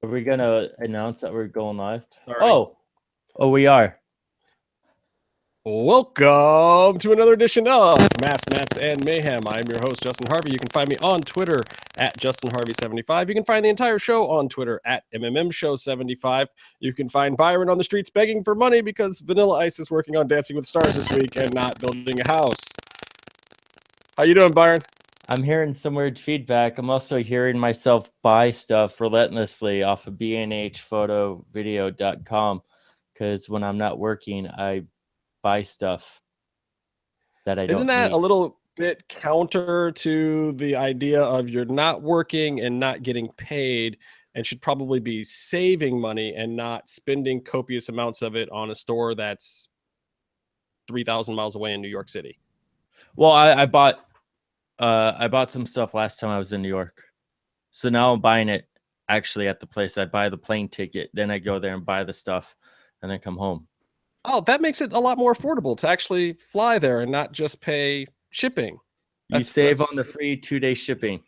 Are we gonna announce that we're going live? Sorry. Oh, we are. Welcome to another edition of Mass Mats and Mayhem. I'm your host, Justin Harvey. You can find me on Twitter at JustinHarvey75. You can find the entire show on Twitter at MMMShow75. You can find Byron on the streets begging for money because Vanilla Ice is working on Dancing with Stars this week and not building a house. How you doing, Byron? I'm hearing some weird feedback. I'm also hearing myself buy stuff relentlessly off of bnhphotovideo.com because when I'm not working, I buy stuff that I don't Isn't that need. a little bit counter to the idea of you're not working and not getting paid and should probably be saving money and not spending copious amounts of it on a store that's 3,000 miles away in New York City? Well, I bought some stuff last time I was in New York. So now I'm buying it actually at the place. I buy the plane ticket, then I go there and buy the stuff and then come home. Oh, that makes it a lot more affordable to actually fly there and not just pay shipping. You save on the free 2-day shipping.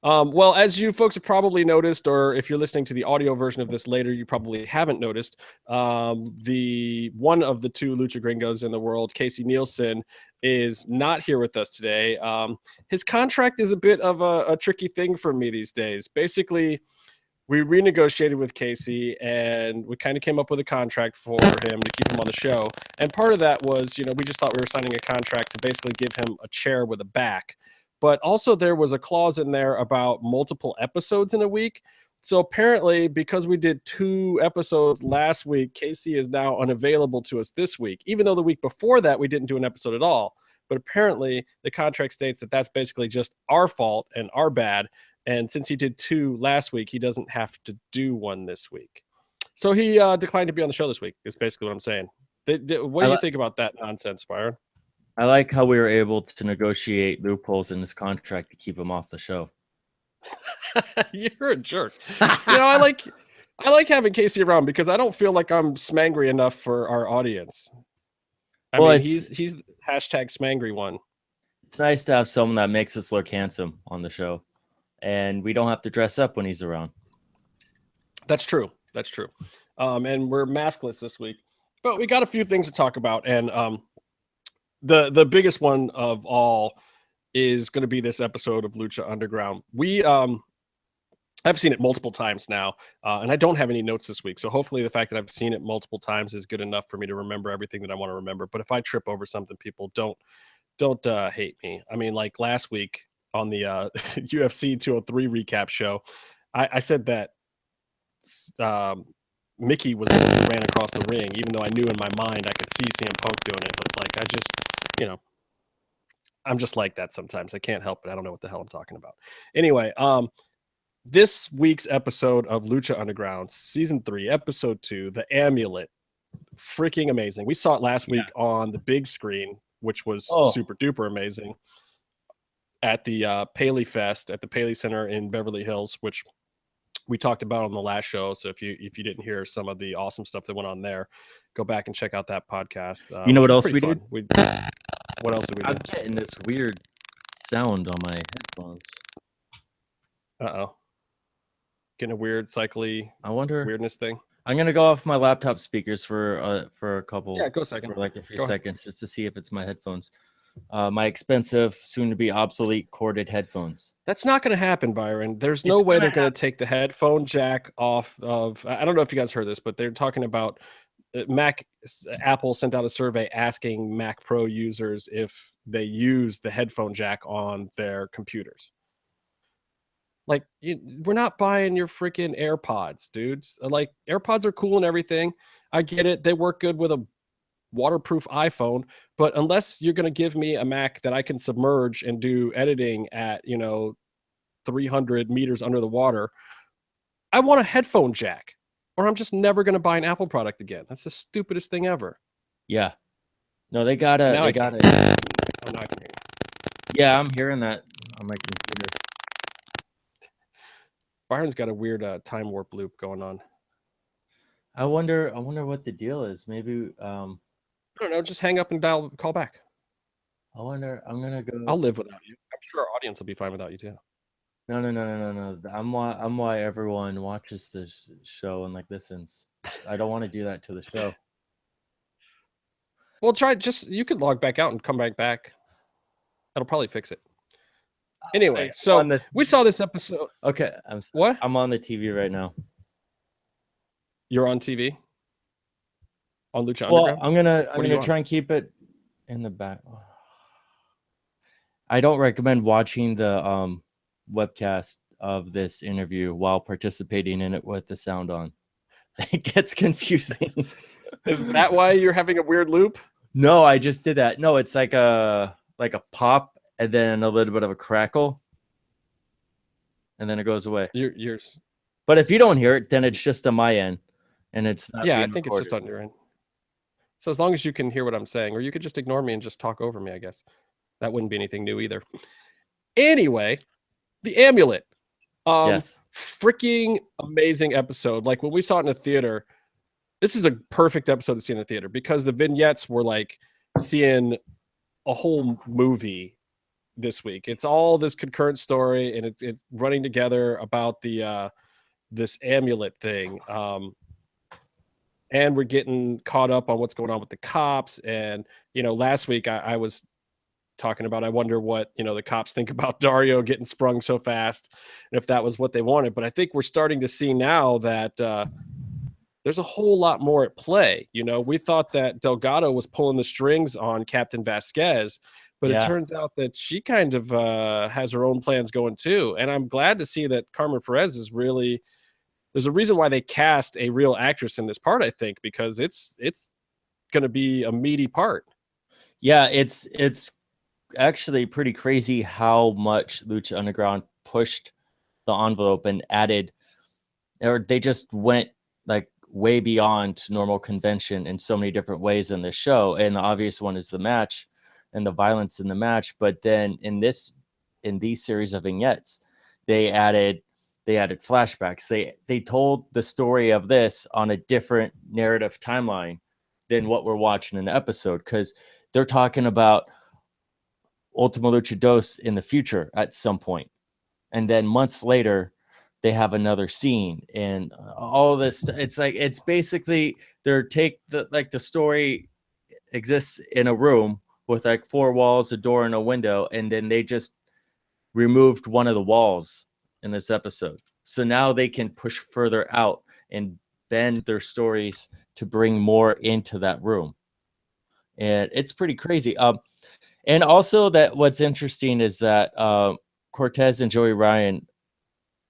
Well, as you folks have probably noticed, or if you're listening to the audio version of this later, you probably haven't noticed, the one of the two Lucha Gringos in the world, Casey Nielsen, is not here with us today. His contract is a bit of a tricky thing for me these days. Basically, we renegotiated with Casey and we kind of came up with a contract for him to keep him on the show. And part of that was, we just thought we were signing a contract to basically give him a chair with a back. But also there was a clause in there about multiple episodes in a week. So apparently, because we did 2 episodes last week, Casey is now unavailable to us this week, even though the week before that we didn't do an episode at all. But apparently the contract states that that's basically just our fault and our bad. And since he did 2 last week, he doesn't have to do 1 this week. So he declined to be on the show this week, is basically what I'm saying. What do you think about that nonsense, Byron? I like how we were able to negotiate loopholes in this contract to keep him off the show. You're a jerk. I like having Casey around because I don't feel like I'm smangry enough for our audience. I mean, he's hashtag smangry one. It's nice to have someone that makes us look handsome on the show. And we don't have to dress up when he's around. That's true. And we're maskless this week, but we got a few things to talk about. And the biggest one of all is going to be this episode of Lucha Underground. I've seen it multiple times now, and I don't have any notes this week. So hopefully the fact that I've seen it multiple times is good enough for me to remember everything that I want to remember. But if I trip over something, people don't hate me. I mean, like last week on the UFC 203 recap show, I said that Mickey was the one who ran across the ring, even though I knew in my mind I could see CM Punk doing it. But like, I'm just like that sometimes. I can't help it. I don't know what the hell I'm talking about. Anyway, this week's episode of Lucha Underground, Season 3, Episode 2, The Amulet, freaking amazing. We saw it last week on the big screen, which was super duper amazing, at the Paley Fest at the Paley Center in Beverly Hills, which we talked about on the last show. So if you didn't hear some of the awesome stuff that went on there, go back and check out that podcast. You know what else we did? What else did we do? I'm getting this weird sound on my headphones. Uh-oh. Getting a weird cycly weirdness thing. I'm gonna go off my laptop speakers for a couple. Yeah, go a second. For like a few seconds, just to see if it's my headphones. My expensive, soon-to-be obsolete corded headphones. That's not going to happen, Byron. There's no way they're going to take the headphone jack off of. I don't know if you guys heard this, but they're talking about Apple sent out a survey asking Mac Pro users if they use the headphone jack on their computers. Like, we're not buying your freaking AirPods, dudes. Like, AirPods are cool and everything. I get it. They work good with a waterproof iPhone, but unless you're going to give me a Mac that I can submerge and do editing at 300 meters under the water, I want a headphone jack, or I'm just never going to buy an Apple product again. That's the stupidest thing ever. Yeah, no, they got it. Oh, now I can hear you. Yeah, I'm hearing that on my computer. Byron's got a weird time warp loop going on. I wonder what the deal is. Maybe I don't know. Just hang up and call back. I wonder. I'm gonna go. I'll live without you. I'm sure our audience will be fine without you too. No. I'm why everyone watches this show and like listens. I don't want to do that to the show. Well, you could log back out and come back. That'll probably fix it. Anyway, so we saw this episode. Okay, What? I'm on the TV right now. You're on TV? On Lucha Well, Underground? I'm gonna try and keep it in the back. I don't recommend watching the webcast of this interview while participating in it with the sound on. It gets confusing. Is that why you're having a weird loop? No, I just did that. No, it's like a pop and then a little bit of a crackle, and then it goes away. Yours. But if you don't hear it, then it's just on my end, and it's not. Yeah, I think it's just on your end. So as long as you can hear what I'm saying, or you could just ignore me and just talk over me, I guess. That wouldn't be anything new either. Anyway, the Amulet. Yes. Freaking amazing episode. Like when we saw it in the theater, this is a perfect episode to see in the theater because the vignettes were like seeing a whole movie this week. It's all this concurrent story and it's running together about the this amulet thing. And we're getting caught up on what's going on with the cops. And, last week I was talking about, I wonder what, the cops think about Dario getting sprung so fast and if that was what they wanted. But I think we're starting to see now that there's a whole lot more at play. We thought that Delgado was pulling the strings on Captain Vasquez, but it turns out that she kind of has her own plans going too. And I'm glad to see that Carmen Perez is really, there's a reason why they cast a real actress in this part, I think, because it's going to be a meaty part. Yeah, it's actually pretty crazy how much Lucha Underground pushed the envelope and added, or they just went like way beyond normal convention in so many different ways in this show. And the obvious one is the match and the violence in the match. But then in these series of vignettes, they added flashbacks. They told the story of this on a different narrative timeline than what we're watching in the episode, because they're talking about Ultima Lucha Dos in the future at some point. And then months later, they have another scene and all this. It's basically the story exists in a room with like 4 walls, a door, and a window. And then they just removed one of the walls in this episode. So now they can push further out and bend their stories to bring more into that room. And it's pretty crazy. And also that what's interesting is that Cortez and Joey Ryan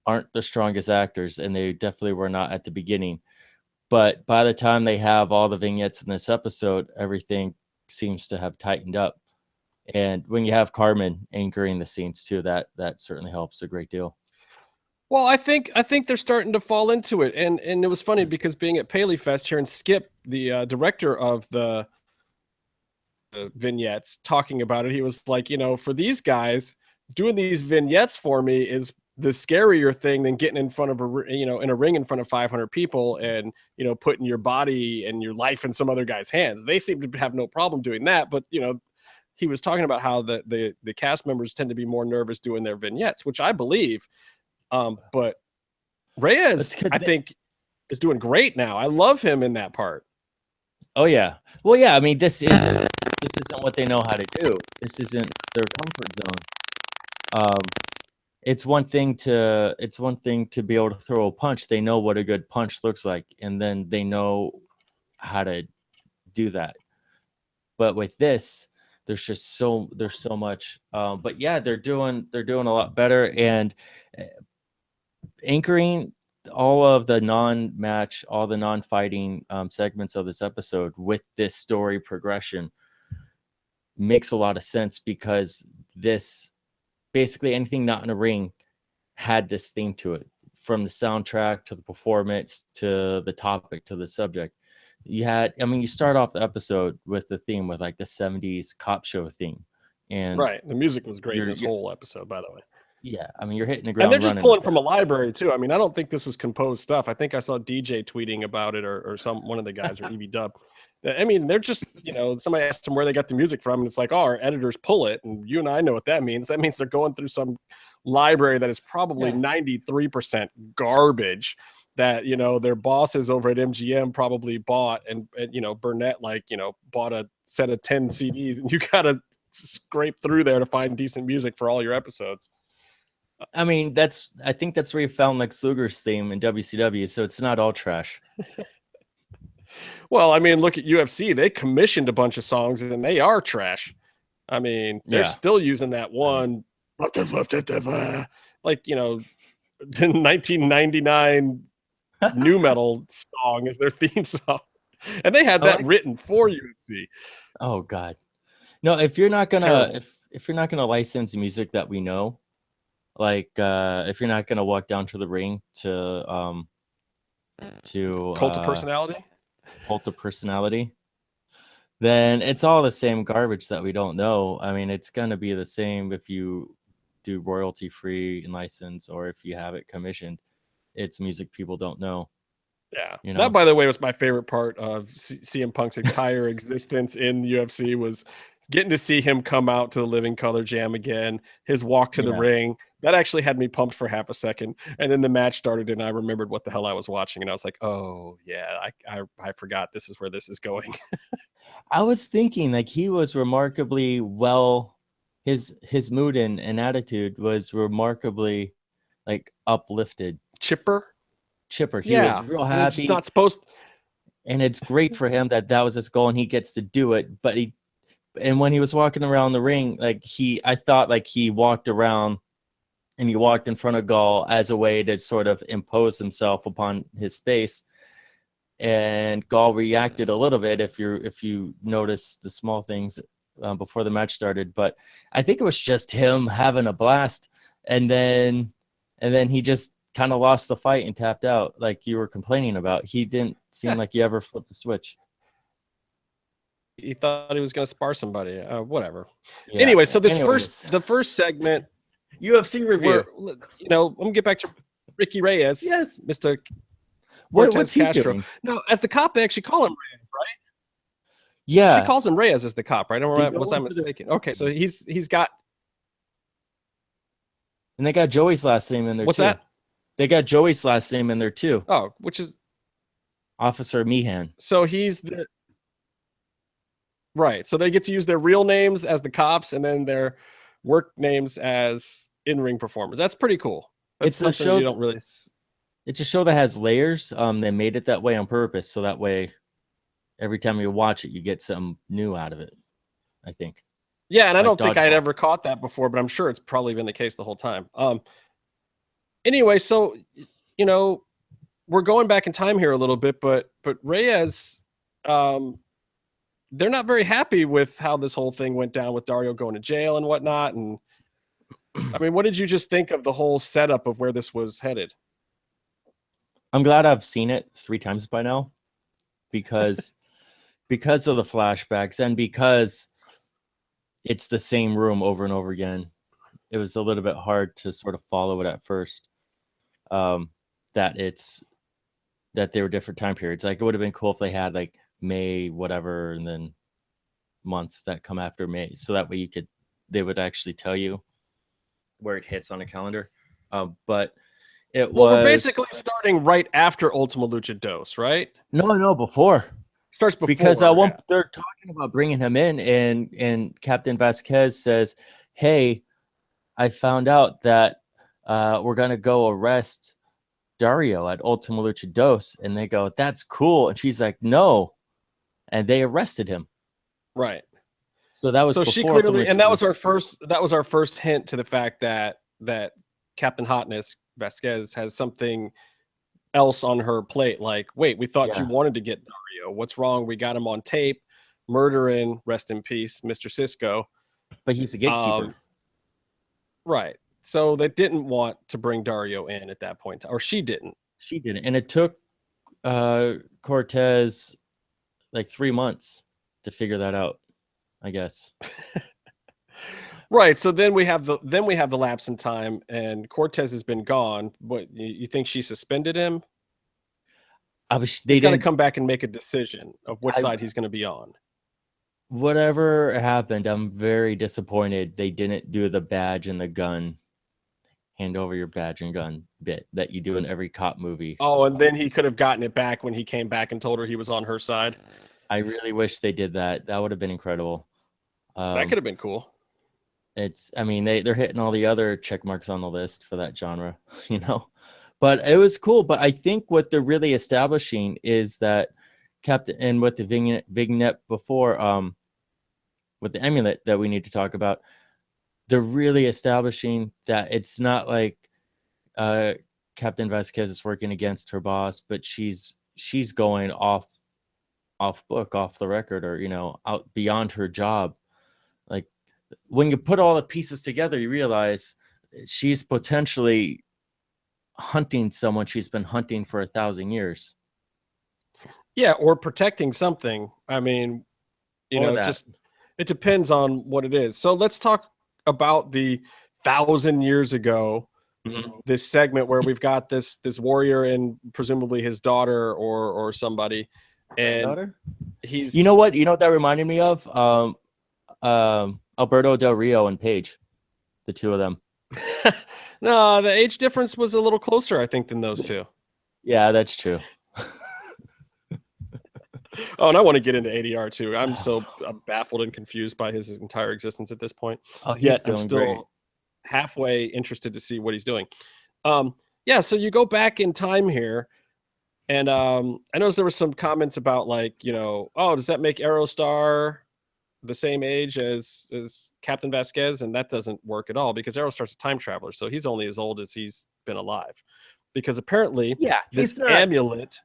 aren't the strongest actors, and they definitely were not at the beginning. But by the time they have all the vignettes in this episode, everything seems to have tightened up. And when you have Carmen anchoring the scenes too, that certainly helps a great deal. Well, I think they're starting to fall into it, and it was funny because being at Paley Fest here, and Skip, the director of the vignettes, talking about it, he was like, for these guys, doing these vignettes for me is the scarier thing than getting in front of in a ring in front of 500 people and putting your body and your life in some other guy's hands. They seem to have no problem doing that, but he was talking about how the cast members tend to be more nervous doing their vignettes, which I believe. But Reyes, I think, is doing great now. I love him in that part. Oh yeah. Well, yeah. I mean, this isn't what they know how to do. This isn't their comfort zone. It's one thing to be able to throw a punch. They know what a good punch looks like, and then they know how to do that. But with this, there's so much. But yeah, they're doing a lot better, and anchoring all of the non-match, all the non-fighting segments of this episode with this story progression makes a lot of sense, because this basically anything not in a ring had this theme to it, from the soundtrack to the performance to the topic to the subject. You start off the episode with the theme with like the 70s cop show theme. And right, the music was great in this whole episode, by the way. Yeah, I mean, you're hitting the And ground they're just running pulling with from it. a library too. I mean, I don't think this was composed stuff. I think I saw DJ tweeting about it, or one of the guys, or EB Dub. I mean, they're just, somebody asked them where they got the music from, and it's like, oh, our editors pull it, and you and I know what that means. That means they're going through some library that is probably 93% garbage that their bosses over at MGM probably bought, and Burnett bought a set of 10 CDs, and you gotta scrape through there to find decent music for all your episodes. I mean, I think that's where you found Lex Luger's theme in WCW, so it's not all trash. Well, I mean, look at UFC. They commissioned a bunch of songs and they are trash. I mean, they're still using that one, like, the 1999 new metal song as their theme song. And they had that written for UFC. Oh God. No, if you're not gonna if you're not gonna license music that we know, like if you're not gonna walk down to the ring to Cult of Personality, then it's all the same garbage that we don't know. I mean, it's gonna be the same if you do royalty free and license, or if you have it commissioned. It's music people don't know. Yeah, that, by the way, was my favorite part of CM Punk's entire existence in the UFC, was getting to see him come out to the Living Color Jam again, his walk to the ring. That actually had me pumped for half a second. And then the match started and I remembered what the hell I was watching. And I was like, oh, yeah, I forgot this is where this is going. I was thinking, like, he was remarkably well, his mood and attitude was remarkably, like, uplifted. Chipper. He was real happy. He's not supposed. And it's great for him that was his goal and he gets to do it. But and when he was walking around the ring, like, I thought like he walked around and he walked in front of Gall as a way to sort of impose himself upon his space. And Gall reacted a little bit, if you notice the small things before the match started. But I think it was just him having a blast. And then he just kind of lost the fight and tapped out, like you were complaining about. He didn't seem like he ever flipped the switch. He thought he was going to spar somebody. Whatever. Yeah. Anyway, so the first segment, UFC review. I'm gonna get back to Ricky Reyes. Yes, Mr. What's he Castro. Doing? No, as the cop, they actually call him Reyes, right? Yeah, she calls him Reyes as the cop, right? Was I mistaken? Okay, so he's got. And they got Joey's last name in there. What's too. That? They got Joey's last name in there too. Oh, which is Officer Meehan. So he's the. Right. So they get to use their real names as the cops and then their work names as in-ring performers. That's pretty cool. That's it's a show. You don't really. It's a show that has layers. They made it that way on purpose, so that way, every time you watch it, you get something new out of it, I think. Yeah, and I don't think I'd ever caught that before, but I'm sure it's probably been the case the whole time. Anyway, so we're going back in time here a little bit, but Reyes, they're not very happy with how this whole thing went down with Dario going to jail and whatnot. And I mean, what did you just think of the whole setup of where this was headed? I'm glad I've seen it 3 times by now, because of the flashbacks and because it's the same room over and over again. It was a little bit hard to sort of follow it at first. That they were different time periods. Like, it would have been cool if they had like May, whatever, and then months that come after May, so that way they would actually tell you where it hits on a calendar. But we're basically starting right after Ultima Lucha Dos, right? No, before. Starts before, because they're talking about bringing him in, and Captain Vasquez says, "Hey, I found out that we're gonna go arrest Dario at Ultima Lucha Dos," and they go, "That's cool," and she's like, "No," and they arrested him. Right. So that was she clearly, and that was our first hint to the fact that Captain Hotness Vasquez has something else on her plate. Like, wait, we thought you wanted to get Dario. What's wrong? We got him on tape murdering, rest in peace, Mr. Cisco. But he's a gatekeeper. Right. So they didn't want to bring Dario in at that point, or she didn't. She didn't. And it took Cortez like 3 months to figure that out, I guess. Right. So then we have the lapse in time, and Cortez has been gone. What you think she suspended him? They He's got to didn't. come back and make a decision of which I, side he's going to be on. whatever happened, I'm very disappointed they didn't do the badge and the gun. Hand over your badge and gun bit that you do in every cop movie. Oh, and then he could have gotten it back when he came back and told her he was on her side. I really wish they did that. That would have been incredible. That could have been cool. I mean, they're hitting all the other check marks on the list for that genre, you know. But it was cool. But I think what they're really establishing is that Captain, and with the vignette before, with the amulet that we need to talk about, they're really establishing that it's not like Captain Vasquez is working against her boss, but she's going off book, off the record, or out beyond her job. Like when you put all the pieces together, you realize she's potentially hunting someone she's been hunting for 1,000 years. Yeah, or protecting something. I mean, it depends on what it is. So let's talk about the 1,000 years ago, this segment where we've got this warrior and presumably his daughter or somebody, and he's. You know what that reminded me of? Alberto Del Rio and Paige, the two of them. No, the age difference was a little closer, I think, than those two. Yeah, that's true. Oh, and I want to get into ADR too. I'm baffled and confused by his entire existence at this point. Oh, yet I'm still halfway interested to see what he's doing. Yeah, so you go back in time here, and I noticed there were some comments about oh, does that make Aerostar the same age as Captain Vasquez? And that doesn't work at all, because Aerostar's a time traveler, so he's only as old as he's been alive. Because apparently, this amulet,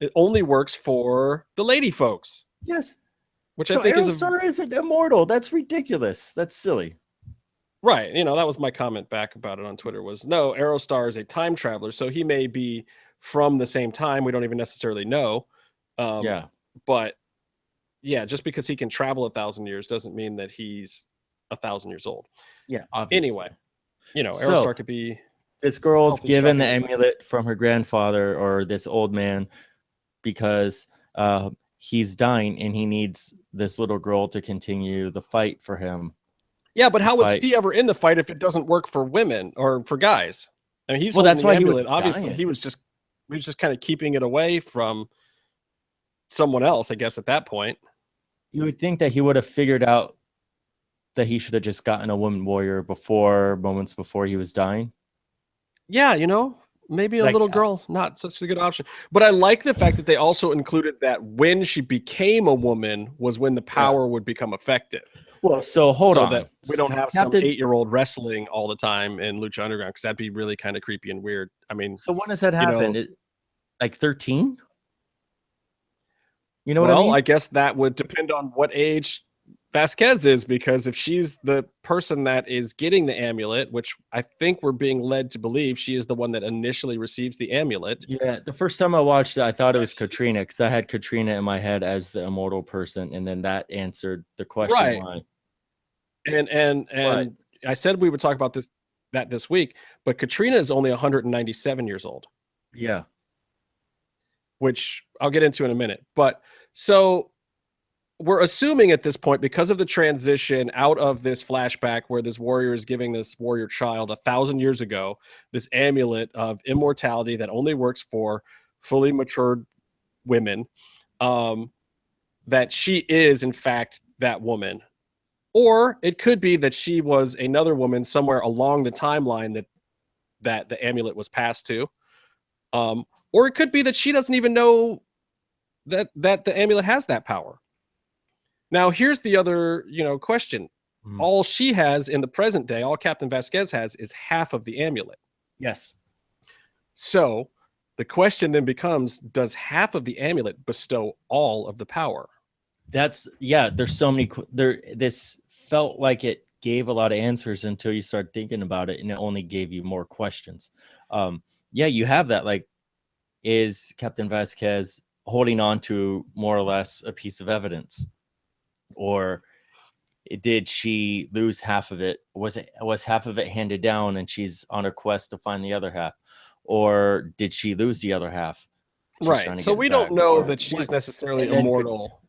it only works for the lady folks. Yes. Which so I think Aerostar isn't immortal. That's ridiculous. That's silly. Right. That was my comment back about it on Twitter was, no, Aerostar is a time traveler. So he may be from the same time. We don't even necessarily know. But yeah, just because he can travel 1,000 years doesn't mean that he's 1,000 years old. Yeah, obviously. Anyway, Aerostar could be. This girl's given the amulet from her grandfather or this old man because he's dying and he needs this little girl to continue the fight for him. Yeah, but how was he ever in the fight if it doesn't work for women or for guys? I mean, he's holding that's the why amulet. he was Obviously, dying. he was just kind of keeping it away from someone else, I guess, at that point. You would think that he would have figured out that he should have just gotten a woman warrior moments before he was dying. Yeah, maybe a little girl, not such a good option. But I like the fact that they also included that when she became a woman was when the power would become effective. Well, so hold on. That we don't have some 8-year-old wrestling all the time in Lucha Underground, because that'd be really kind of creepy and weird. I mean, so when does that happen? Like 13? You know what I mean? I guess that would depend on what age Vasquez is, because if she's the person that is getting the amulet, which I think we're being led to believe she is the one that initially receives the amulet. Yeah, the first time I watched it, I thought it was Katrina, because I had Katrina in my head as the immortal person, and then that answered the question. Right. Why. And I said we would talk about this week, but Katrina is only 197 years old. Yeah. Which I'll get into in a minute. But so we're assuming at this point, because of the transition out of this flashback where this warrior is giving this warrior child 1,000 years ago, this amulet of immortality that only works for fully matured women, that she is in fact that woman. Or it could be that she was another woman somewhere along the timeline that the amulet was passed to. Or it could be that she doesn't even know that the amulet has that power. Now, here's the other, question. All she has in the present day, all Captain Vasquez has, is half of the amulet. Yes. So the question then becomes, does half of the amulet bestow all of the power? There's so many. This felt like it gave a lot of answers until you start thinking about it, and it only gave you more questions. You have that. Like, is Captain Vasquez holding on to more or less a piece of evidence? Or did she lose half of it? Was half of it handed down and she's on a quest to find the other half? Or did she lose the other half? Right. So we don't know that she's necessarily immortal.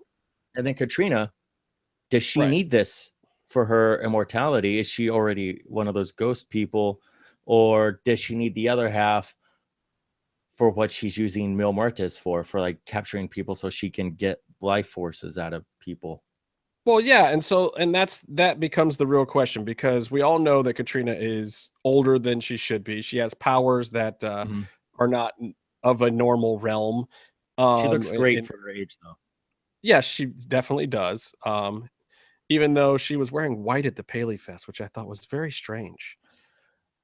And then Katrina, does she Right. need this for her immortality? Is she already one of those ghost people? Or does she need the other half for what she's using Mil Muertes for like capturing people so she can get life forces out of people? Well, yeah, and that becomes the real question, because we all know that Katrina is older than she should be. She has powers that are not of a normal realm. She looks great for her age, though. Yeah, she definitely does. Even though she was wearing white at the Paley Fest, which I thought was very strange.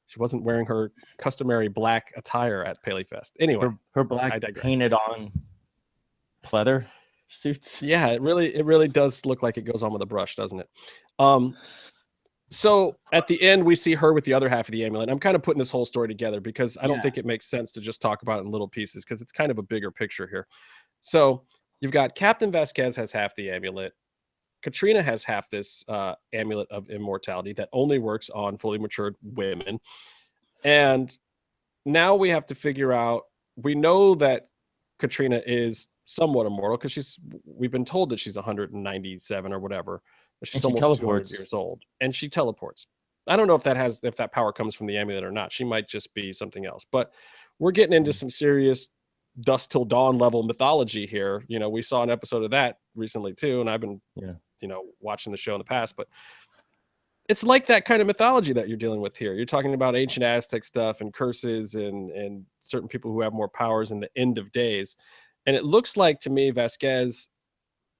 She wasn't wearing her customary black attire at Paley Fest. Anyway, her black painted on pleather suits. Yeah, it really does look like it goes on with a brush, doesn't it? So at the end, we see her with the other half of the amulet. I'm kind of putting this whole story together because I don't think it makes sense to just talk about it in little pieces, because it's kind of a bigger picture here. So you've got Captain Vasquez has half the amulet. Katrina has half this amulet of immortality that only works on fully matured women. And now we have to figure out, we know that Katrina is somewhat immortal because we've been told that she's 197 or whatever. She's almost 200 years old, and she teleports. I don't know if that power comes from the amulet or not. She might just be something else, but we're getting into some serious Dusk Till Dawn level mythology here. You know, we saw an episode of that recently too, and I've been, watching the show in the past, but it's like that kind of mythology that you're dealing with here. You're talking about ancient Aztec stuff and curses and certain people who have more powers in the end of days. And it looks like to me, Vasquez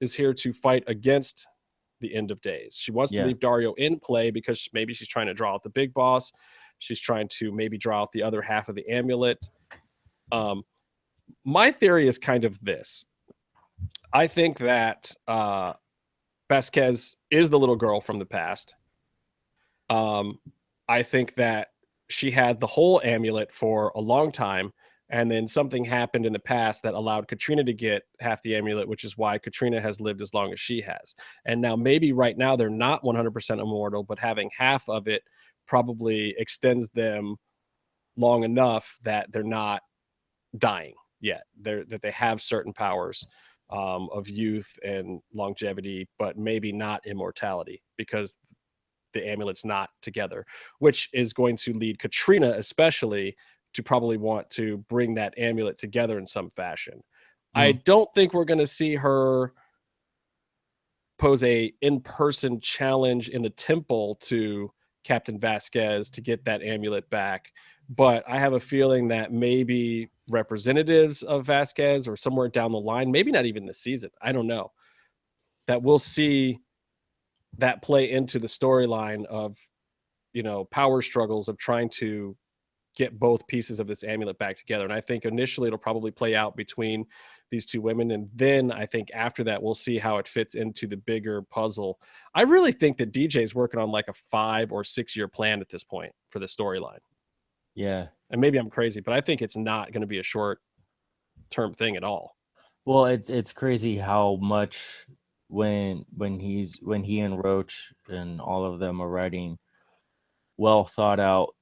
is here to fight against the end of days. She wants to leave Dario in play because maybe she's trying to draw out the big boss. She's trying to maybe draw out the other half of the amulet. My theory is kind of this. I think that Vasquez is the little girl from the past. I think that she had the whole amulet for a long time, and then something happened in the past that allowed Katrina to get half the amulet, which is why Katrina has lived as long as she has. And now maybe right now they're not 100% immortal, but having half of it probably extends them long enough that they're not dying yet. That they have certain powers of youth and longevity, but maybe not immortality, because the amulet's not together, which is going to lead Katrina especially to probably want to bring that amulet together in some fashion. I don't think we're going to see her pose a in-person challenge in the temple to Captain Vasquez to get that amulet back, but I have a feeling that maybe representatives of Vasquez or somewhere down the line, maybe not even this season, I don't know, that we'll see that play into the storyline of, power struggles of trying to get both pieces of this amulet back together. And I think initially it'll probably play out between these two women. And then I think after that, we'll see how it fits into the bigger puzzle. I really think that DJ is working on like a 5 or 6 year plan at this point for the storyline. Yeah. And maybe I'm crazy, but I think it's not going to be a short term thing at all. Well, it's crazy how much when he and Roach and all of them are writing well thought out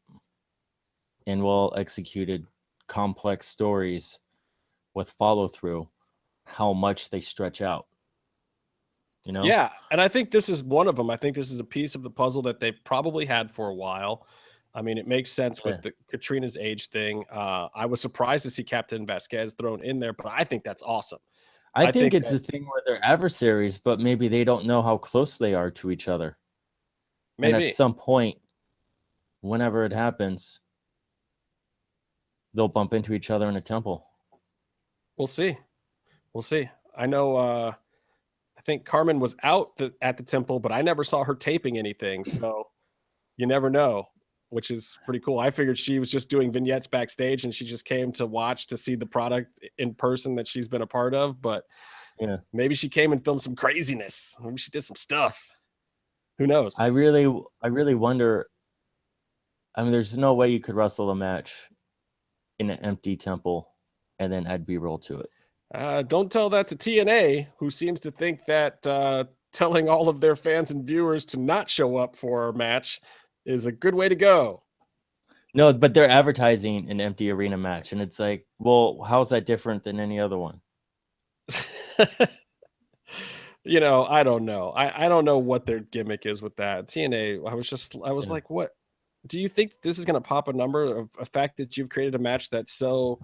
and well executed complex stories with follow through, how much they stretch out. Yeah, and I think this is one of them. I think this is a piece of the puzzle that they've probably had for a while. I mean, it makes sense with the Katrina's age thing. I was surprised to see Captain Vasquez thrown in there, but I think that's awesome. I think it's a thing where they're adversaries, but maybe they don't know how close they are to each other. Maybe. And at some point, whenever it happens, they'll bump into each other in a temple. We'll see. I know, I think Carmen was out at the temple, but I never saw her taping anything. So you never know, which is pretty cool. I figured she was just doing vignettes backstage and she just came to watch to see the product in person that she's been a part of. But maybe she came and filmed some craziness. Maybe she did some stuff. Who knows? I really wonder. I mean, there's no way you could wrestle a match in an empty temple and then add B-roll to it. Don't tell that to TNA, who seems to think that telling all of their fans and viewers to not show up for a match is a good way to go. No, but they're advertising an empty arena match, and it's like, well, how's that different than any other one? You know, I don't know. I don't know what their gimmick is with that. TNA, I was like, what? Do you think this is going to pop a number of a fact that you've created a match that's so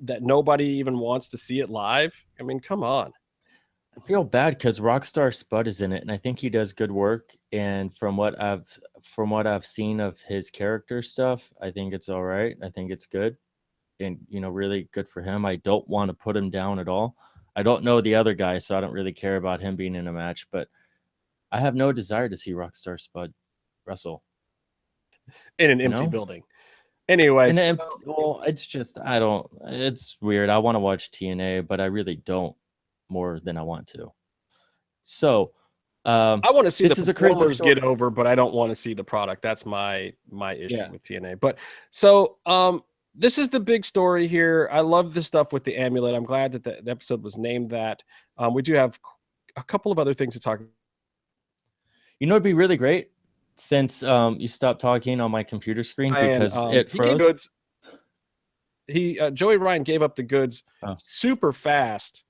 that nobody even wants to see it live? I mean, come on. I feel bad because Rockstar Spud is in it, and I think he does good work. And from what I've seen of his character stuff, I think it's all right. I think it's good, and really good for him. I don't want to put him down at all. I don't know the other guy, so I don't really care about him being in a match. But I have no desire to see Rockstar Spud wrestle in an empty building. Anyway, well, it's just it's weird. I want to watch TNA, but I really don't more than I want to. So I want to see the performers get over, but I don't want to see the product. That's my issue with TNA. But so this is the big story here. I love the stuff with the amulet. I'm glad that the episode was named that. We do have a couple of other things to talk about. It'd be really great since you stopped talking on my computer screen because it froze. Joey Ryan gave up the goods super fast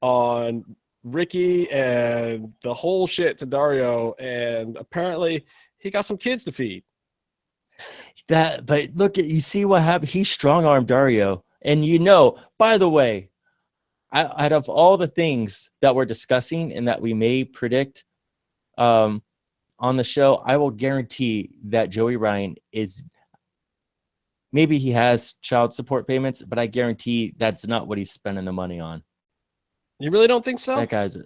on Ricky and the whole shit to Dario, and apparently he got some kids to feed. But you see what happened? He strong-armed Dario, and by the way, out of all the things that we're discussing and that we may predict on the show, I will guarantee that Joey Ryan is, maybe he has child support payments, but I guarantee that's not what he's spending the money on. You really don't think so? That guy's,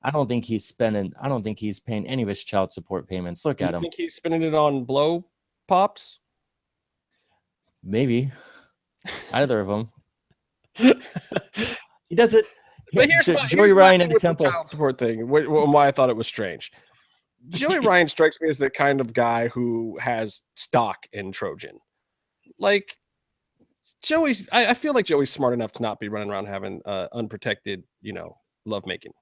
I don't think he's paying any of his child support payments. Look at him. You think he's spending it on blow pops? Maybe. Either of them. He does it. But Joey Ryan at the Temple. Child support thing, why I thought it was strange. Joey Ryan strikes me as the kind of guy who has stock in Trojan. Like, I feel like Joey's smart enough to not be running around having unprotected, lovemaking.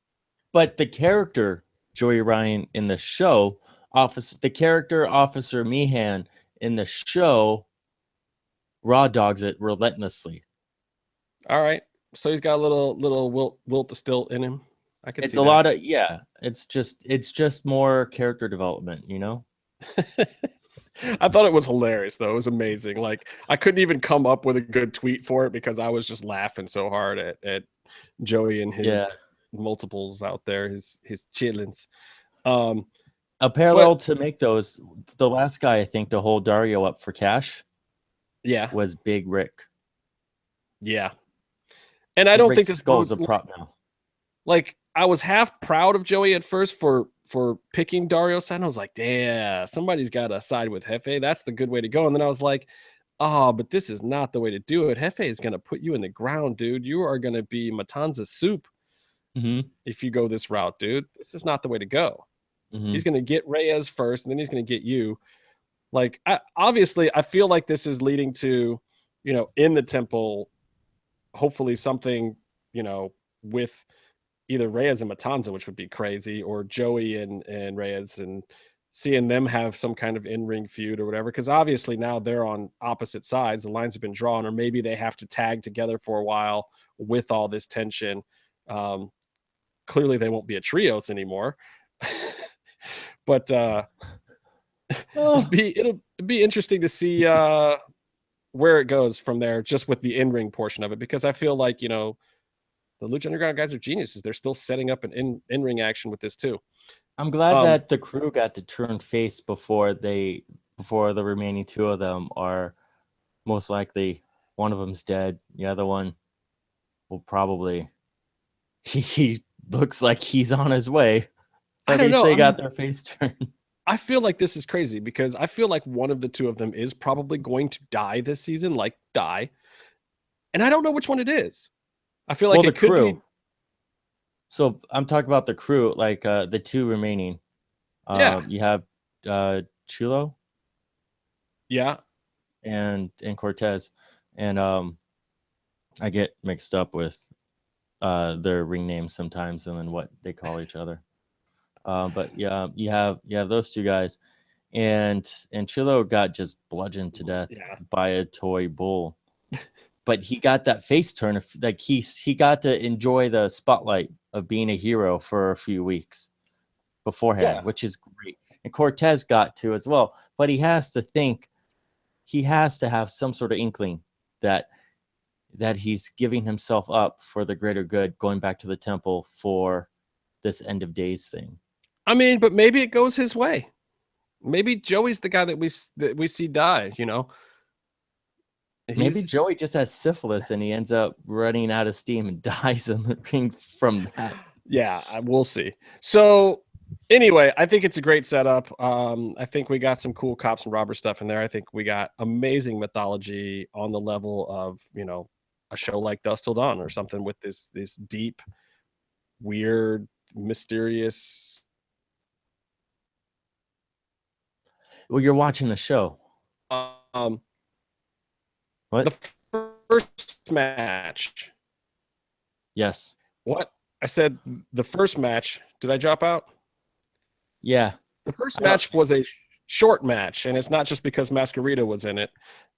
But the character Joey Ryan in the show, the character Officer Meehan in the show, raw dogs it relentlessly. All right, so he's got a little Wilt the Stilt in him. I could. It's a lot of It's just more character development, I thought it was hilarious, though. It was amazing. Like, I couldn't even come up with a good tweet for it because I was just laughing so hard at Joey and his multiples out there, his chillins. A parallel to make those, the last guy I think to hold Dario up for cash, was Big Rick. Yeah, and I don't think this skull's a prop now. Like, I was half proud of Joey at first for picking Dario's side. I was like, damn, somebody's got to side with Jefe. That's the good way to go. And then I was like, oh, but this is not the way to do it. Jefe is going to put you in the ground, dude. You are going to be Matanza soup if you go this route, dude. This is not the way to go. He's going to get Reyes first, and then he's going to get you. Like, obviously, I feel like this is leading to, in the temple, hopefully something, with either Reyes and Matanza, which would be crazy, or Joey and Reyes, and seeing them have some kind of in-ring feud or whatever. Because obviously now they're on opposite sides. The lines have been drawn, or maybe they have to tag together for a while with all this tension. Clearly they won't be a trios anymore. But it'll be interesting to see where it goes from there, just with the in-ring portion of it, because I feel like, the Lucha Underground guys are geniuses. They're still setting up an in-ring action with this too. I'm glad that the crew got to turn face before the remaining two of them are most likely, one of them's dead. The other one will probably, he looks like he's on his way. At least they got their face turned. I feel like this is crazy because I feel like one of the two of them is probably going to die this season, and I don't know which one it is. I feel like it could be. So I'm talking about the crew, like the two remaining. You have Chulo. Yeah. And Cortez. And I get mixed up with their ring names sometimes and then what they call each other. But yeah, you have those two guys, and Chilo got just bludgeoned to death by a toy bull. But he got that face turn of like he got to enjoy the spotlight of being a hero for a few weeks beforehand, which is great. And Cortez got to as well, but he has to think, he has to have some sort of inkling that he's giving himself up for the greater good, going back to the temple for this end of days thing. I mean, but maybe it goes his way. Maybe Joey's the guy that we see die, you know. Maybe Joey just has syphilis and he ends up running out of steam and dies in the ring from that. Yeah, we'll see. So anyway, I think it's a great setup. I think we got some cool cops and robber stuff in there. I think we got amazing mythology on the level of, you know, a show like Dusk Till Dawn or something with this deep, weird, mysterious. Well, you're watching the show. What? The first match. Yes. What? I said the first match. Did I drop out? Yeah. The first match was a short match, and it's not just because Masquerita was in it.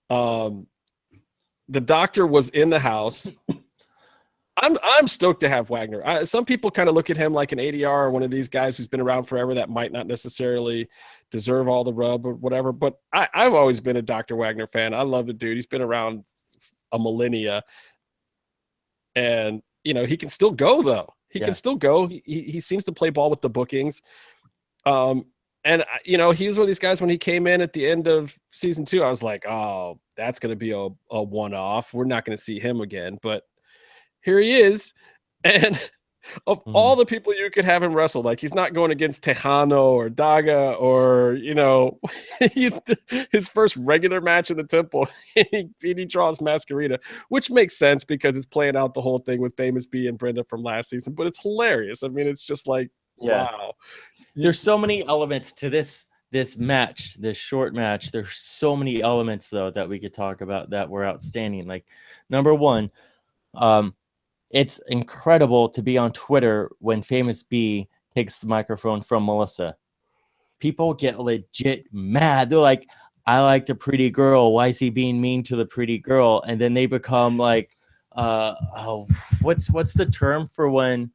The doctor was in the house. I'm stoked to have Wagner. Some people kind of look at him like an ADR or one of these guys who's been around forever that might not necessarily deserve all the rub or whatever. But I've always been a Dr. Wagner fan. I love the dude. He's been around a millennia. And, you know, he can still go, though. He can still go. He seems to play ball with the bookings. And, you know, he's one of these guys when he came in at the end of season 2, I was like, oh, that's going to be a one-off. We're not going to see him again. But here he is, and of all the people you could have him wrestle, like he's not going against Tejano or Daga or, you know, his first regular match in the temple, he draws Masquerita, which makes sense because it's playing out the whole thing with Famous B and Brenda from last season, but it's hilarious. I mean, it's just like, wow. There's so many elements to this match, this short match. There's so many elements, though, that we could talk about that were outstanding. Like, number one, it's incredible to be on Twitter when Famous B takes the microphone from Melissa. People get legit mad. They're like, I like the pretty girl. Why is he being mean to the pretty girl? And then they become like, what's the term for when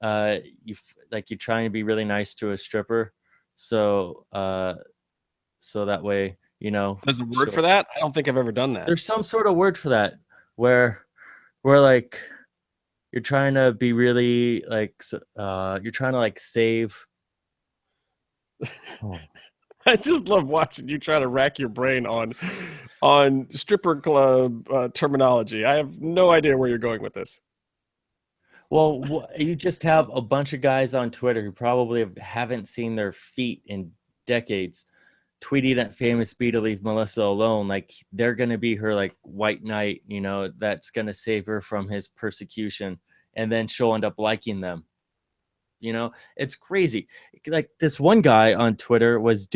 you're trying to be really nice to a stripper? So that way, you know. There's a word for that? I don't think I've ever done that. There's some sort of word for that. Where like you're trying to be really like you're trying to like save. Oh. I just love watching you try to rack your brain on stripper club terminology. I have no idea where you're going with this. Well, you just have a bunch of guys on Twitter who probably haven't seen their feet in decades, tweeting at Famous B to leave Melissa alone. Like they're going to be her like white knight, you know, that's going to save her from his persecution. And then she'll end up liking them. You know, it's crazy. Like this one guy on Twitter was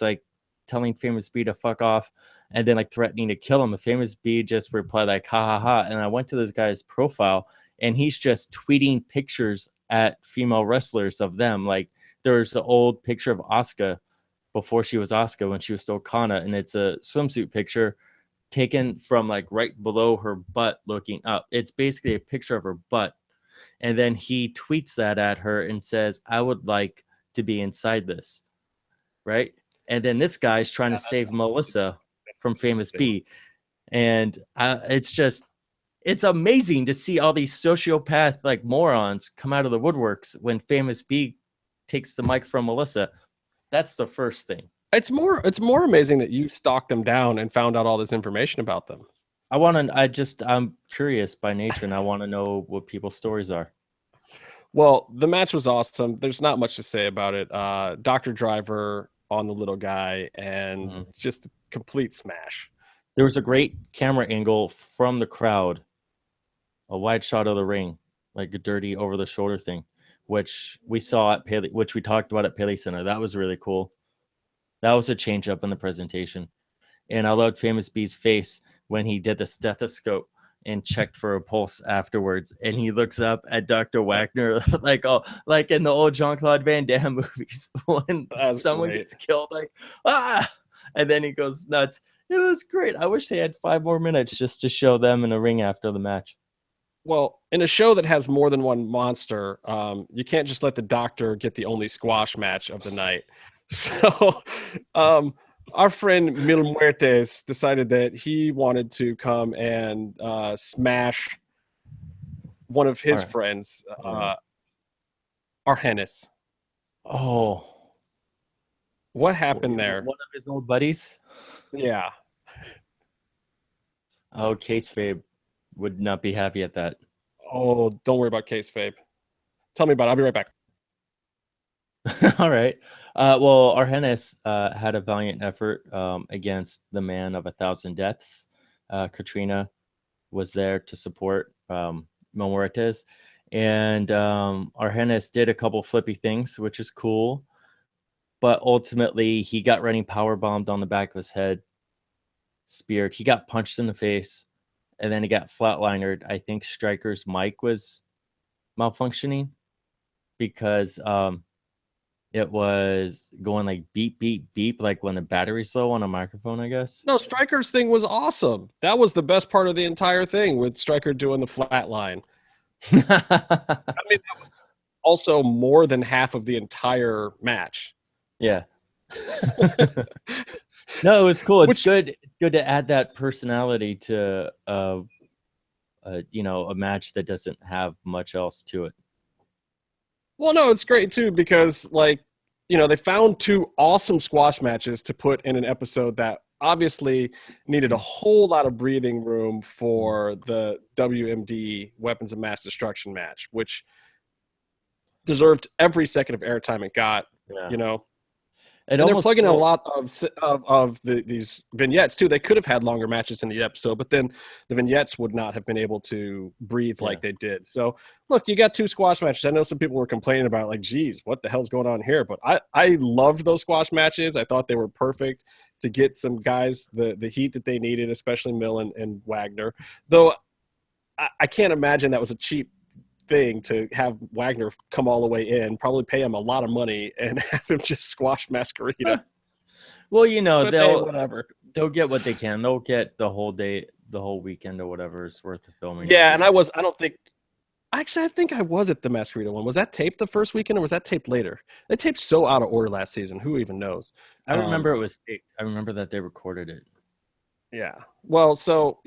like telling Famous B to fuck off and then like threatening to kill him. And Famous B just replied like, ha ha ha. And I went to this guy's profile and he's just tweeting pictures at female wrestlers of them. Like there's an old picture of Asuka before she was Asuka when she was still Kana, and it's a swimsuit picture taken from like right below her butt looking up. It's basically a picture of her butt. And then he tweets that at her and says, I would like to be inside this. Right. And then this guy's trying to save Melissa from Famous B. And it's amazing to see all these sociopath like morons come out of the woodworks when Famous B takes the mic from Melissa. That's the first thing. It's more amazing that you stalked them down and found out all this information about them. I'm curious by nature and I want to know what people's stories are. Well, the match was awesome. There's not much to say about it. Dr. Driver on the little guy and just a complete smash. There was a great camera angle from the crowd, a wide shot of the ring, like a dirty over the shoulder thing, which we saw at Paley, which we talked about at Paley Center. That was really cool. That was a change up in the presentation. And I loved Famous B's face when he did the stethoscope and checked for a pulse afterwards. And he looks up at Dr. Wagner like in the old Jean-Claude Van Damme movies when someone gets killed, like, ah! And then he goes nuts. It was great. I wish they had 5 more minutes just to show them in a ring after the match. Well, in a show that has more than one monster, you can't just let the doctor get the only squash match of the night. So our friend Mil Muertes decided that he wanted to come and smash one of his friends, Argenis. Oh. What happened there? One of his old buddies? Yeah. Oh, Kayfabe would not be happy at that. Oh, don't worry about Kayfabe. Tell me about it. I'll be right back. All right. Well, Argenis had a valiant effort against the man of 1,000 deaths. Katrina was there to support Mil Muertes. And Argenis did a couple flippy things, which is cool. But ultimately, he got running power bombed on the back of his head, speared. He got punched in the face, and then he got flatlinered. I think Stryker's mic was malfunctioning because it was going like beep, beep, beep, like when the battery's low on a microphone, I guess. No, Stryker's thing was awesome. That was the best part of the entire thing, with Stryker doing the flatline. I mean, that was also more than half of the entire match. Yeah. No, it was cool. It's good. It's good to add that personality to a match that doesn't have much else to it. Well, no, it's great too, because they found 2 awesome squash matches to put in an episode that obviously needed a whole lot of breathing room for the WMD Weapons of Mass Destruction match, which deserved every second of airtime it got. Yeah. And they're plugging in a lot of these vignettes too. They could have had longer matches in the episode, but then the vignettes would not have been able to breathe like they did. So look, you got 2 squash matches. I know some people were complaining about it, like, geez, what the hell's going on here? But I loved those squash matches. I thought they were perfect to get some guys the heat that they needed, especially Mil and Wagner. Though I can't imagine that was a cheap thing to have Wagner come all the way in, probably pay him a lot of money, and have him just squash Masquerita. Well, they'll get what they can. They'll get the whole day, the whole weekend, or whatever is worth of filming. Yeah, and I think I was at the Masquerita one. Was that taped the first weekend, or was that taped later? They taped so out of order last season. Who even knows? I remember it was taped. I remember that they recorded it. Yeah. Well, so,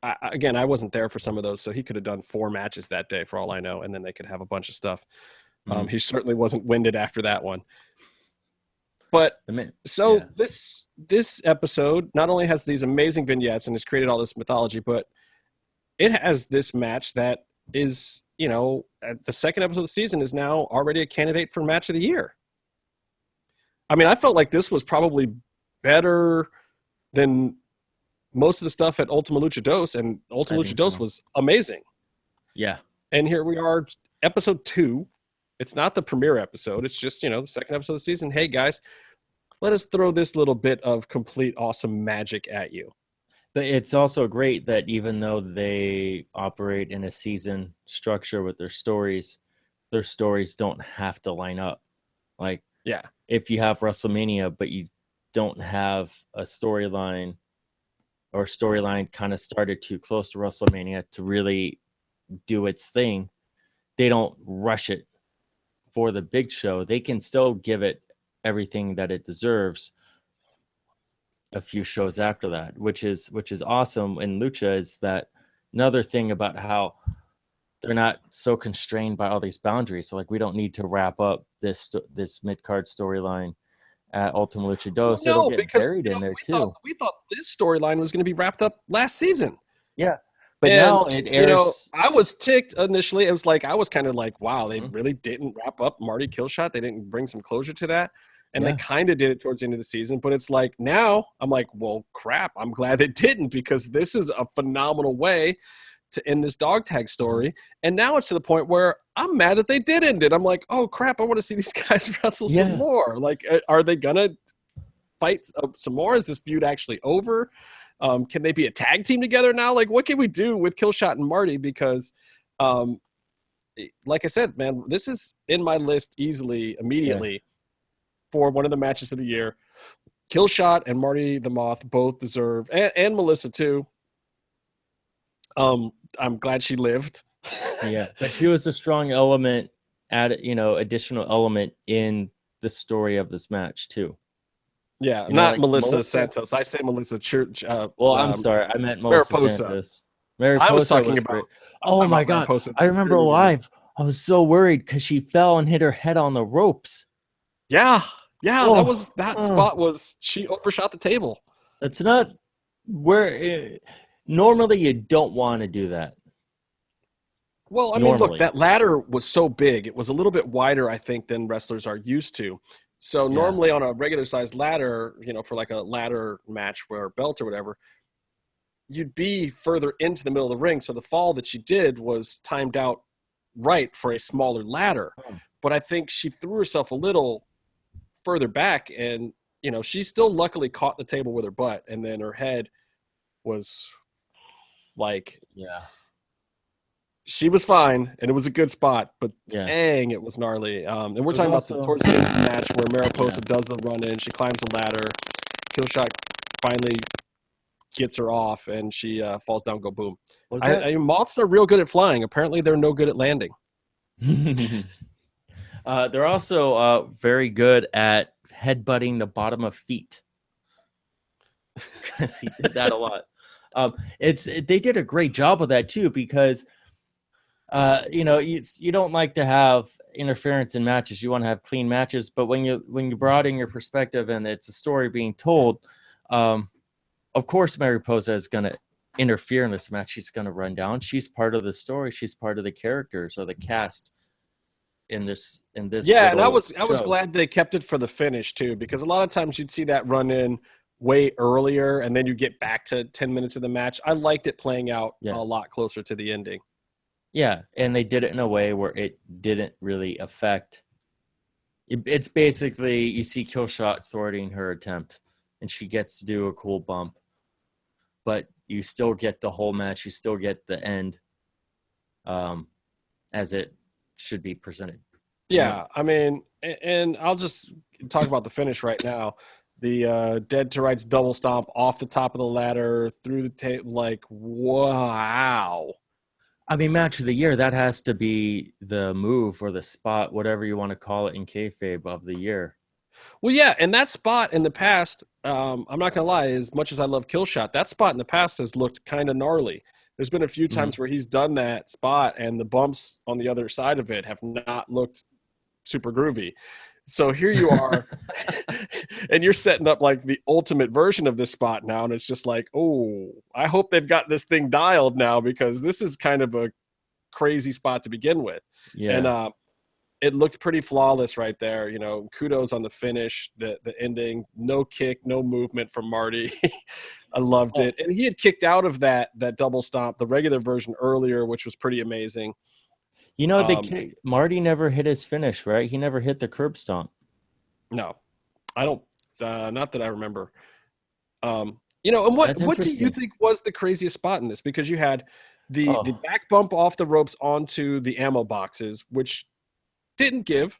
I wasn't there for some of those, so he could have done 4 matches that day for all I know, and then they could have a bunch of stuff. He certainly wasn't winded after that one. But this episode not only has these amazing vignettes and has created all this mythology, but it has this match that is, at the second episode of the season, is now already a candidate for match of the year. I mean, I felt like this was probably better than most of the stuff at Ultima Lucha Dos, and Ultima Lucha Dos was amazing. Yeah. And here we are, episode 2. It's not the premiere episode. It's just, the second episode of the season. Hey, guys, let us throw this little bit of complete awesome magic at you. But it's also great that even though they operate in a season structure with their stories don't have to line up. Like, yeah, if you have WrestleMania, but you don't have a storyline, or storyline kind of started too close to WrestleMania to really do its thing, they don't rush it for the big show. They can still give it everything that it deserves a few shows after that, which is awesome in Lucha. Is that another thing about how they're not so constrained by all these boundaries. So, like, we don't need to wrap up this mid-card storyline at Ultima Lucha Dos. It'll get buried in there too. We thought this storyline was going to be wrapped up last season. Yeah. But now it airs. I was ticked initially. It was like, I was kind of like, wow, they really didn't wrap up Marty Killshot. They didn't bring some closure to that. And they kind of did it towards the end of the season. But it's like, now I'm like, well, crap. I'm glad they didn't, because this is a phenomenal way to end this dog tag story. And now it's to the point where I'm mad that they did end it. I'm like, oh crap, I want to see these guys wrestle some more. Like, are they gonna fight some more? Is this feud actually over? Can they be a tag team together now? Like, what can we do with Killshot and Marty? Because, like I said, man, this is in my list easily, immediately for one of the matches of the year. Killshot and Marty the Moth both deserve, and Melissa too. I'm glad she lived. Yeah, but she was a strong element, additional element in the story of this match too. Yeah, not Melissa Santos. I say Melissa Church. I'm sorry, I meant Melissa Santos. Mariposa I was talking was about. great. Oh my God, I remember live. I was so worried because she fell and hit her head on the ropes. Yeah, that spot was, she overshot the table. That's not where normally you don't want to do that. Well, I mean, look, that ladder was so big. It was a little bit wider, I think, than wrestlers are used to. So normally on a regular sized ladder, for like a ladder match for a belt or whatever, you'd be further into the middle of the ring. So the fall that she did was timed out right for a smaller ladder. But I think she threw herself a little further back, and she still luckily caught the table with her butt, and then her head was like, she was fine, and it was a good spot, but dang, it was gnarly. And we're talking about towards the end of the match where Mariposa does the run in, she climbs the ladder, Killshot finally gets her off, and she falls down, go boom. Moths are real good at flying. Apparently they're no good at landing. They're also very good at headbutting the bottom of feet. Because he did that a lot. They did a great job of that too, because you don't like to have interference in matches. You want to have clean matches, but when you broaden your perspective and it's a story being told, of course Mariposa is going to interfere in this match. She's going to run down. She's part of the story. She's part of the characters or the cast in this. Yeah, and I was glad they kept it for the finish too, because a lot of times you'd see that run in way earlier and then you get back to 10 minutes of the match. I liked it playing out a lot closer to the ending. Yeah, and they did it in a way where it didn't really affect. It's basically, you see Killshot thwarting her attempt, and she gets to do a cool bump. But you still get the whole match. You still get the end as it should be presented. Yeah, I mean, and I'll just talk about the finish right now. The Dead to Rights double stomp off the top of the ladder, through the table, like, wow. I mean, match of the year, that has to be the move or the spot, whatever you want to call it in kayfabe, of the year. Well, yeah, and that spot in the past, I'm not going to lie, as much as I love Killshot, that spot in the past has looked kind of gnarly. There's been a few times where he's done that spot, and the bumps on the other side of it have not looked super groovy. So here you are, and you're setting up like the ultimate version of this spot now, and it's just like, oh, I hope they've got this thing dialed now, because this is kind of a crazy spot to begin with. Yeah. And it looked pretty flawless right there. Kudos on the finish, the ending, no kick, no movement from Marty. I loved it. And he had kicked out of that double stomp, the regular version, earlier, which was pretty amazing. Marty never hit his finish, right? He never hit the curb stomp. No, I don't. Not that I remember. And what do you think was the craziest spot in this? Because you had the back bump off the ropes onto the ammo boxes, which didn't give.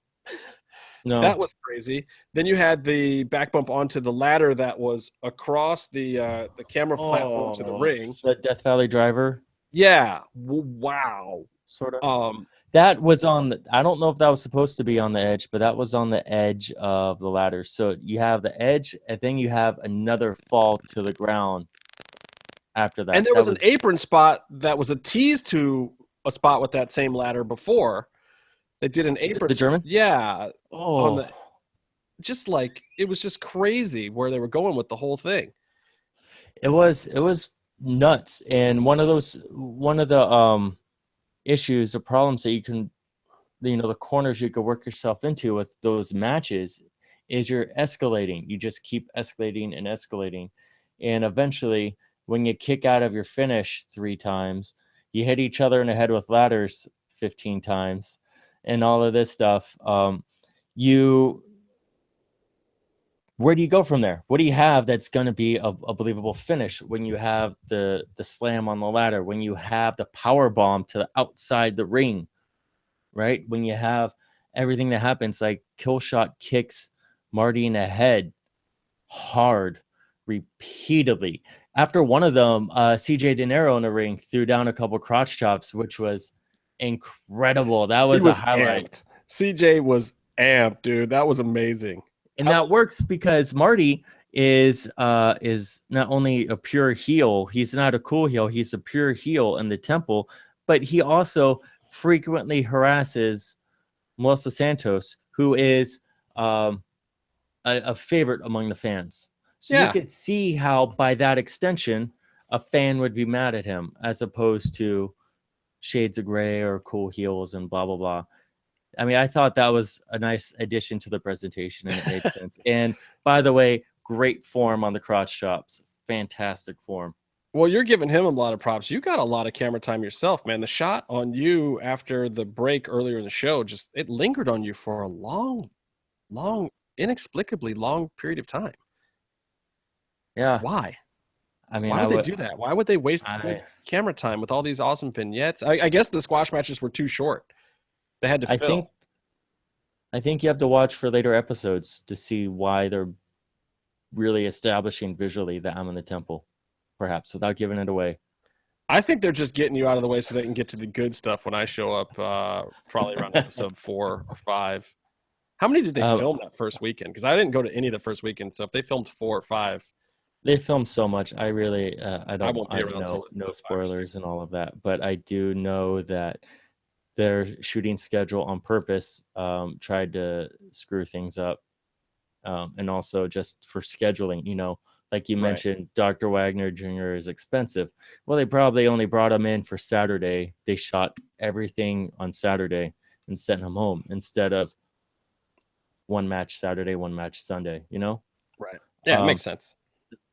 No, that was crazy. Then you had the back bump onto the ladder that was across the camera platform to the ring. The Death Valley driver. Yeah. Wow. Sort of. That was I don't know if that was supposed to be on the edge, but that was on the edge of the ladder. So you have the edge, and then you have another fall to the ground after that. And there was an apron spot that was a tease to a spot with that same ladder before. They did an apron. The German? Yeah. Oh. It was just crazy where they were going with the whole thing. It was nuts. And one of the issues or problems that you can, the corners you could work yourself into with those matches is you're escalating. You just keep escalating and escalating. And eventually, when you kick out of your finish 3 times, you hit each other in the head with ladders 15 times and all of this stuff. where do you go from there? What do you have that's going to be a believable finish when you have the slam on the ladder, when you have the power bomb to the outside the ring, right? When you have everything that happens, like Killshot kicks Marty in the head hard repeatedly. After one of them, CJ De Niro in the ring threw down a couple crotch chops, which was incredible. That was a highlight. Amped. CJ was amped, dude. That was amazing. And that works because Marty is not only a pure heel, he's not a cool heel, he's a pure heel in the temple, but he also frequently harasses Melissa Santos, who is a favorite among the fans. So you could see how, by that extension, a fan would be mad at him, as opposed to Shades of Grey or cool heels and blah, blah, blah. I mean, I thought that was a nice addition to the presentation, and it made sense. And by the way, great form on the crotch chops. Fantastic form. Well, you're giving him a lot of props. You got a lot of camera time yourself, man. The shot on you after the break earlier in the show, it lingered on you for a long, inexplicably long period of time. Yeah. Why? I mean, why would they do that? Why would they waste camera time with all these awesome vignettes? I guess the squash matches were too short. They had to fill. I think you have to watch for later episodes to see why they're really establishing visually that I'm in the temple, perhaps, without giving it away. I think they're just getting you out of the way so they can get to the good stuff when I show up, probably around episode 4 or 5. How many did they film that first weekend? Because I didn't go to any of the first weekend, so if they filmed 4 or 5. They filmed so much. I really, I don't know, no spoilers and all of that, but I do know that their shooting schedule on purpose tried to screw things up. And also just for scheduling, like you mentioned, Dr. Wagner Jr. is expensive. Well, they probably only brought him in for Saturday. They shot everything on Saturday and sent him home instead of one match Saturday, one match Sunday, Right. Yeah, it makes sense.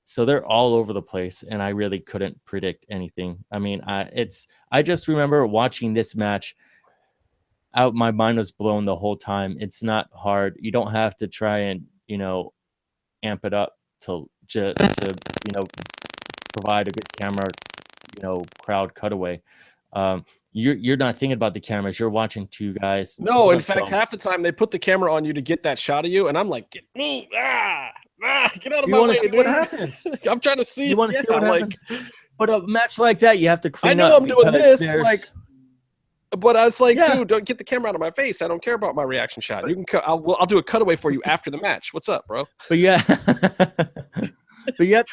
So they're all over the place, and I really couldn't predict anything. I mean, I just remember watching this match out. My mind was blown the whole time. It's not hard. You don't have to try and, amp it up to provide a good camera, crowd cutaway. You're not thinking about the cameras. You're watching two guys. No, in fact, half the time they put the camera on you to get that shot of you, and I'm like, get out of my way. You want to see what happens. I'm trying to see. You want to see what happens. But a match like that, you have to clean up. I know I'm doing this, but I was like, dude, don't get the camera out of my face. I don't care about my reaction shot. You can, I'll do a cutaway for you after the match. What's up, bro? But yeah,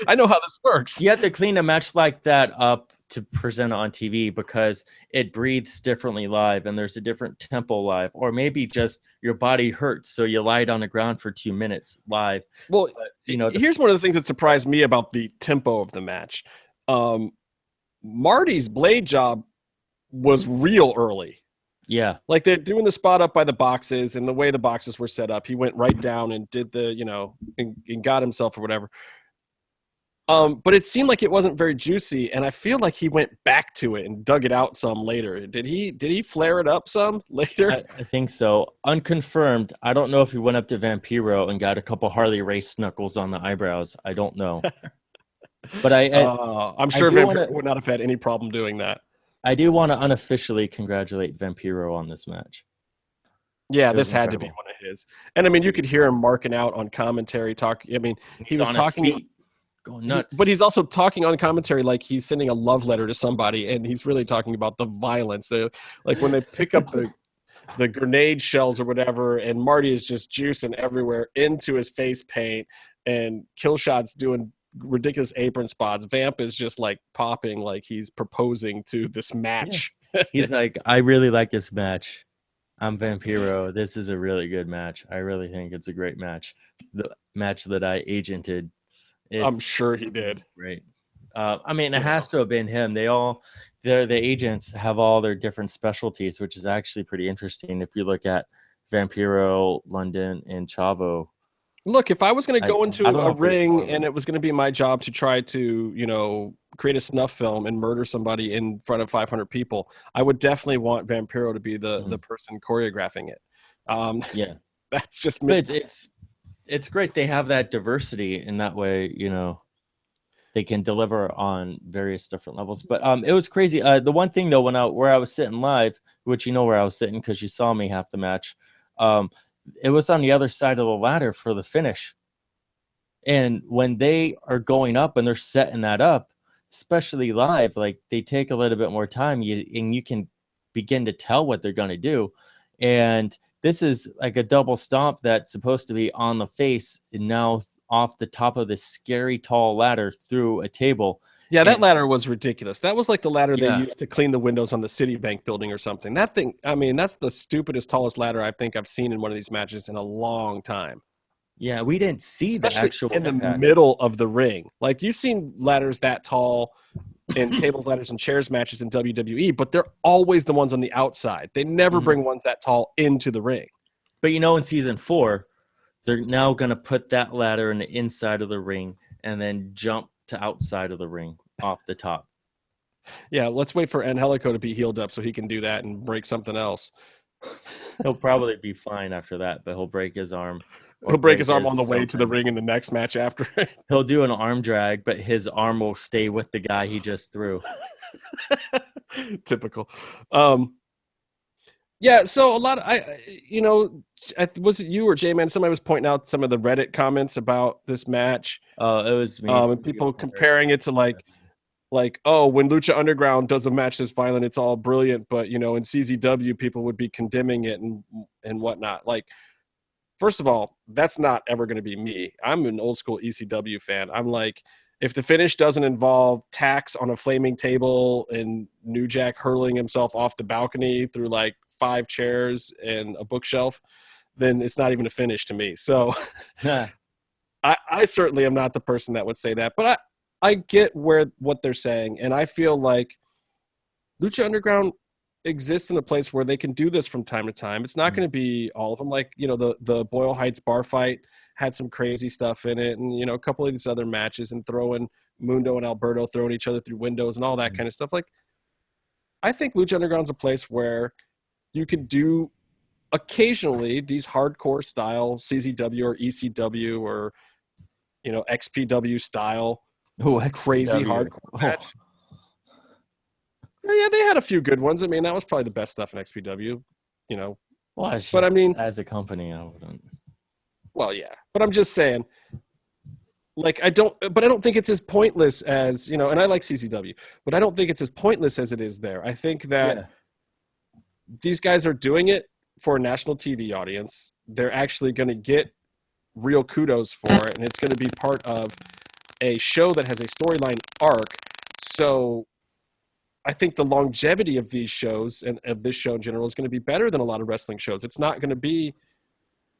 I know how this works. You have to clean a match like that up to present it on TV because it breathes differently live, and there's a different tempo live, or maybe just your body hurts, so you lie on the ground for 2 minutes live. Well, here's one of the things that surprised me about the tempo of the match. Marty's blade job was real early. Yeah. Like they're doing the spot up by the boxes, and the way the boxes were set up, he went right down and did the, and got himself or whatever. But it seemed like it wasn't very juicy, and I feel like he went back to it and dug it out some later. Did he flare it up some later? I think so. Unconfirmed. I don't know if he went up to Vampiro and got a couple Harley Race knuckles on the eyebrows. I don't know. But I'm sure Vampiro would not have had any problem doing that. I do want to unofficially congratulate Vampiro on this match. Yeah, this had to be one of his. And I mean, you could hear him marking out on commentary. He was talking, going nuts. But he's also talking on commentary like he's sending a love letter to somebody, and he's really talking about the violence. Like when they pick up the grenade shells or whatever, and Marty is just juicing everywhere into his face paint, and Killshot's doing ridiculous apron spots. Vamp is just like popping like he's proposing to this match. Yeah. He's like, I really like this match. I'm Vampiro. This is a really good match. I really think it's a great match. The match that I agented. I'm sure he did. Right. I mean, it has to have been him. The agents have all their different specialties, which is actually pretty interesting. If you look at Vampiro, London, and Chavo. Look, if I was going to go into a ring and it was going to be my job to try to, create a snuff film and murder somebody in front of 500 people, I would definitely want Vampiro to be the person choreographing it. Yeah. That's just me. it's great they have that diversity in that way, you know. They can deliver on various different levels. But it was crazy. The one thing though, where I was sitting live, which you know where I was sitting because you saw me half the match, it was on the other side of the ladder for the finish. And when they are going up and they're setting that up, especially live, like they take a little bit more time, and you can begin to tell what they're going to do. And this is like a double stomp that's supposed to be on the face, and now off the top of this scary tall ladder through a table. Yeah, that ladder was ridiculous. That was like the ladder they Yeah. used to clean the windows on the Citibank building or something. That thing, I mean, that's the stupidest, tallest ladder I think I've seen in one of these matches in a long time. Yeah, we didn't see Especially the actual in impact. the middle of the ring. Like you've seen ladders that tall in tables, ladders, and chairs matches in WWE, but they're always the ones on the outside. They never bring ones that tall into the ring. But you know, in season 4, they're now going to put that ladder in the inside of the ring and then jump to outside of the ring off the top. Yeah, let's wait for Angelico to be healed up so he can do that and break something else. He'll probably be fine after that, but he'll break his arm. He'll break his arm on the way to the ring in the next match after. He'll do an arm drag, but his arm will stay with the guy he just threw. Typical. Yeah, so a lot of, was it you or J-Man? Somebody was pointing out some of the Reddit comments about this match. Oh, it was me. And people comparing it to like, oh, when Lucha Underground does a match this violent, it's all brilliant, but in CZW, people would be condemning it and whatnot. Like, first of all, that's not ever going to be me. I'm an old school ECW fan. I'm like, if the finish doesn't involve tacks on a flaming table and New Jack hurling himself off the balcony through like 5 chairs and a bookshelf, then it's not even a finish to me. So I certainly am not the person that would say that, but I get what they're saying. And I feel like Lucha Underground exists in a place where they can do this from time to time. It's not going to be all of them. Like, the Boyle Heights bar fight had some crazy stuff in it, and a couple of these other matches, and throwing Mundo and Alberto throwing each other through windows and all that kind of stuff. Like, I think Lucha Underground's a place where you can do occasionally these hardcore style CZW or ECW or XPW style crazy hardcore match. Yeah, they had a few good ones. I mean, that was probably the best stuff in XPW, Well, but I mean, as a company, I wouldn't. Well, yeah, but I'm just saying, like, I don't think it's as pointless as, and I like CZW, but I don't think it's as pointless as it is there. I think that these guys are doing it for a national TV audience. They're actually going to get real kudos for it, and it's going to be part of a show that has a storyline arc. So I think the longevity of these shows and of this show in general is going to be better than a lot of wrestling shows. It's not going to be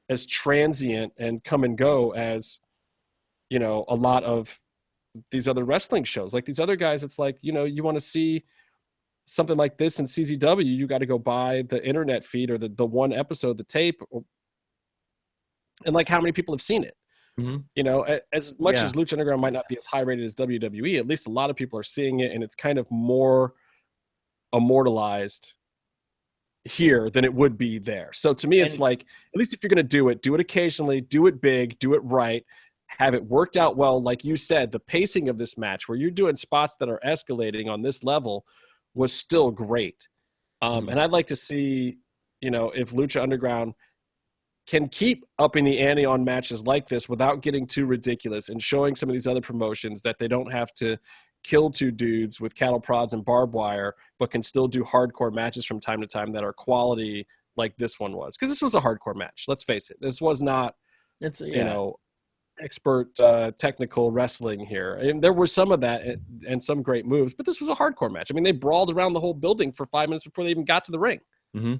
as transient and come and go as, a lot of these other wrestling shows. Like these other guys, it's like, you want to see something like this in CZW, you got to go buy the internet feed or the one episode, the tape, and like how many people have seen it. As much as Lucha Underground might not be as high rated as WWE, at least a lot of people are seeing it, and it's kind of more immortalized here than it would be there. So to me, it's like, at least if you're going to do it occasionally, do it big, do it right, have it worked out well. Like you said, the pacing of this match where you're doing spots that are escalating on this level was still great. And I'd like to see, if Lucha Underground can keep upping the ante on matches like this without getting too ridiculous and showing some of these other promotions that they don't have to kill 2 dudes with cattle prods and barbed wire, but can still do hardcore matches from time to time that are quality like this one was. Because this was a hardcore match. Let's face it. This was not, expert technical wrestling here. And there were some of that and some great moves, but this was a hardcore match. I mean, they brawled around the whole building for 5 minutes before they even got to the ring. Mm-hmm.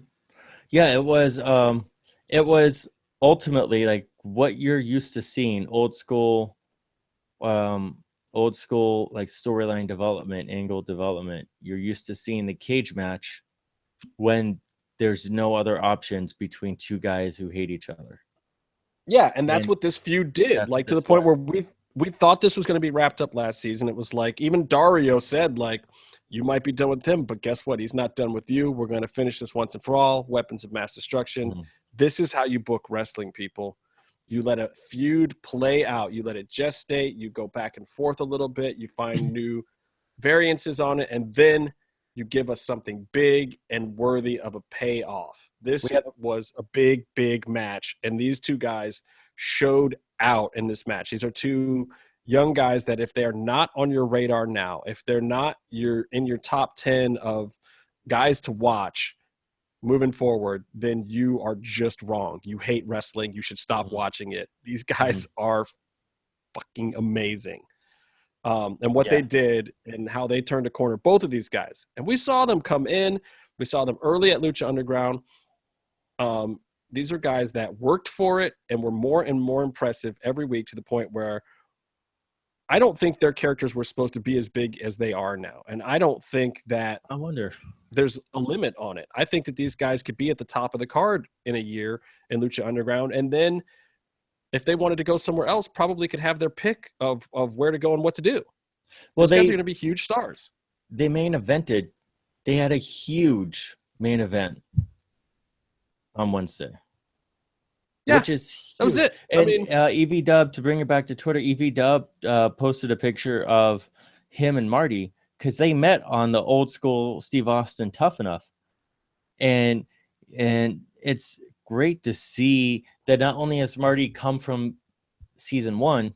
Yeah, it was ultimately like what you're used to seeing, old school like storyline development, angle development. You're used to seeing the cage match when there's no other options between 2 guys who hate each other. Yeah, and that's what this feud did. Like to the point where we thought this was going to be wrapped up last season. It was like, even Dario said, like, you might be done with him, but guess what? He's not done with you. We're going to finish this once and for all. Weapons of mass destruction. This is how you book wrestling, people. You let a feud play out. You let it gestate. You go back and forth a little bit. You find new variances on it, and then you give us something big and worthy of a payoff. This was a big, big match, and these two guys showed out in this match. These are two young guys that if they're not on your radar now, if they're not in your top 10 of guys to watch moving forward, then you are just wrong. You hate wrestling. You should stop watching it. These guys are fucking amazing. And what they did and how they turned a corner, both of these guys. And we saw them come in. We saw them early at Lucha Underground. These are guys that worked for it and were more and more impressive every week, to the point where I don't think their characters were supposed to be as big as they are now. And I don't think that I wonder there's a limit on it. I think that these guys could be at the top of the card in a year in Lucha Underground. And then if they wanted to go somewhere else, probably could have their pick of where to go and what to do. Well, these guys are going to be huge stars. They main evented. They had a huge main event on Wednesday. Yeah, which is huge. That was it. And EV Dub, to bring it back to Twitter, EV Dub posted a picture of him and Marty, because they met on the old school Steve Austin Tough Enough. And it's great to see that not only has Marty come from season 1,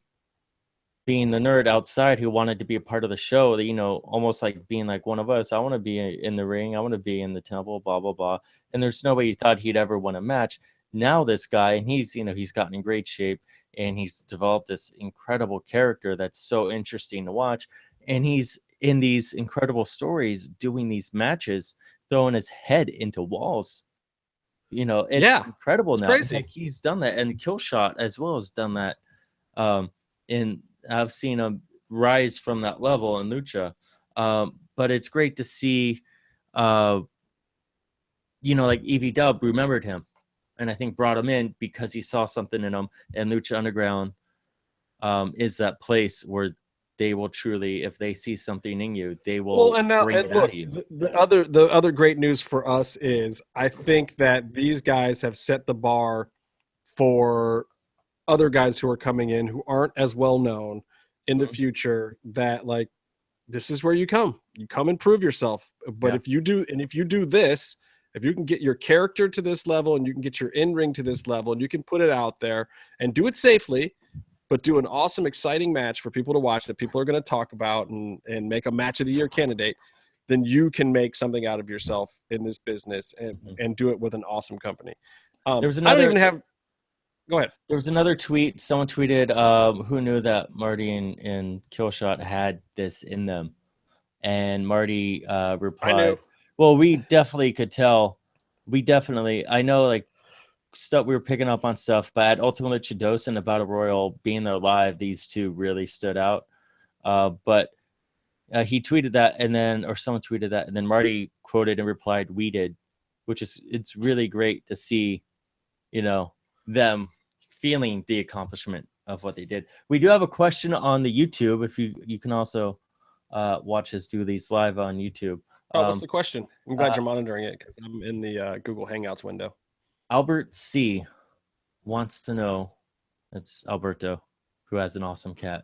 being the nerd outside who wanted to be a part of the show, that, you know, almost like being like one of us. I want to be in the ring. I want to be in the temple, blah, blah, blah. And there's nobody who thought he'd ever win a match. Now this guy, and he's gotten in great shape, and he's developed this incredible character that's so interesting to watch. And he's in these incredible stories, doing these matches, throwing his head into walls. You know, it's incredible. It's now. Crazy. Like, he's done that, and Killshot as well has done that. And I've seen him rise from that level in Lucha. But it's great to see, like EV Dub remembered him. And I think brought him in because he saw something in him. And Lucha Underground is that place where they will truly, if they see something in you, they will bring it out of you. The other great news for us is I think that these guys have set the bar for other guys who are coming in who aren't as well known in the future, that like, this is where you come and prove yourself. But if you do this, if you can get your character to this level and you can get your in-ring to this level and you can put it out there and do it safely, but do an awesome, exciting match for people to watch that people are going to talk about and make a match of the year candidate, then you can make something out of yourself in this business and do it with an awesome company. There was another, go ahead. There was another tweet. Someone tweeted, who knew that Marty and Killshot had this in them? And Marty replied, well, we definitely could tell. I know, like, stuff we were picking up on stuff, but at Ultimate Luchadores and the Battle Royal being there live, these two really stood out. But he tweeted that, or someone tweeted that, and then Marty quoted and replied, "We did," it's really great to see, them feeling the accomplishment of what they did. We do have a question on the YouTube. If you can also watch us do these live on YouTube. What's the question? I'm glad you're monitoring it because I'm in the Google Hangouts window. Albert C. wants to know, it's Alberto, who has an awesome cat,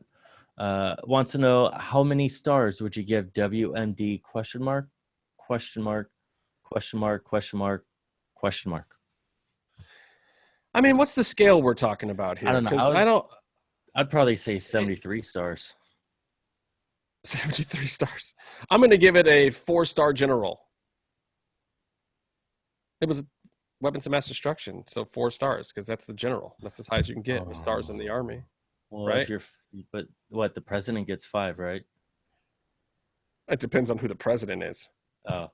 wants to know, how many stars would you give WMD ? I mean, what's the scale we're talking about here? I don't know. I'd probably say 73 stars. 73 stars. I'm going to give it a 4-star general. It was weapons of mass destruction, so 4 stars, because that's the general. That's as high as you can get with stars in the army. Well, right? But what, the president gets 5, right? It depends on who the president is. Oh.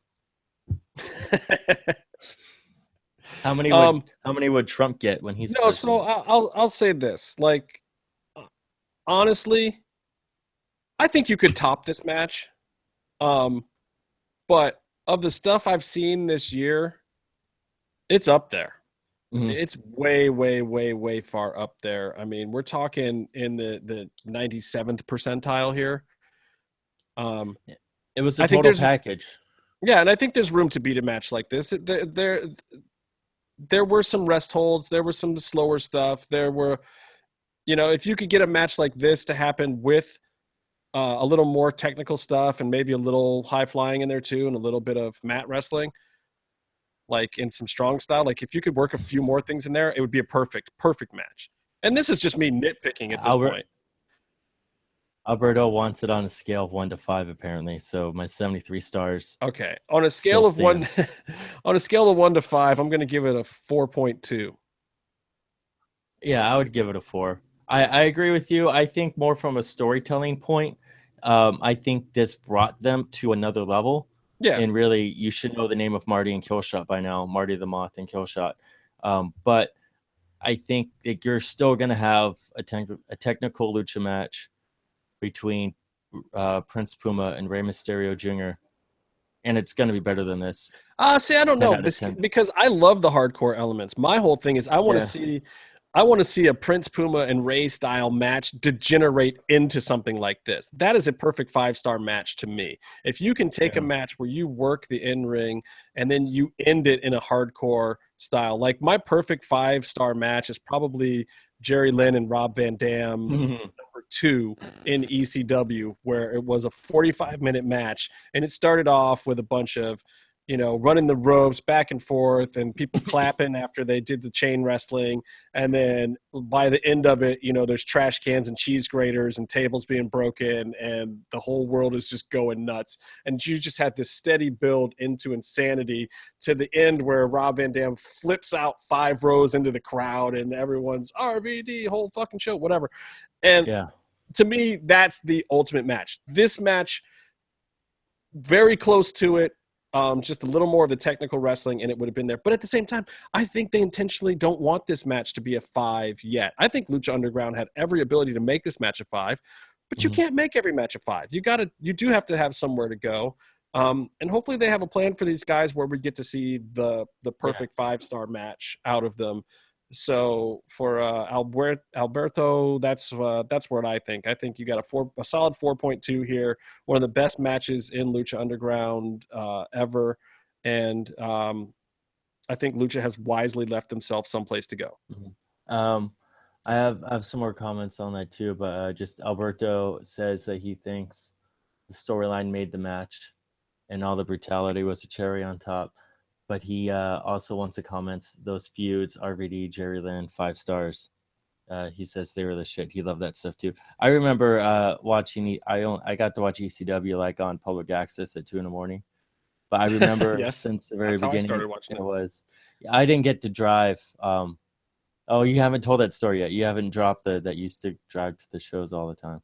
How many would Trump get when he's president? So I'll say this. Like, honestly, I think you could top this match. But of the stuff I've seen this year, it's up there. Mm-hmm. It's way, way, way, way far up there. I mean, we're talking in the 97th percentile here. It was a total package. Yeah, and I think there's room to beat a match like this. there were some rest holds. There was some slower stuff. There were, if you could get a match like this to happen with a little more technical stuff and maybe a little high flying in there too, and a little bit of mat wrestling, like in some strong style. Like if you could work a few more things in there, it would be a perfect match. And this is just me nitpicking at this point. Alberto wants it on a scale of 1 to 5, apparently. So my 73 stars. Okay, on a scale of 1, on a scale of 1 to 5, I'm going to give it a 4.2. Yeah, I would give it a 4. I agree with you. I think more from a storytelling point. I think this brought them to another level. Yeah, and really, you should know the name of Marty and Killshot by now, Marty the Moth and Killshot. But I think that you're still going to have a technical lucha match between Prince Puma and Rey Mysterio Jr., and it's going to be better than this. See, I don't know, because I love the hardcore elements. My whole thing is I want to see a Prince Puma and Rey style match degenerate into something like this. That is a perfect 5-star match to me. If you can take a match where you work the in-ring and then you end it in a hardcore style, like my perfect 5-star match is probably Jerry Lynn and Rob Van Dam number 2 in ECW, where it was a 45-minute match, and it started off with a bunch of running the ropes back and forth and people clapping after they did the chain wrestling. And then by the end of it, there's trash cans and cheese graters and tables being broken and the whole world is just going nuts. And you just had this steady build into insanity to the end where Rob Van Dam flips out 5 rows into the crowd and everyone's RVD, whole fucking show, whatever. And to me, that's the ultimate match. This match, very close to it. Just a little more of the technical wrestling, and it would have been there. But at the same time, I think they intentionally don't want this match to be a 5 yet. I think Lucha Underground had every ability to make this match a 5, but you can't make every match a 5. You do have to have somewhere to go. And hopefully they have a plan for these guys where we get to see the perfect 5-star match out of them. So for Alberto, that's what I think. I think you got a solid 4.2 here. One of the best matches in Lucha Underground ever, and I think Lucha has wisely left themselves someplace to go. I have some more comments on that too, but just Alberto says that he thinks the storyline made the match, and all the brutality was a cherry on top. But he also wants to comment those feuds, RVD, Jerry Lynn, 5 stars. He says they were the shit. He loved that stuff too. I remember watching. I got to watch ECW like on public access at 2 a.m. But I remember since the very beginning, I started watching it. I didn't get to drive. Oh, you haven't told that story yet. You haven't dropped that used to drive to the shows all the time.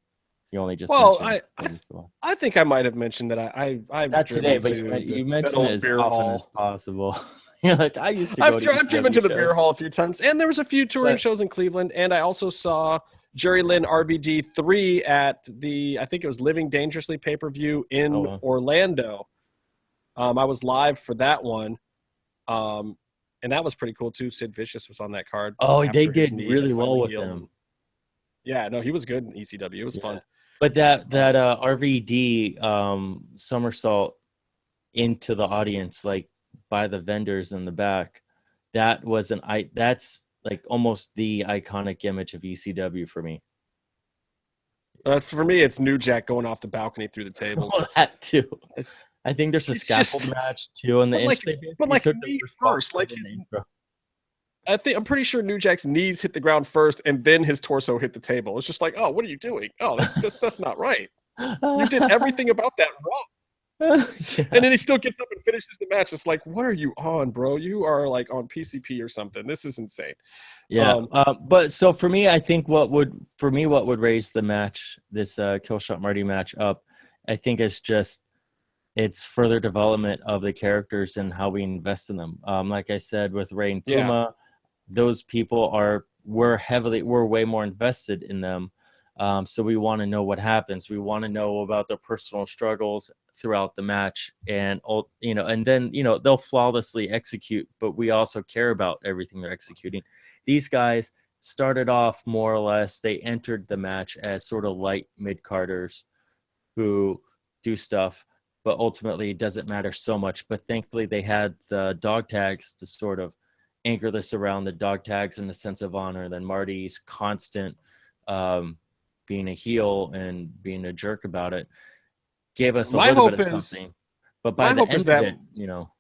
You only just I think I might have mentioned that I've not today, but you mentioned it as often as possible. You're like, I used to. I've driven to the beer hall a few times, and there was a few touring shows in Cleveland, and I also saw Jerry Lynn RVD 3 at I think it was Living Dangerously pay-per-view in Orlando. I was live for that one, and that was pretty cool too. Sid Vicious was on that card. Oh, they did really well with him. Yeah, no, he was good in ECW. It was fun. But that RVD somersault into the audience, like by the vendors in the back, that's like almost the iconic image of ECW for me. For me, it's New Jack going off the balcony through the tables. Well, that too. I think there's a scaffold match too, and first, like I'm pretty sure New Jack's knees hit the ground first, and then his torso hit the table. It's just like, oh, what are you doing? Oh, that's not right. You did everything about that wrong. And then he still gets up and finishes the match. It's like, what are you on, bro? You are like on PCP or something. This is insane. Yeah. But so for me, I think what would raise the match, this Killshot Marty match up, I think it's further development of the characters and how we invest in them. Like I said, with Rey and Puma, those people we're way more invested in them. So we want to know what happens. We want to know about their personal struggles throughout the match, and then they'll flawlessly execute, but we also care about everything they're executing. These guys started off more or less, they entered the match as sort of light mid-carders who do stuff, but ultimately it doesn't matter so much. But thankfully they had the dog tags to sort of anchor this around the dog tags and the sense of honor, then Marty's constant being a heel and being a jerk about it gave us a little bit of something. But by the end of it, you know,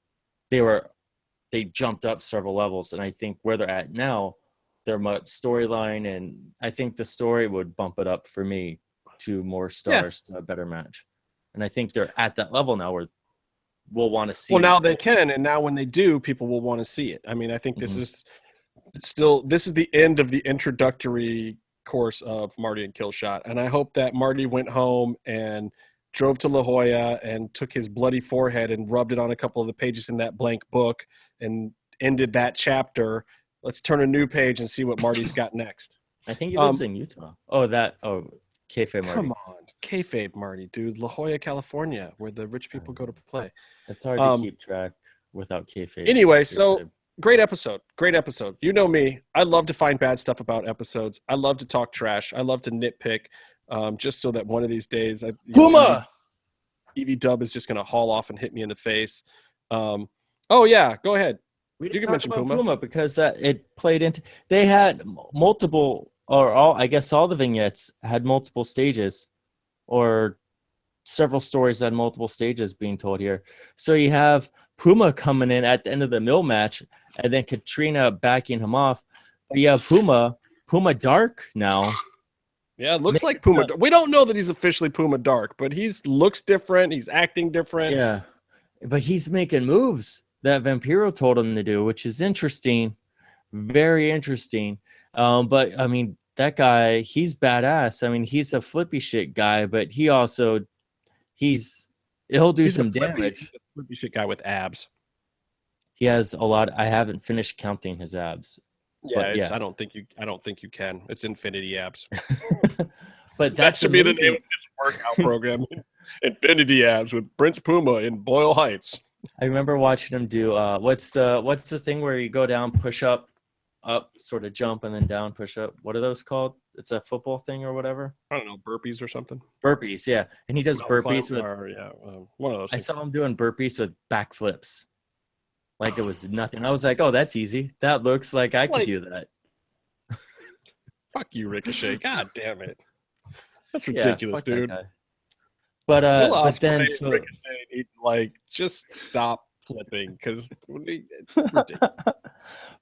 they jumped up several levels, and I think where they're at now, their storyline, and I think the story would bump it up for me to more stars, to a better match. And I think they're at that level now where we'll want to see. Well, now they can, and now when they do, people will want to see it. I mean, I think this is the end of the introductory course of Marty and Killshot, and I hope that Marty went home and drove to La Jolla and took his bloody forehead and rubbed it on a couple of the pages in that blank book and ended that chapter. Let's turn a new page and see what Marty's got next. I think he lives in Utah. Kayfabe Marty. Come on, Kayfabe Marty, dude. La Jolla, California, where the rich people go to play. It's hard to keep track without Kayfabe. Anyway, so great episode. Great episode. You know me. I love to find bad stuff about episodes. I love to talk trash. I love to nitpick. Just so that one of these days, Puma EV Dub is just going to haul off and hit me in the face. Oh yeah, go ahead. You can mention Puma because it played into. They had multiple, or all. I guess all the vignettes had multiple stages, or several stories had multiple stages being told here. So you have Puma coming in at the end of the Mill match, and then Katrina backing him off. But you have Puma Dark now. Yeah, it looks like Puma. We don't know that he's officially Puma Dark, but looks different. He's acting different. Yeah, but he's making moves that Vampiro told him to do, which is interesting, very interesting. But I mean, that guy, he's badass. I mean, he's a flippy shit guy, but he'll do some damage. He's a flippy shit guy with abs. He has a lot. I haven't finished counting his abs. Yeah, I don't think you can. It's infinity abs. But that should be the name of this workout program. Infinity abs with Prince Puma in Boyle Heights. I remember watching him do what's the thing where you go down, push up, sort of jump, and then down, push up. What are those called? It's a football thing or whatever. I don't know, burpees or something. Burpees, yeah. And he does burpees one of those. I saw him doing burpees with backflips. Like it was nothing. I was like, oh, that's easy. That looks like I could do that. Fuck you, Ricochet. God damn it. That's ridiculous, dude. But then Ricochet, just stop flipping because it's ridiculous.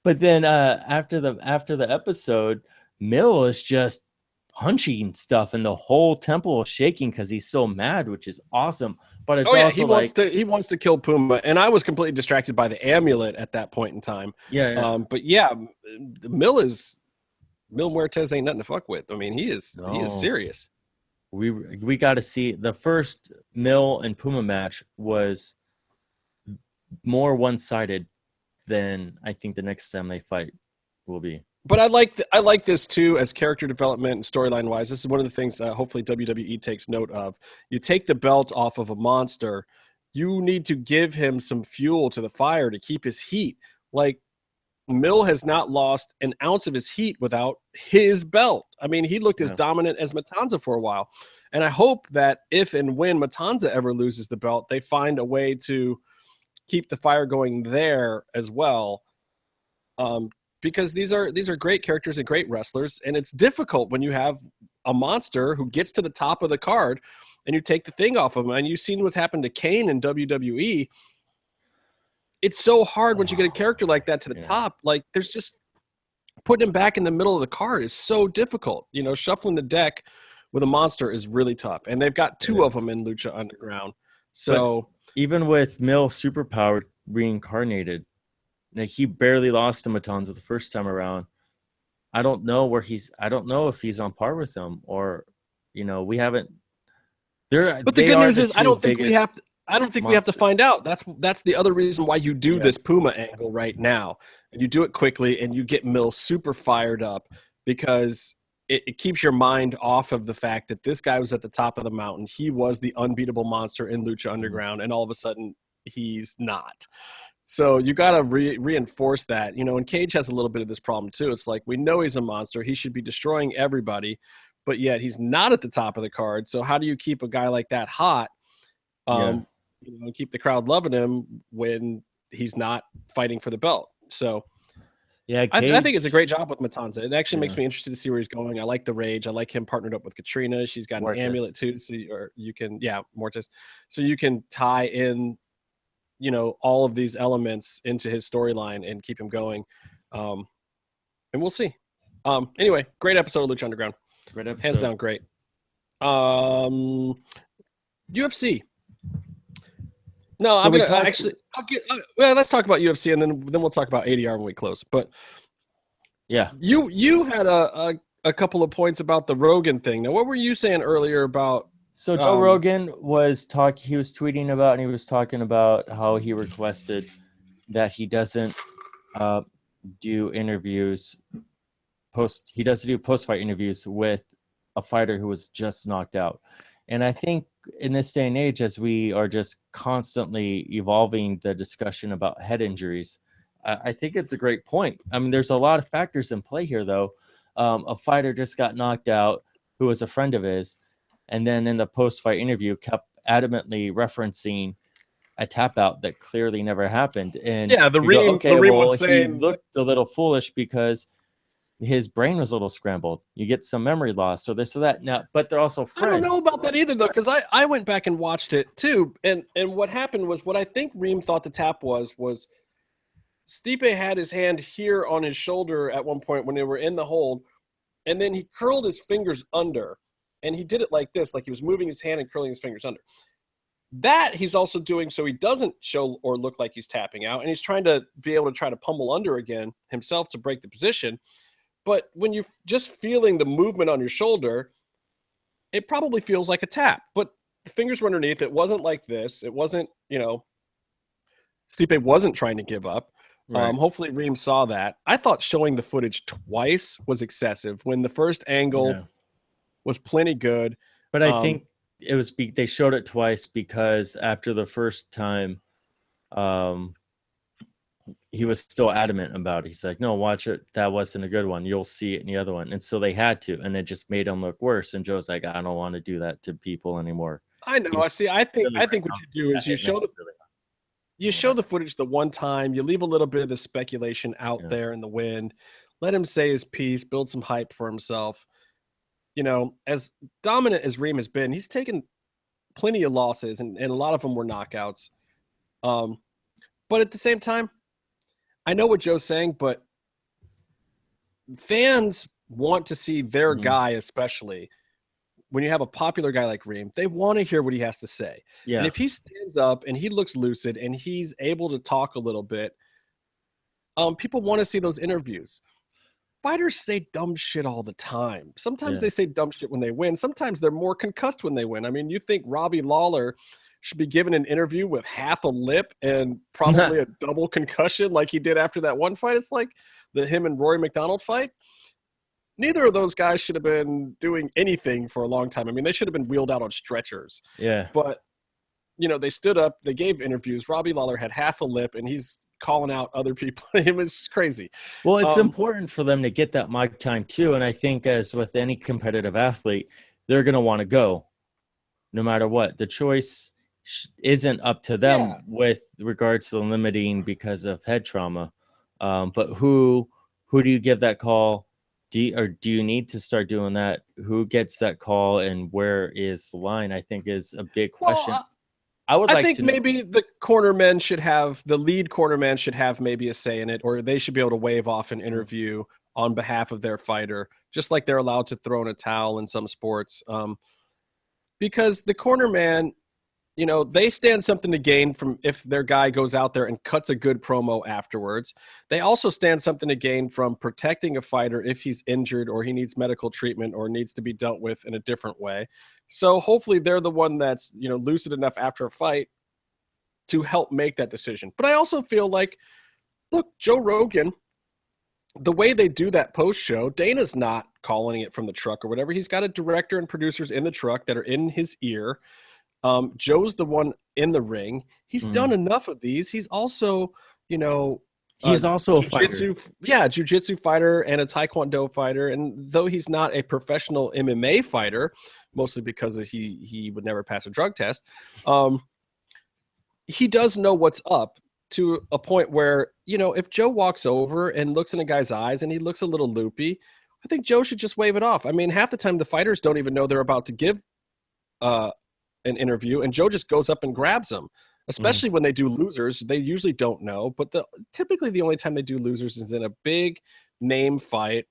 But then after the episode, Mill is just punching stuff and the whole temple is shaking because he's so mad, which is awesome. But it's also he wants to kill Puma, and I was completely distracted by the amulet at that point in time. Yeah. But yeah, Mil Muertes ain't nothing to fuck with. I mean, he is serious. We got to see the first Mill and Puma match was more one-sided than I think the next time they fight will be. But I like this too as character development and storyline wise. This is one of the things hopefully WWE takes note of. You take the belt off of a monster, you need to give him some fuel to the fire to keep his heat. Like Mill has not lost an ounce of his heat without his belt. I mean, he looked as dominant as Matanza for a while. And I hope that if and when Matanza ever loses the belt, they find a way to keep the fire going there as well. Because these are great characters and great wrestlers, and it's difficult when you have a monster who gets to the top of the card and you take the thing off of him. And you've seen what's happened to Kane in WWE. It's so hard once you get a character like that to the top. Like, there's just putting him back in the middle of the card is so difficult. You know, shuffling the deck with a monster is really tough, and they've got two of them in Lucha Underground. So but even with Mill superpowered reincarnated, like, he barely lost to Matanza the first time around. I don't know if he's on par with him, or, you know, we haven't. But the good news is, I don't think we have to find out. That's the other reason why you do this Puma angle right now, and you do it quickly, and you get Mill super fired up because it keeps your mind off of the fact that this guy was at the top of the mountain. He was the unbeatable monster in Lucha Underground, and all of a sudden he's not. So you got to reinforce that, you know, and Cage has a little bit of this problem too. It's like, we know he's a monster. He should be destroying everybody, but yet he's not at the top of the card. So how do you keep a guy like that hot, you know, keep the crowd loving him when he's not fighting for the belt? So Yeah, I think it's a great job with Matanza. It actually Yeah. makes me interested to see where he's going. I like the Rage. I like him partnered up with Katrina. She's got Mortis. an amulet too, so you can Mortis. So you can tie in, you know, all of these elements into his storyline and keep him going. And we'll see. Anyway, great episode of Lucha Underground. Great episode. Hands down, great. UFC. No, So I'm we gonna talked- actually. Well, let's talk about UFC, and then we'll talk about ADR when we close. But Yeah. you had a couple of points about the Rogan thing. Now, what were you saying earlier about? So Joe Rogan was he was tweeting about, and he was talking about how he requested that he doesn't do interviews he doesn't do post-fight interviews with a fighter who was just knocked out. And I think in this day and age, as we are just constantly evolving the discussion about head injuries, I think it's a great point. I mean, there's a lot of factors in play here, though. A fighter just got knocked out who was a friend of his, and then in the post-fight interview kept adamantly referencing a tap out that clearly never happened. And yeah, the Reem was saying he looked a little foolish because his brain was a little scrambled. You get some memory loss, so this or that. Now, but they're also friends. I don't know about that either, though, because I went back and watched it too, and what happened was, what I think Reem thought the tap was Stipe had his hand here on his shoulder at one point when they were in the hold, and then he curled his fingers under, and he did it like this, like he was moving his hand and curling his fingers under. That he's also doing so he doesn't show or look like he's tapping out, and he's trying to be able to try to pummel under again himself to break the position. But when you're just feeling the movement on your shoulder, it probably feels like a tap. But the fingers were underneath. It wasn't like this. It wasn't, Stipe wasn't trying to give up. Right. Hopefully Reem saw that. I thought showing the footage twice was excessive when the first angle was plenty good. But I think it was they showed it twice because after the first time, he was still adamant about it. He's like, no, watch it. That wasn't a good one. You'll see it in the other one. And so they had to, and it just made him look worse. And Joe's like, I don't want to do that to people anymore. I know. I think what you do is you show the footage the one time, you leave a little bit of the speculation out there in the wind, let him say his piece, build some hype for himself. You know, as dominant as Reem has been, he's taken plenty of losses, and a lot of them were knockouts. But at the same time, I know what Joe's saying, but fans want to see their guy, especially when you have a popular guy like Reem. They want to hear what he has to say. Yeah. And if he stands up and he looks lucid and he's able to talk a little bit, people want to see those interviews. Fighters say dumb shit all the time. Sometimes they say dumb shit when they win. Sometimes they're more concussed when they win. I mean, you think Robbie Lawler should be given an interview with half a lip and probably a double concussion like he did after that one fight? It's like him and Rory McDonald fight. Neither of those guys should have been doing anything for a long time. I mean, they should have been wheeled out on stretchers. Yeah. But, they stood up, they gave interviews. Robbie Lawler had half a lip, and he's calling out other people. It was crazy. Well, it's important for them to get that mic time too. And I think, as with any competitive athlete, they're going to want to go no matter what. The choice isn't up to them with regards to the limiting because of head trauma. But who do you give that call? Do you need to start doing that? Who gets that call, and where is the line? I think is a big question. I think maybe the lead cornerman should have maybe a say in it, or they should be able to waive off an interview on behalf of their fighter, just like they're allowed to throw in a towel in some sports. Because the cornerman, they stand something to gain from if their guy goes out there and cuts a good promo afterwards. They also stand something to gain from protecting a fighter if he's injured or he needs medical treatment or needs to be dealt with in a different way. So hopefully they're the one that's, lucid enough after a fight to help make that decision. But I also feel like, look, Joe Rogan, the way they do that post show, Dana's not calling it from the truck or whatever. He's got a director and producers in the truck that are in his ear. Joe's the one in the ring. He's done enough of these. He's also, he's also a fighter. Jiu-jitsu fighter and a Taekwondo fighter. And though he's not a professional MMA fighter, mostly because he would never pass a drug test, he does know what's up. to a point where, you know, if Joe walks over and looks in a guy's eyes and he looks a little loopy, I think Joe should just wave it off. I mean, half the time the fighters don't even know they're about to give an interview, and Joe just goes up and grabs them. Especially when they do losers, they usually don't know. But typically the only time they do losers is in a big name fight,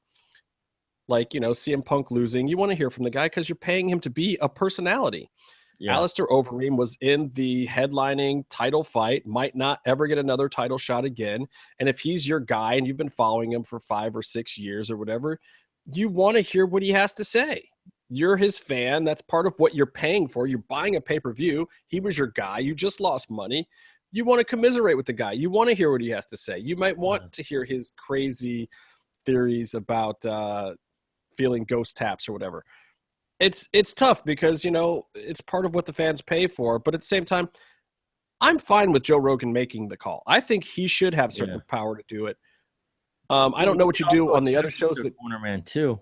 like, you know, CM Punk losing. You want to hear from the guy because you're paying him to be a personality. Yeah. Alistair Overeem was in the headlining title fight, might not ever get another title shot again. And if he's your guy and you've been following him for 5 or 6 years or whatever, you want to hear what he has to say. You're his fan. That's part of what you're paying for. You're buying a pay-per-view. He was your guy. You just lost money. You want to commiserate with the guy. You want to hear what he has to say. You might want to hear his crazy theories about feeling ghost taps or whatever. It's tough because, you know, it's part of what the fans pay for. But at the same time, I'm fine with Joe Rogan making the call. I think he should have certain power to do it. I don't know what you do on the other shows. That corner man too.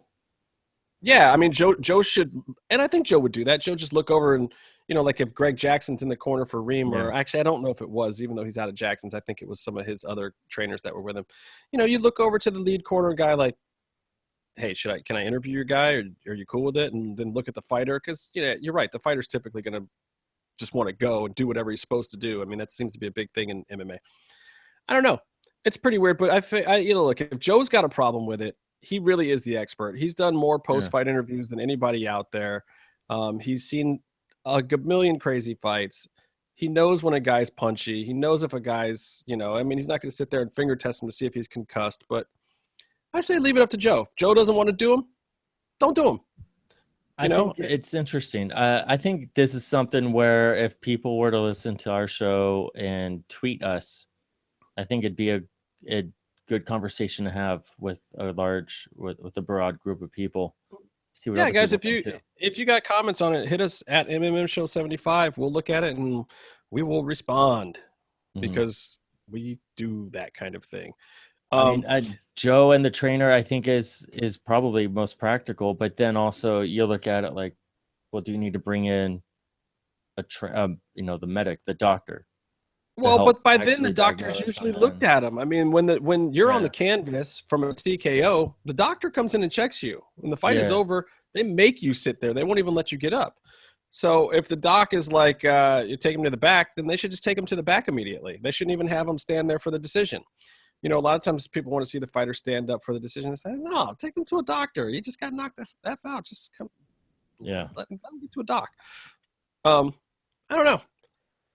Yeah, I mean, Joe should, and I think Joe would do that. Joe just look over and, you know, like if Greg Jackson's in the corner for Reem, or actually I don't know if it was, even though he's out of Jackson's, I think it was some of his other trainers that were with him. You know, you look over to the lead corner guy like, hey, can I interview your guy, or are you cool with it? And then look at the fighter, because, you know, you're right, the fighter's typically going to just want to go and do whatever he's supposed to do. I mean, that seems to be a big thing in MMA. I don't know. It's pretty weird, but I you know, look, if Joe's got a problem with it, he really is the expert. He's done more post-fight interviews than anybody out there. He's seen a million crazy fights. He knows when a guy's punchy. He knows if a guy's, you know, I mean, he's not going to sit there and finger test him to see if he's concussed, but I say leave it up to Joe. If Joe doesn't want to do him, don't do him. I think it's interesting. I think this is something where if people were to listen to our show and tweet us, I think it'd be a good conversation to have with a broad group of people. See what guys, if you got comments on it, hit us at MMM Show 75. We'll look at it and we will respond because we do that kind of thing. I mean, Joe and the trainer, I think is probably most practical, but then also you look at it like, well, do you need to bring in the medic, the doctor? Well, but by then the doctors usually looked at him. I mean, when you're on the canvas from a TKO, the doctor comes in and checks you. When the fight is over, they make you sit there. They won't even let you get up. So if the doc is like, you take him to the back, then they should just take him to the back immediately. They shouldn't even have him stand there for the decision. You know, a lot of times people want to see the fighter stand up for the decision. They say, no, take him to a doctor. He just got knocked the F out. Just come. Yeah. Let him get to a doc. I don't know.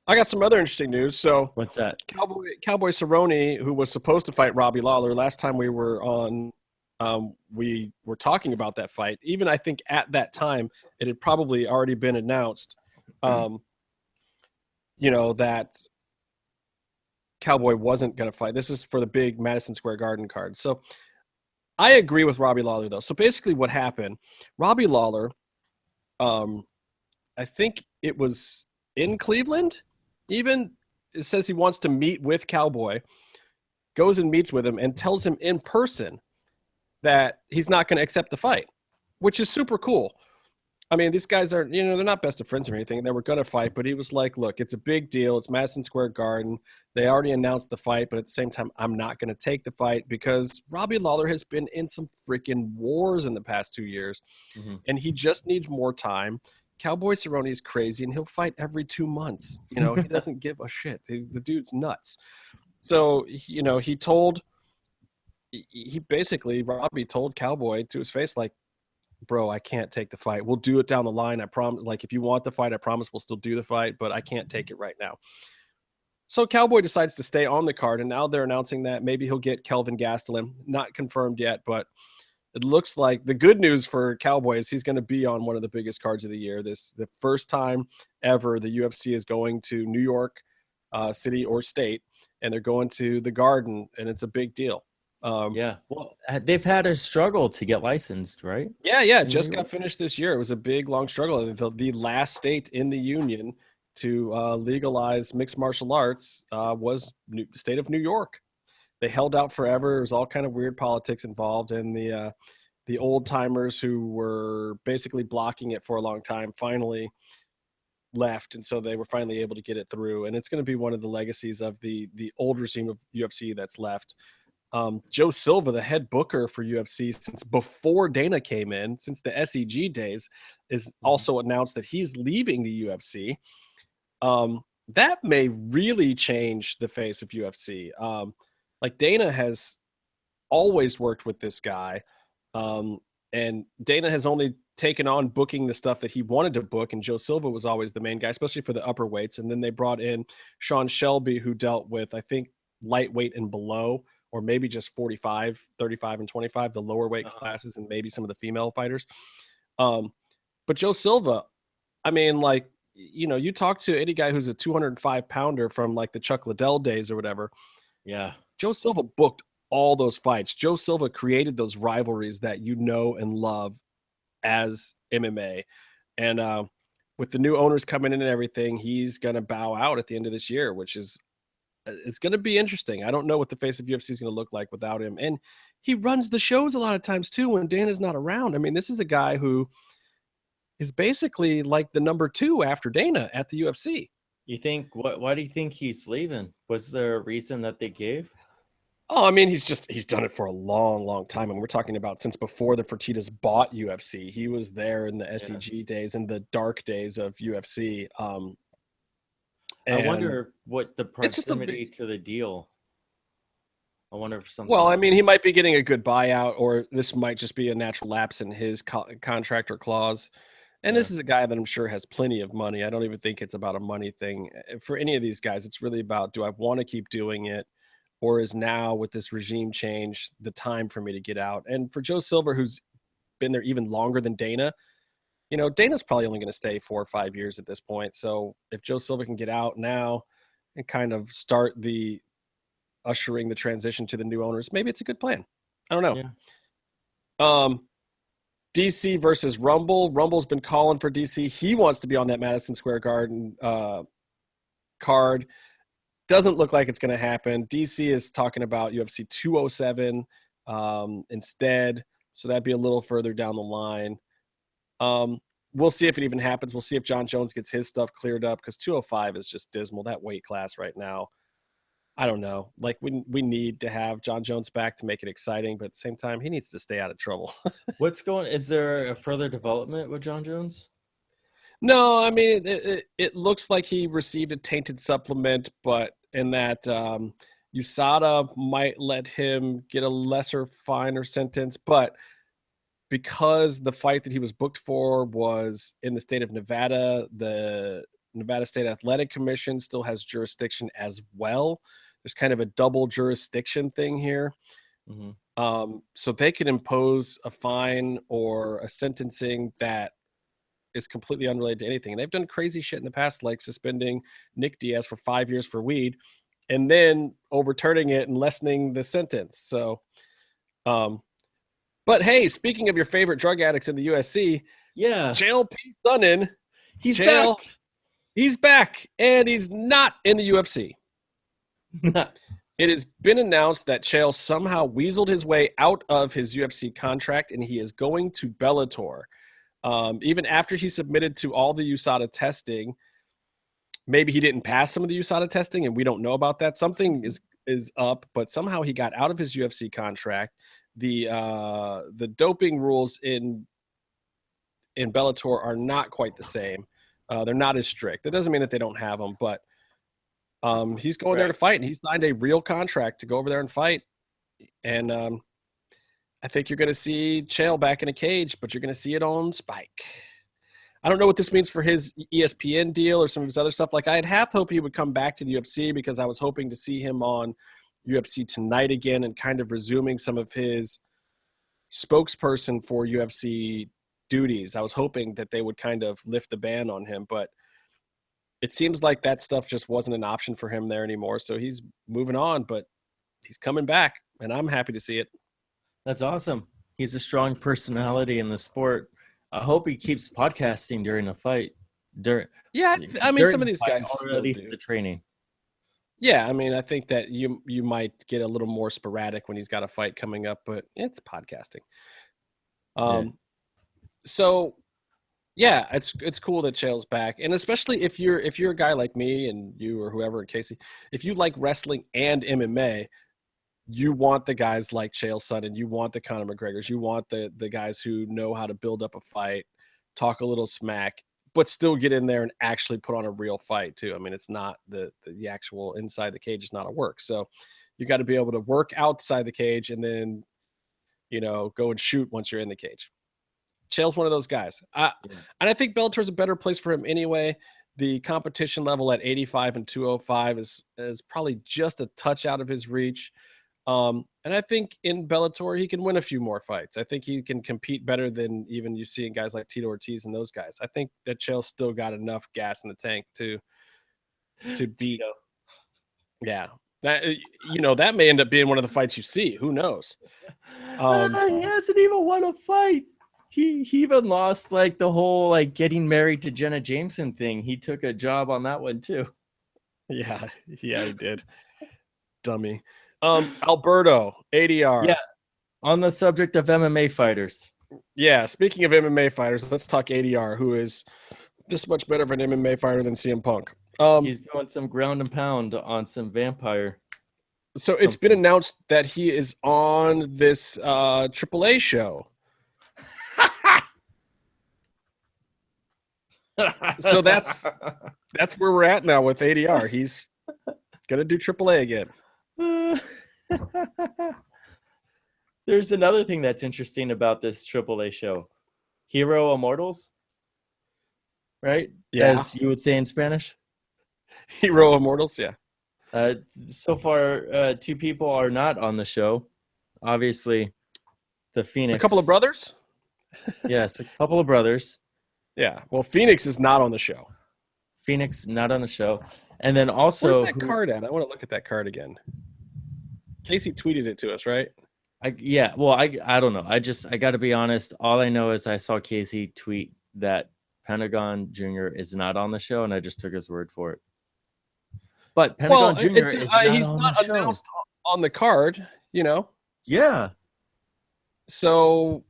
I got some other interesting news. So what's that? Cowboy Cerrone, who was supposed to fight Robbie Lawler last time we were on, we were talking about that fight. Even I think at that time it had probably already been announced, you know, that Cowboy wasn't going to fight. This is for the big Madison Square Garden card. So I agree with Robbie Lawler though. So basically what happened, Robbie Lawler, I think it was in Cleveland, even it says he wants to meet with Cowboy, goes and meets with him and tells him in person that he's not going to accept the fight, which is super cool. I mean, these guys are, you know, they're not best of friends or anything. They were going to fight, but he was like, look, it's a big deal. It's Madison Square Garden. They already announced the fight, but at the same time, I'm not going to take the fight because Robbie Lawler has been in some freaking wars in the past 2 years, and he just needs more time. Cowboy Cerrone is crazy, and he'll fight every 2 months. You know, he doesn't give a shit. The dude's nuts. So, you know, Robbie told Cowboy to his face, like, bro, I can't take the fight. We'll do it down the line. I promise. Like, if you want the fight, I promise we'll still do the fight, but I can't take it right now. So Cowboy decides to stay on the card, and now they're announcing that maybe he'll get Kelvin Gastelum. Not confirmed yet, but it looks like the good news for Cowboy is he's going to be on one of the biggest cards of the year. The first time ever the UFC is going to New York City or state, and they're going to the Garden, and it's a big deal. Well, they've had a struggle to get licensed, right? Yeah. Just got finished this year. It was a big, long struggle. The last state in the union to legalize mixed martial arts was the state of New York. They held out forever. There was all kind of weird politics involved, and the old timers who were basically blocking it for a long time finally left, and so they were finally able to get it through. And it's going to be one of the legacies of the old regime of UFC that's left. Joe Silva, the head booker for UFC since before Dana came in, since the SEG days, is also announced that he's leaving the UFC. That may really change the face of UFC. Like Dana has always worked with this guy. And Dana has only taken on booking the stuff that he wanted to book. And Joe Silva was always the main guy, especially for the upper weights. And then they brought in Sean Shelby, who dealt with, I think, lightweight and below, or maybe just 45, 35, and 25, the lower weight classes, and maybe some of the female fighters. But Joe Silva, I mean, like, you know, you talk to any guy who's a 205 pounder from like the Chuck Liddell days or whatever. Yeah. Joe Silva booked all those fights. Joe Silva created those rivalries that you know and love as MMA. And with the new owners coming in and everything, he's going to bow out at the end of this year, which is, it's going to be interesting. I don't know what the face of UFC is going to look like without him. And he runs the shows a lot of times too when Dana's not around. I mean, this is a guy who is basically like the number 2 after Dana at the UFC. You think, why do you think he's leaving? Was there a reason that they gave? Oh, I mean, he's done it for a long, long time. And we're talking about since before the Fertittas bought UFC. He was there in the SEG days, in the dark days of UFC. I wonder what the proximity to the deal. I wonder if something. Well, I mean, he might be getting a good buyout, or this might just be a natural lapse in his contract or clause. And this is a guy that I'm sure has plenty of money. I don't even think it's about a money thing. For any of these guys, it's really about, do I want to keep doing it? Or is now, with this regime change, the time for me to get out? And for Joe Silva, who's been there even longer than Dana, you know, Dana's probably only going to stay 4 or 5 years at this point. So if Joe Silva can get out now and kind of start ushering the transition to the new owners, maybe it's a good plan. I don't know. Yeah. DC versus Rumble. Rumble's been calling for DC. He wants to be on that Madison Square Garden card. Doesn't look like it's going to happen. DC is talking about UFC 207 instead. So that'd be a little further down the line. We'll see if it even happens. We'll see if John Jones gets his stuff cleared up, because 205 is just dismal. That weight class right now, I don't know. Like, we need to have John Jones back to make it exciting, but at the same time, he needs to stay out of trouble. Is there a further development with John Jones? No, I mean, it looks like he received a tainted supplement, but in that USADA might let him get a lesser fine or sentence, but because the fight that he was booked for was in the state of Nevada, the Nevada State Athletic Commission still has jurisdiction as well. There's kind of a double jurisdiction thing here. So they could impose a fine or a sentencing that is completely unrelated to anything. And they've done crazy shit in the past, like suspending Nick Diaz for 5 years for weed and then overturning it and lessening the sentence. So, but hey, speaking of your favorite drug addicts in the USC, Chael Sonnen, he's back. He's back, and he's not in the UFC. It has been announced that Chael somehow weaseled his way out of his UFC contract, and he is going to Bellator. Even after he submitted to all the USADA testing, maybe he didn't pass some of the USADA testing, and we don't know about that. Something is up, but somehow he got out of his UFC contract. The doping rules in Bellator are not quite the same. They're not as strict. That doesn't mean that they don't have them, but he's going there to fight, and he signed a real contract to go over there and fight. And I think you're going to see Chael back in a cage, but you're going to see it on Spike. I don't know what this means for his ESPN deal or some of his other stuff. Like, I had half hoped he would come back to the UFC, because I was hoping to see him on UFC Tonight again and kind of resuming some of his spokesperson for UFC duties. I was hoping that they would kind of lift the ban on him, but it seems like that stuff just wasn't an option for him there anymore. So he's moving on, but he's coming back, and I'm happy to see it. That's awesome. He's a strong personality in the sport. I hope he keeps podcasting during the fight. I mean, some of these guys, or at least the training. Yeah, I mean, I think that you might get a little more sporadic when he's got a fight coming up, but it's podcasting. So Yeah, it's cool that Chael's back, and especially if you're a guy like me and you or whoever and Casey, if you like wrestling and MMA, you want the guys like Chael Sonnen, you want the Conor McGregors, you want the guys who know how to build up a fight, talk a little smack, but still get in there and actually put on a real fight too. I mean, it's not the actual inside the cage is not a work, so you got to be able to work outside the cage and then go and shoot once you're in the cage. Chael's one of those guys. And I think Bellator's a better place for him anyway. The competition level at 85 and 205 is probably just a touch out of his reach. And I think in Bellator, he can win a few more fights. I think he can compete better than even you see in guys like Tito Ortiz and those guys. I think that Chael's still got enough gas in the tank to beat. Tito. Yeah. That may end up being one of the fights you see. Who knows? He hasn't even won a fight. He even lost like the whole like getting married to Jenna Jameson thing. He took a job on that one too. Yeah, he did. Dummy. Alberto, ADR. Yeah. On the subject of MMA fighters. Yeah, speaking of MMA fighters, let's talk ADR, who is this much better of an MMA fighter than CM Punk. He's doing some ground and pound on some vampire. So it's been announced that he is on this AAA show. So that's where we're at now with ADR. He's gonna do AAA again. There's another thing that's interesting about this AAA show. Hero Immortals, right? Yeah. As you would say in Spanish. Hero Immortals, yeah. So far, 2 people are not on the show. Obviously, the Phoenix. A couple of brothers? Yes, a couple of brothers. Yeah. Well, Phoenix is not on the show. Phoenix not on the show. And then also... Where's that card at? I want to look at that card again. Casey tweeted it to us, right? I don't know. I got to be honest. All I know is I saw Casey tweet that Pentagon Jr. is not on the show, and I just took his word for it. But Pentagon Jr. is he's not announced on the card, Yeah. So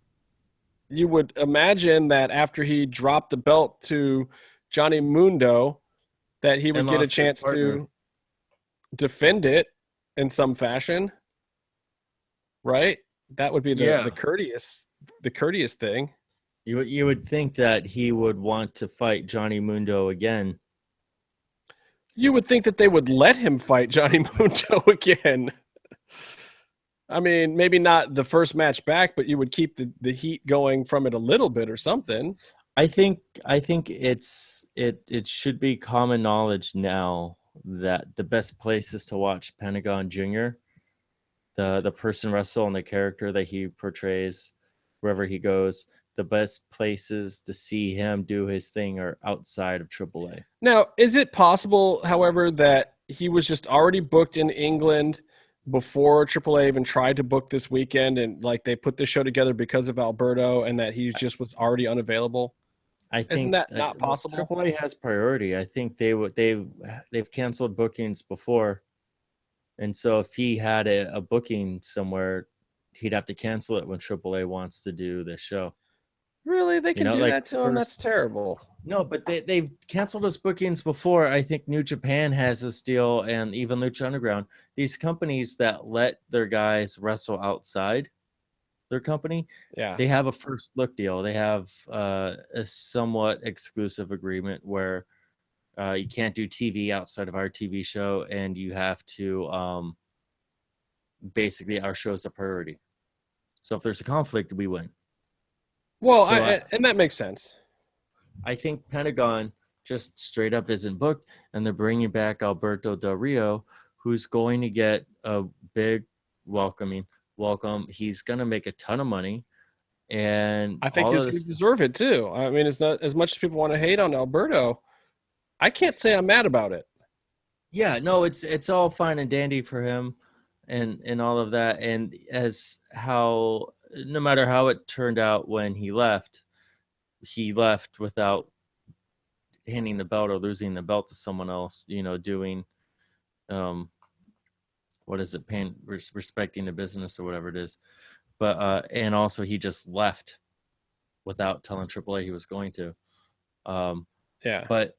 you would imagine that after he dropped the belt to Johnny Mundo, that he would get a chance to defend it in some fashion, right? That would be the courteous thing. You would think that he would want to fight Johnny Mundo again. You would think that they would let him fight Johnny Mundo again. I mean, maybe not the first match back, but you would keep the heat going from it a little bit or something. I think it should be common knowledge now that the best place is to watch Pentagon Jr., the person wrestle and the character that he portrays wherever he goes. The best places to see him do his thing are outside of AAA. Now, is it possible, however, that he was just already booked in England before AAA even tried to book this weekend, and like they put the show together because of Alberto, and that he just was already unavailable? Isn't that not possible? AAA has priority. I think they've canceled bookings before, and so if he had a booking somewhere, he'd have to cancel it when AAA wants to do this show. Really? They can do that to him? That's terrible. No, but they've canceled his bookings before. I think New Japan has this deal, and even Lucha Underground. These companies that let their guys wrestle outside their company, they have a first look deal. They have a somewhat exclusive agreement where you can't do TV outside of our TV show, and you have to basically our show is a priority. So if there's a conflict, we win. Well, and that makes sense. I think Pentagon just straight up isn't booked, and they're bringing back Alberto Del Rio, who's going to get a big welcome. He's going to make a ton of money, and I think he's going to deserve it too. I mean, it's not as much as people want to hate on Alberto. I can't say I'm mad about it. Yeah, no, it's all fine and dandy for him, and all of that, and no matter how it turned out when he left without handing the belt or losing the belt to someone else, doing, what is it, respecting the business or whatever it is. But, and also he just left without telling AAA he was going to. Yeah. But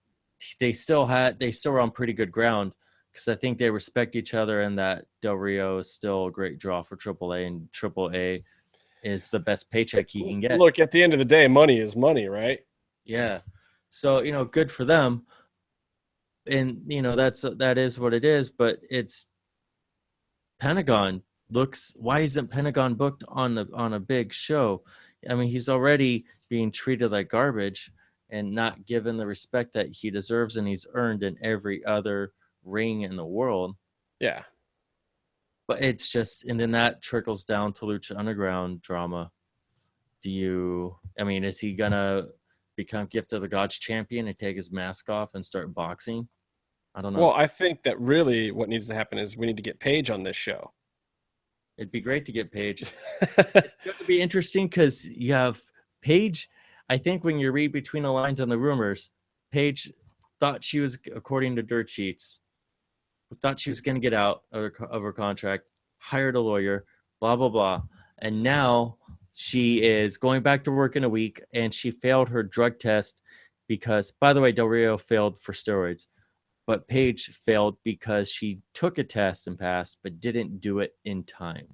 they still were on pretty good ground because I think they respect each other, and that Del Rio is still a great draw for AAA, and AAA is the best paycheck he can get. Look, at the end of the day, money is money, right? Yeah. So, good for them. And, that is what it is, but it's Pentagon. Why isn't Pentagon booked on a big show? I mean, he's already being treated like garbage and not given the respect that he deserves and he's earned in every other ring in the world. Yeah. But it's just, and then that trickles down to Lucha Underground drama. Is he gonna become Gift of the Gods champion and take his mask off and start boxing? I don't know. Well, I think that really what needs to happen is we need to get Paige on this show. It'd be great to get Paige. It's going to be interesting because you have Paige. I think when you read between the lines on the rumors, Paige thought she was, according to dirt sheets, thought she was going to get out of her contract, hired a lawyer, blah, blah, blah. And now she is going back to work in a week, and she failed her drug test because, by the way, Del Rio failed for steroids. But Paige failed because she took a test and passed, but didn't do it in time.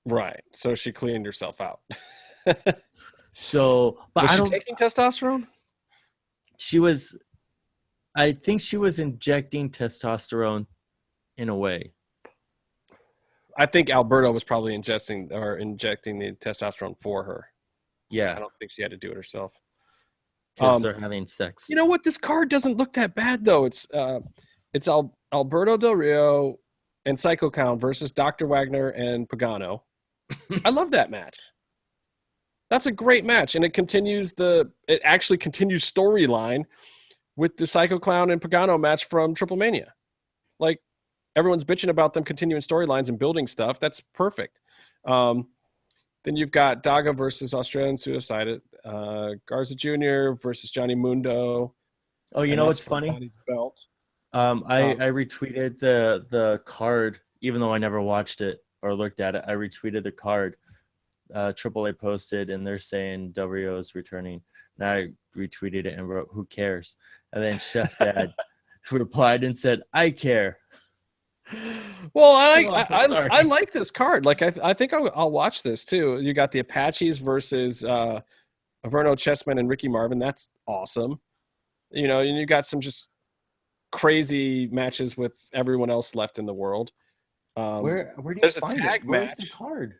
Right. So she cleaned herself out. So, but was she taking testosterone? I think she was injecting testosterone in a way. I think Alberto was probably injecting the testosterone for her. Yeah. I don't think she had to do it herself. Because they're having sex. You know what? This card doesn't look that bad, though. It's Alberto Del Rio and Psycho Clown versus Dr. Wagner and Pagano. I love that match. That's a great match, and it actually continues storyline with the Psycho Clown and Pagano match from Triple Mania. Like, everyone's bitching about them continuing storylines and building stuff. That's perfect. Then you've got Daga versus Australian Suicide, Garza Jr. versus Johnny Mundo. Oh, you know what's funny? Belt. I retweeted the card, even though I never watched it or looked at it. I retweeted the card. AAA posted, and they're saying Del Rio is returning. And I retweeted it and wrote, "Who cares?" And then Chef Dad replied and said, "I care." Well, I like this card. Like, I think I'll watch this too. You got the Apaches versus Averno Chessman and Ricky Marvin. That's awesome. And you got some just crazy matches with everyone else left in the world. Where do you find it? Where's the card?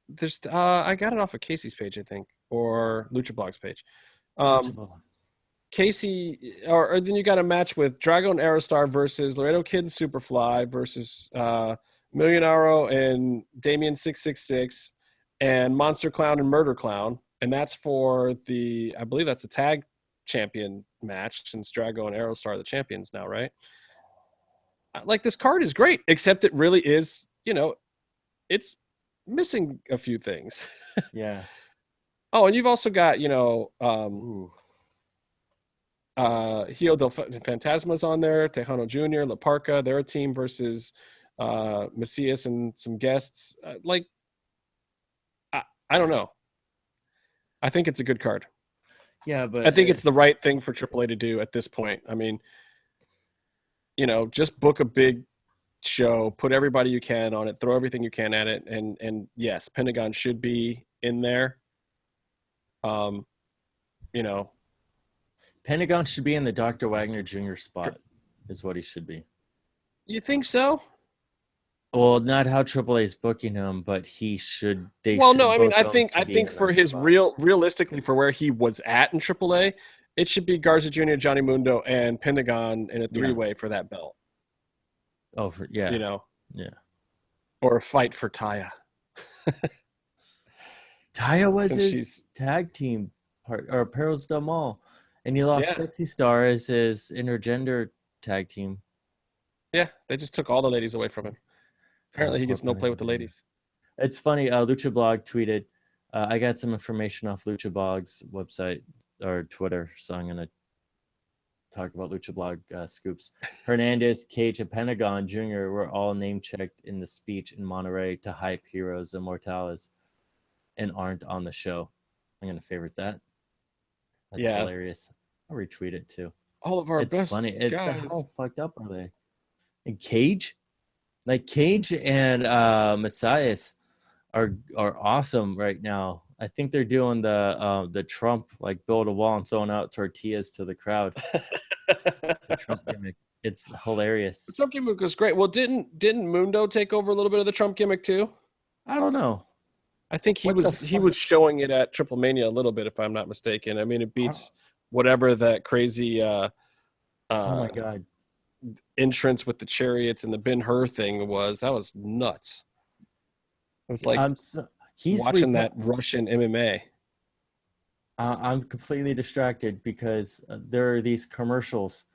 There's I got it off of Casey's page, I think, or Lucha Blog's page. Casey, or then you got a match with Drago and Aerostar versus Laredo Kid and Superfly versus Millionaro and Damien 666 and Monster Clown and Murder Clown, and that's for I believe that's the tag champion match since Drago and Aerostar are the champions now, right? Like, this card is great, except it really is, it's missing a few things. Yeah. Oh, and you've also got, Hio del Fantasma's on there, Tejano Jr., La Parca, they're a team versus Macias and some guests. I don't know. I think it's a good card. Yeah, but I think it's the right thing for AAA to do at this point. I mean, just book a big show, put everybody you can on it, throw everything you can at it, and yes, Pentagon should be in there. Pentagon should be in the Dr. Wagner Jr. spot, is what he should be. You think so? Well, not how AAA is booking him, but he should. I think for his realistically for where he was at in AAA, it should be Garza Jr., Johnny Mundo, and Pentagon in a three-way for that belt. Oh, yeah. Yeah. Or a fight for Taya. Taya was his tag team part, or Perils Del Mal. And he lost Sexy Star as his intergender tag team. Yeah, they just took all the ladies away from him. Apparently, he gets no play with the ladies. It's funny. Lucha Blog tweeted, I got some information off Lucha Blog's website or Twitter, so I'm going to talk about Lucha Blog scoops. Hernandez, Cage, and Pentagon Jr. were all name-checked in the speech in Monterey to hype Heroes Immortales and aren't on the show. I'm going to favorite that. That's hilarious. I'll retweet it too. All of our It's best funny. guys. How fucked up are they? And Cage, like Cage and Messias are awesome right now. I think they're doing the Trump, like build a wall and throwing out tortillas to the crowd. The Trump gimmick. It's hilarious. The Trump gimmick was great. Well, didn't Mundo take over a little bit of the Trump gimmick too? I don't know. I think he was showing it at Triple Mania a little bit, if I'm not mistaken. I mean, it beats whatever that crazy oh my god, entrance with the chariots and the Ben Hur thing was. That was nuts. It was like he's watching that Russian MMA. I'm completely distracted because there are these commercials.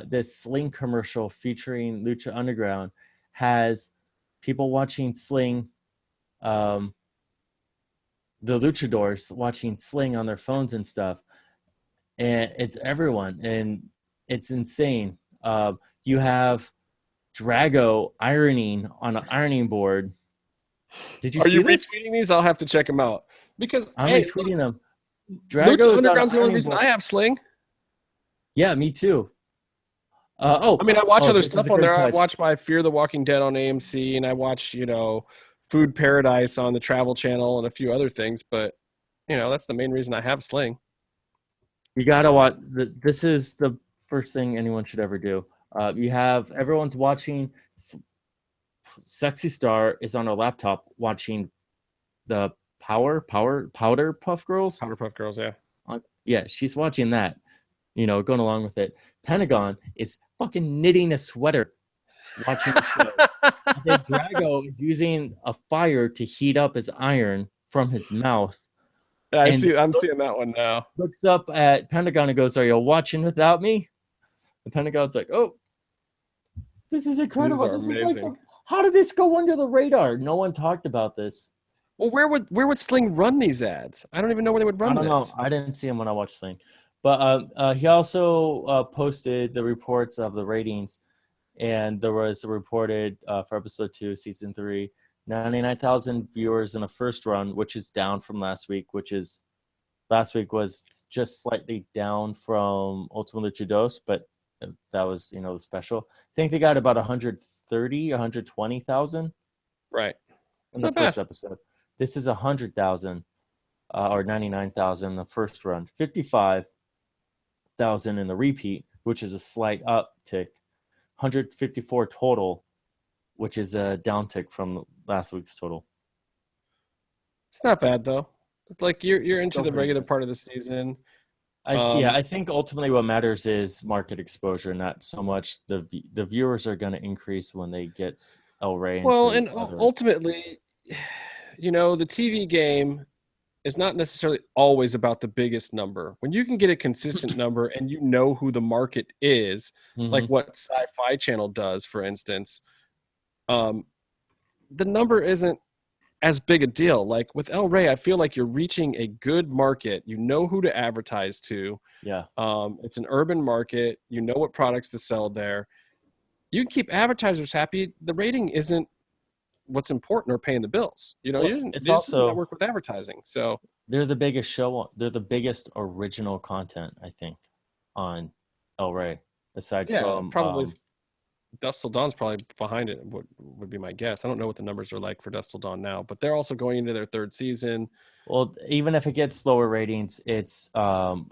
This Sling commercial featuring Lucha Underground has people watching Sling, the luchadors watching Sling on their phones and stuff. And it's everyone, and it's insane. You have Drago ironing on an ironing board. Did you see this? Are you retweeting these? I'll have to check them out because I'm retweeting them. Lucha Underground's the only reason I have Sling. Yeah, me too. I mean, I watch other stuff on there. I watch my Fear the Walking Dead on AMC, and I watch, Food Paradise on the Travel Channel and a few other things. But, that's the main reason I have Sling. You gotta watch. This is the first thing anyone should ever do. You have everyone's watching. Sexy Star is on her laptop watching the Powder Puff Girls. Powder Puff Girls, yeah. Yeah, she's watching that. Going along with it. Pentagon is fucking knitting a sweater, watching the show. Then Drago is using a fire to heat up his iron from his mouth. Yeah, I'm seeing that one now. Looks up at Pentagon and goes, "Are you watching without me?" The Pentagon's like, "Oh, this is incredible. These are amazing. Like, how did this go under the radar? No one talked about this." Well, where would Sling run these ads? I don't even know where they would run this. I don't know. I didn't see him when I watched Sling. But he also posted the reports of the ratings, and there was reported for episode 2, season 3, 99,000 viewers in the first run, which is down from last week. Last week was just slightly down from Ultimate Lucha Dos, but that was the special. I think they got about 130, 120,000. Right. In the first episode. This is 100,000 or 99,000 in the first run. 55,000 in the repeat, which is a slight uptick. 154 total, which is a downtick from last week's total. It's not bad though. It's like you're into the regular part of the season. I think ultimately what matters is market exposure, not so much the viewers are going to increase when they get El Rey. Well, and ultimately, the TV game is not necessarily always about the biggest number. When you can get a consistent number and you know who the market is, like what Sci-Fi Channel does, for instance, the number isn't as big a deal. Like with El Rey, I feel like you're reaching a good market. You know who to advertise to. Yeah. It's an urban market. You know what products to sell there. You can keep advertisers happy. The rating isn't what's important or paying the bills. It's also network with advertising. So they're the biggest show. They're the biggest original content, I think, on El Rey. Aside from probably Dusk Till Dawn's probably behind it. Would be my guess. I don't know what the numbers are like for Dusk Till Dawn now, but they're also going into their third season. Well, even if it gets lower ratings, it's not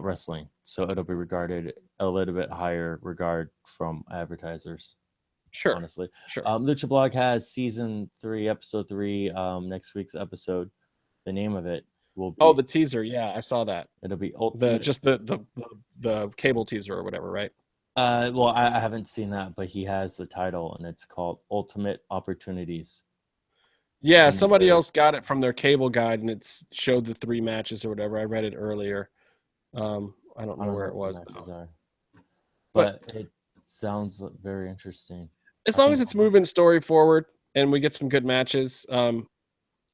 wrestling, so it'll be regarded a little bit higher regard from advertisers. Sure. Honestly. Sure. Lucha Blog has season 3, episode 3, next week's episode. The name of it will be the teaser. Yeah, I saw that. It'll be Ultimate. The cable teaser or whatever, right? Well, I haven't seen that, but he has the title and it's called Ultimate Opportunities. Yeah, somebody else got it from their cable guide and it showed the 3 matches or whatever. I read it earlier. I don't know where it was though. But it sounds very interesting. As long as it's moving story forward and we get some good matches,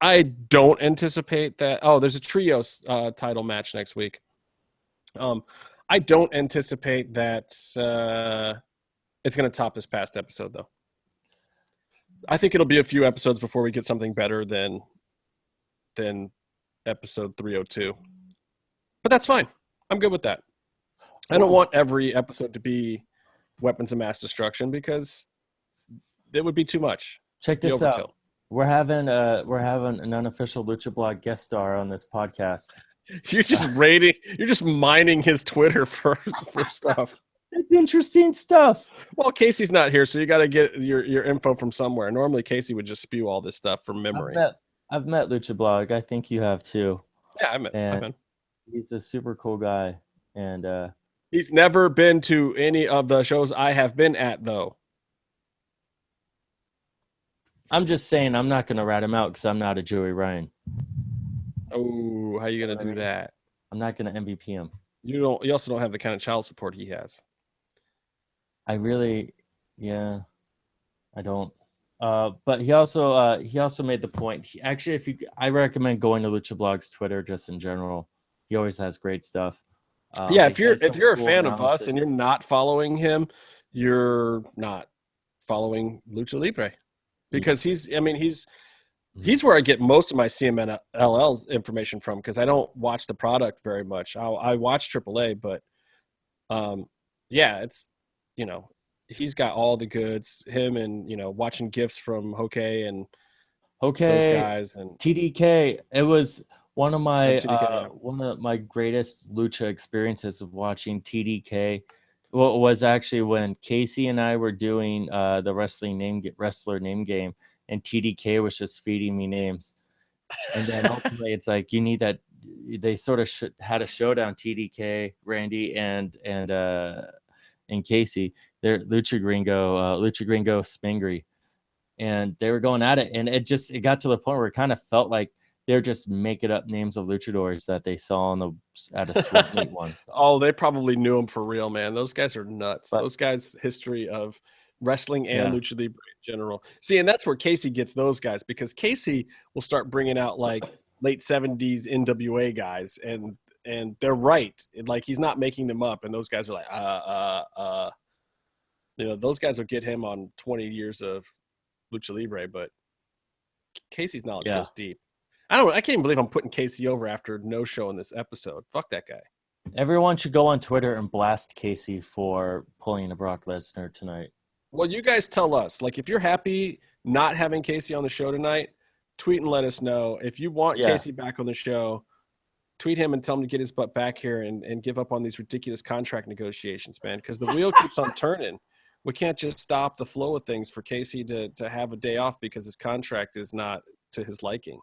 I don't anticipate that. Oh, there's a trios title match next week. I don't anticipate that it's going to top this past episode, though. I think it'll be a few episodes before we get something better than episode 302. But that's fine. I'm good with that. I don't want every episode to be weapons of mass destruction because it would be too much. Check this out. We're having an unofficial Lucha Blog guest star on this podcast. You're just you're just mining his Twitter for stuff. It's interesting stuff. Well, Casey's not here, so you got to get your info from somewhere. Normally, Casey would just spew all this stuff from memory. I've met Lucha Blog. I think you have too. Yeah, I've met. He's a super cool guy, and he's never been to any of the shows I have been at, though. I'm just saying, I'm not going to rat him out because I'm not a Joey Ryan. Oh, how are you going to do that? I'm not going to MVP him. You also don't have the kind of child support he has. I don't. But he also made the point. I recommend going to Lucha Blog's Twitter just in general. He always has great stuff. If you're a fan of us and you're not following him, you're not following Lucha Libre, because he's where I get most of my CMLL's information from, because I don't watch the product very much. I watch AAA, but it's he's got all the goods. Him and watching gifts from Hokey and those guys and TDK. It was one of my greatest Lucha experiences of watching TDK. Well, it was actually when Casey and I were doing the wrestler name game, and TDK was just feeding me names. And then ultimately, it's like you need that. They sort of had a showdown. TDK, Randy, and Casey. They're Lucha Gringo Spingry, and they were going at it, and it got to the point where it kind of felt like they're just making up names of luchadors that they saw at a Sweet Meat once. Oh, they probably knew them for real, man. Those guys are nuts. Those guys' history of wrestling and Lucha Libre in general. See, and that's where Casey gets those guys, because Casey will start bringing out like late 70s NWA guys, and they're right. Like, he's not making them up, and those guys are like, those guys will get him on 20 years of Lucha Libre, but Casey's knowledge goes deep. I can't even believe I'm putting Casey over after no show in this episode. Fuck that guy. Everyone should go on Twitter and blast Casey for pulling a Brock Lesnar tonight. Well, you guys tell us. Like, if you're happy not having Casey on the show tonight, tweet and let us know. If you want Casey back on the show, tweet him and tell him to get his butt back here and give up on these ridiculous contract negotiations, man, because the wheel keeps on turning. We can't just stop the flow of things for Casey to have a day off because his contract is not to his liking.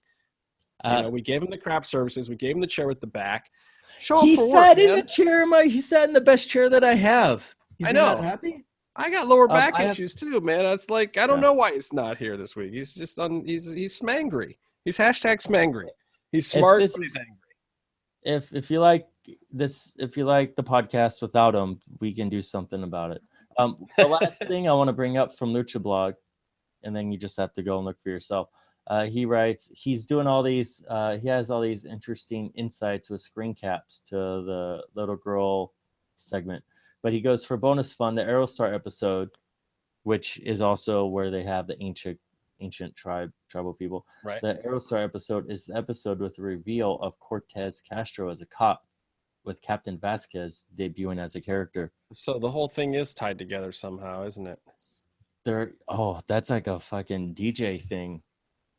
We gave him the craft services. We gave him the chair with the back. He sat in the chair. He sat in the best chair that I have. I know. Not happy? I got lower back issues too, man. It's like, I don't know why he's not here this week. He's just he's smangry. He's #smangry. He's smart, but he's angry. If you like this, if you like the podcast without him, we can do something about it. The last thing I want to bring up from Lucha Blog, and then you just have to go and look for yourself. He writes, he's doing all these, he has all these interesting insights with screen caps to the little girl segment. But he goes, for bonus fun, the Aerostar episode, which is also where they have the ancient tribal people. Right. The Aerostar episode is the episode with the reveal of Cortez Castro as a cop, with Captain Vasquez debuting as a character. So the whole thing is tied together somehow, isn't it? That's like a fucking DJ thing.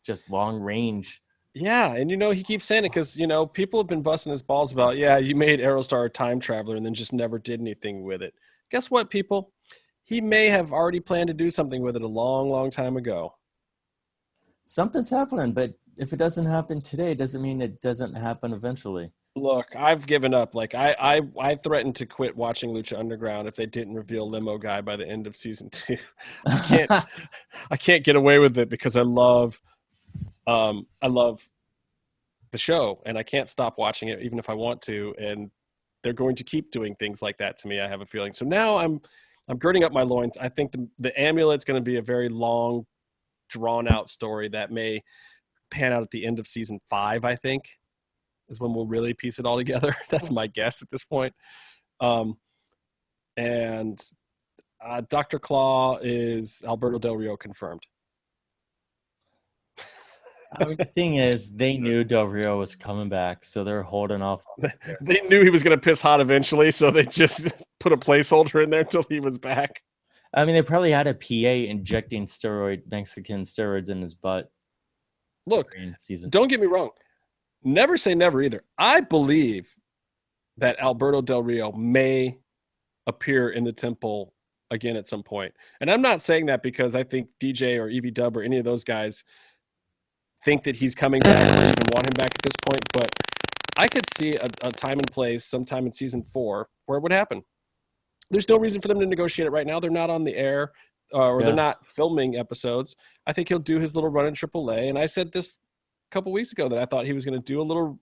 Just long range. Yeah, and he keeps saying it because people have been busting his balls about, you made Aerostar a time traveler and then just never did anything with it. Guess what, people? He may have already planned to do something with it a long, long time ago. Something's happening, but if it doesn't happen today, it doesn't mean it doesn't happen eventually. Look, I've given up. Like, I threatened to quit watching Lucha Underground if they didn't reveal Limo Guy by the end of season 2. I can't get away with it because I love the show, and I can't stop watching it even if I want to, and they're going to keep doing things like that to me, I have a feeling. So now I'm girding up my loins. I think the Amulet's going to be a very long, drawn out story that may pan out at the end of season 5, I think, is when we'll really piece it all together. That's my guess at this point. And Dr. Claw is Alberto Del Rio confirmed. I mean, the thing is, they knew Del Rio was coming back, so they're holding off. They knew he was going to piss hot eventually, so they just put a placeholder in there until he was back. I mean, they probably had a PA injecting Mexican steroids in his butt. Look, don't get me wrong. Never say never either. I believe that Alberto Del Rio may appear in the temple again at some point. And I'm not saying that because I think DJ or Evie Dub or any of those guys think that he's coming back or even want him back at this point, but I could see a time and place sometime in season 4 where it would happen. There's no reason for them to negotiate it right now. They're not on the air they're not filming episodes. I think he'll do his little run in AAA. And I said this a couple weeks ago that I thought he was going to do a little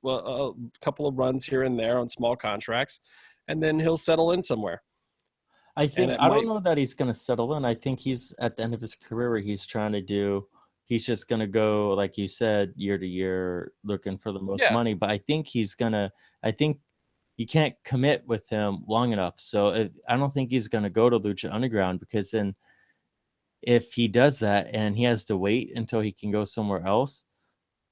couple of runs here and there on small contracts, and then he'll settle in somewhere. I don't know that he's going to settle in. I think he's at the end of his career where he's trying to do. He's just going to go, like you said, year to year, looking for the most money. But I think he's going to. I think you can't commit with him long enough. So I don't think he's going to go to Lucha Underground, because then if he does that and he has to wait until he can go somewhere else,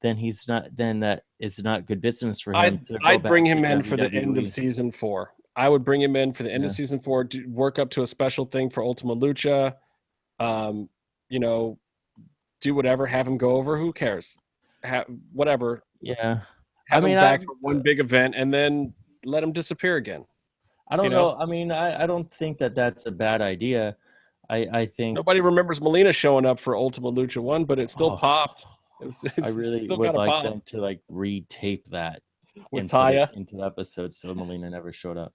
then that is not good business for him. I'd bring him in for the end of season 4. I would bring him in for the end of season 4, work up to a special thing for Ultima Lucha. Do whatever, have him go over. Who cares? Whatever. Yeah. Have him back for one big event and then let him disappear again. I don't know. I mean, I don't think that that's a bad idea. I think nobody remembers Melina showing up for Ultima Lucha 1, but it still popped. I really would like them to retape that with Taya into the episode, so Melina never showed up.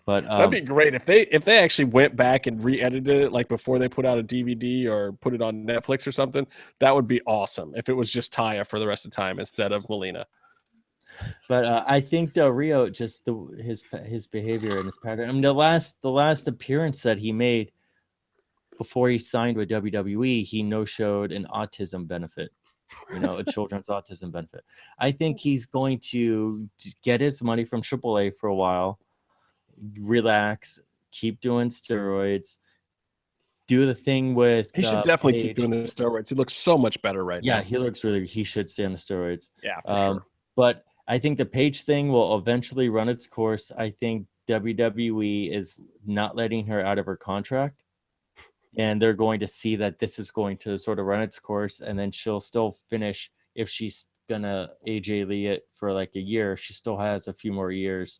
But that'd be great if they actually went back and re-edited it before they put out a DVD or put it on Netflix or something. That would be awesome if it was just Taya for the rest of the time instead of Melina. But I think Del Rio, just his behavior and his pattern. I mean, the last appearance that he made before he signed with WWE, he no-showed an autism benefit, a children's autism benefit. I think he's going to get his money from AAA for a while, relax, keep doing steroids, do the thing with. He should definitely keep doing the steroids. He looks so much better now. Yeah, he should stay on the steroids. Yeah, for sure. But I think the Paige thing will eventually run its course. I think WWE is not letting her out of her contract, and they're going to see that this is going to sort of run its course, and then she'll still finish. If she's gonna AJ Lee it for a year, she still has a few more years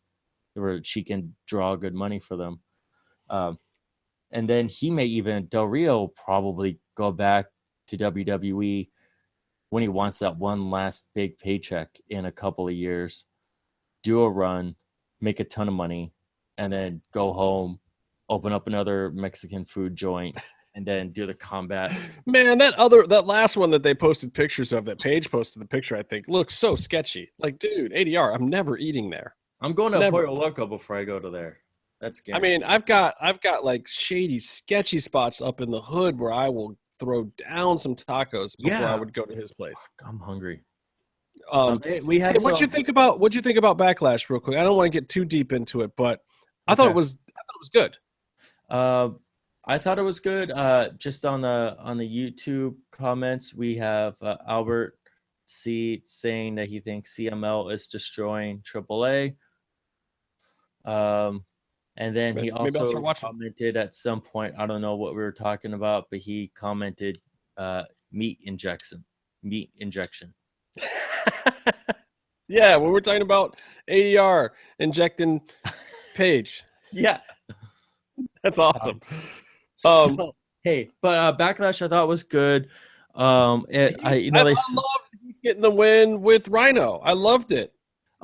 where she can draw good money for them. And then Del Rio will probably go back to WWE when he wants that one last big paycheck in a couple of years, do a run, make a ton of money, and then go home, open up another Mexican food joint, and then do the combat. Man, that last one that they posted pictures of, that Paige posted the picture, I think, looks so sketchy. Dude, ADR, I'm never eating there. I'm going to Pollo Loco before I go to there. That's guaranteed. I mean, I've got shady, sketchy spots up in the hood where I will throw down some tacos before I would go to his place. I'm hungry. What'd you think about Backlash, real quick? I don't want to get too deep into it, but I thought it was good. I thought it was good. Just on the YouTube comments, we have Albert C saying that he thinks CML is destroying AAA. And then he also commented at some point, I don't know what we were talking about, but he commented meat injection. Yeah, when we're talking about ADR injecting Paige. Yeah. That's awesome. But Backlash I thought was good. I loved getting the win with Rhino. I loved it.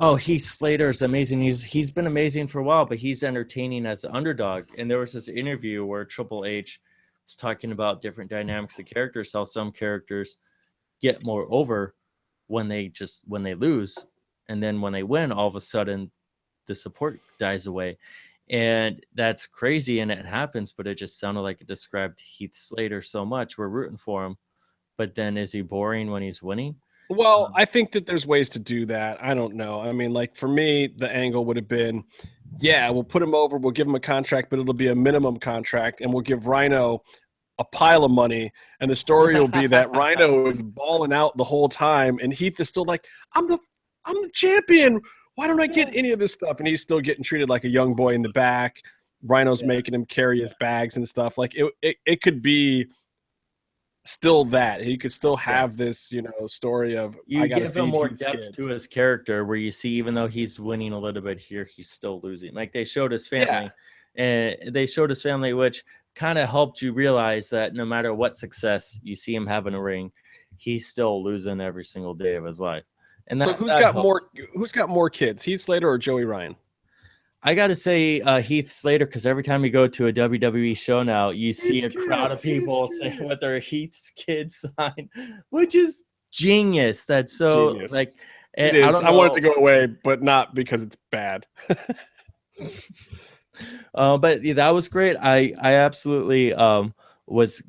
Oh, Heath Slater is amazing. He's been amazing for a while, but he's entertaining as an underdog. And there was this interview where Triple H was talking about different dynamics of characters, how some characters get more over when they lose, and then when they win, all of a sudden the support dies away. And that's crazy, and it happens, but it just sounded like it described Heath Slater so much. We're rooting for him, but then is he boring when he's winning? Well, I think that there's ways to do that. I don't know. I mean, for me, the angle would have been, we'll put him over, we'll give him a contract, but it'll be a minimum contract, and we'll give Rhino a pile of money, and the story will be that Rhino is balling out the whole time, and Heath is still like, I'm the champion. Why don't I get any of this stuff? And he's still getting treated like a young boy in the back. Rhino's making him carry his bags and stuff. Like it could be still that he could still have this, story of you I gotta give him feed more Heath's depth kids. to his character, where you see even though he's winning a little bit here, he's still losing. Like they showed his family, and they showed his family, which kind of helped you realize that no matter what success you see him have in a ring, he's still losing every single day of his life. And so who's got more kids, Heath Slater or Joey Ryan? I got to say Heath Slater, because every time you go to a WWE show now, you see a crowd of people saying with their Heath's kids sign, which is genius. That's so genius. like it is. I want it to go away, but not because it's bad. But yeah, that was great. I absolutely was